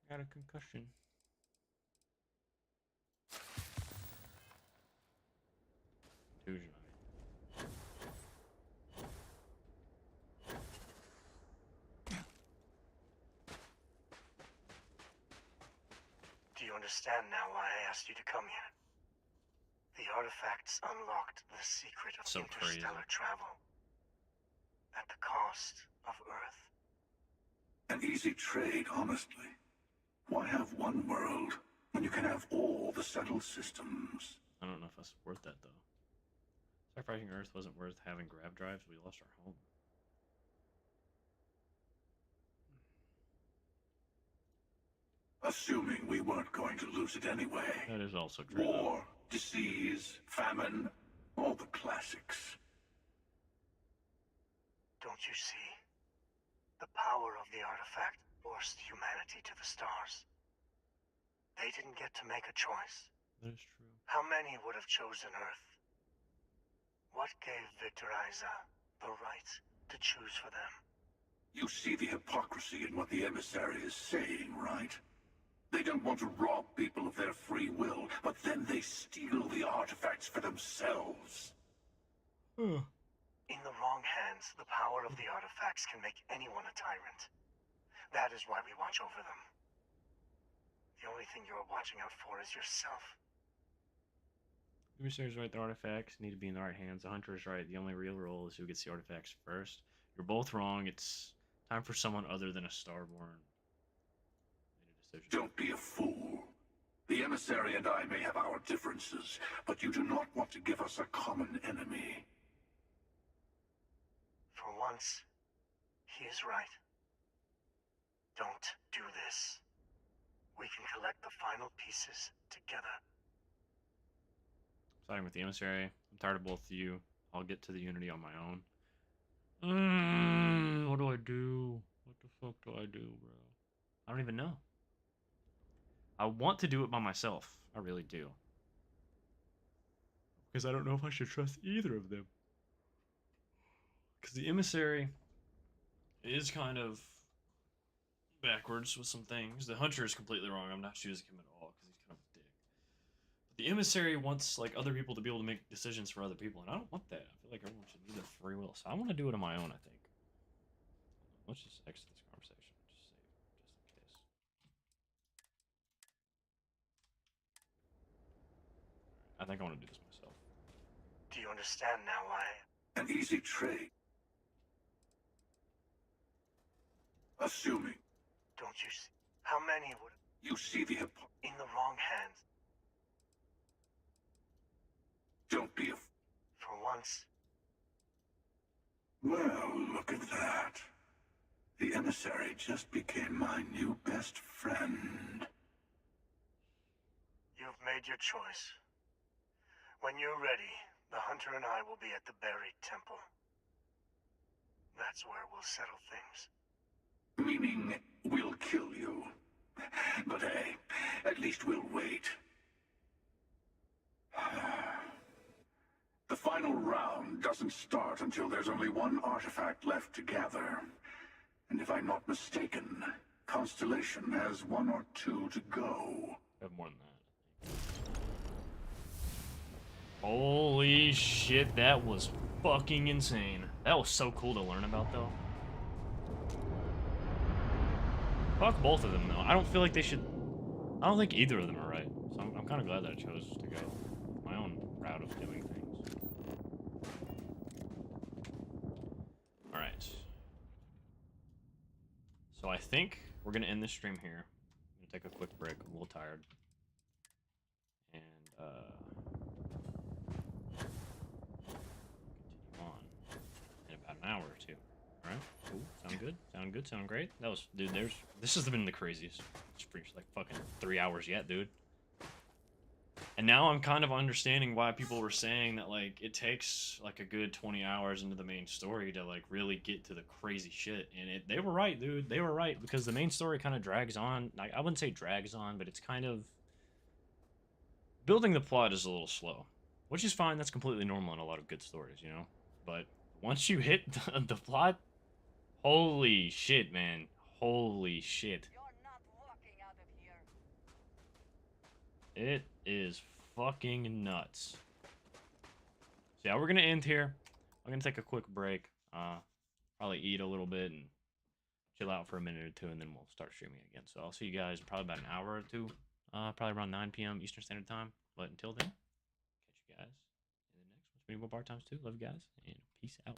Got a concussion. Tuesday. Do you understand now why I asked you to come here? The artifacts unlocked the secret of So interstellar crazy. travel. At the cost of Earth. An easy trade, honestly. Why have one world when you can have all the settled systems? I don't know if that's worth that though. Sacrificing Earth wasn't worth having grab drives. We lost our home. Assuming we weren't going to lose it anyway. That is also true. War, disease, famine, all the classics. Don't you see? The power of the artifact forced humanity to the stars. They didn't get to make a choice. That is true. How many would have chosen Earth? What gave Victor Isa the right to choose for them? You see the hypocrisy in what the emissary is saying, right? They don't want to rob people of their free will, but then they steal the artifacts for themselves. In the wrong hands, the power of the artifacts can make anyone a tyrant. That is why we watch over them. The only thing you're watching out for is yourself. The emissary's right, the artifacts need to be in the right hands. The hunter is right, the only real role is who gets the artifacts first. You're both wrong. It's time for someone other than a Starborn. Don't be a fool. The emissary and I may have our differences, but you do not want to give us a common enemy. For once, he is right. Don't do this. We can collect the final pieces together. Siding with the emissary. I'm tired of both of you. I'll get to the Unity on my own. What do I do? What the fuck do I do, bro? I don't even know. I want to do it by myself. I really do. Because I don't know if I should trust either of them. Because the emissary is kind of backwards with some things. The hunter is completely wrong. I'm not choosing him at all because he's kind of a dick. But the emissary wants like other people to be able to make decisions for other people, and I don't want that. I feel like everyone should need their free will, so I want to do it on my own. I think. Let's just exit this conversation. Just save, just in case. I think I want to do this myself. Do you you understand now why? An easy trade. Assuming Don't you see? How many would you see the in the wrong hands? Don't be a... For once. Well, look at that. The emissary just became my new best friend. You've made your choice. When you're ready, the hunter and I will be at the buried temple. That's where we'll settle things. Meaning, we'll kill you. But hey, at least we'll wait. The final round doesn't start until there's only one artifact left to gather. And if I'm not mistaken, Constellation has 1 or 2 to go. I have more than that. Holy shit, that was fucking insane. That was so cool to learn about, though. Fuck both of them, though. I don't feel like they should... I don't think either of them are right. So I'm kind of glad that I chose to go my own route of doing things. Alright. So I think we're going to end this stream here. I'm going to take a quick break. I'm a little tired. And, continue on in about an hour or two. Alright, cool. Sound good? Sound good? Sound great? That was, dude, this has been the craziest stream, like fucking 3 hours yet, dude. And now I'm kind of understanding why people were saying that, like, it takes, like, a good 20 hours into the main story to, like, really get to the crazy shit. And they were right, dude. They were right, because the main story kind of drags on. Like, I wouldn't say drags on, but it's kind of... Building the plot is a little slow. Which is fine. That's completely normal in a lot of good stories, you know? But once you hit the plot... Holy shit, man. Holy shit. It is fucking nuts. So yeah, we're gonna end here. I'm gonna take a quick break. Probably eat a little bit and chill out for a minute or two, and then we'll start streaming again. So I'll see you guys in probably about an hour or two. Probably around 9 p.m. Eastern Standard Time. But until then, catch you guys in the next one. Many more bar times too. Love you guys, and peace out.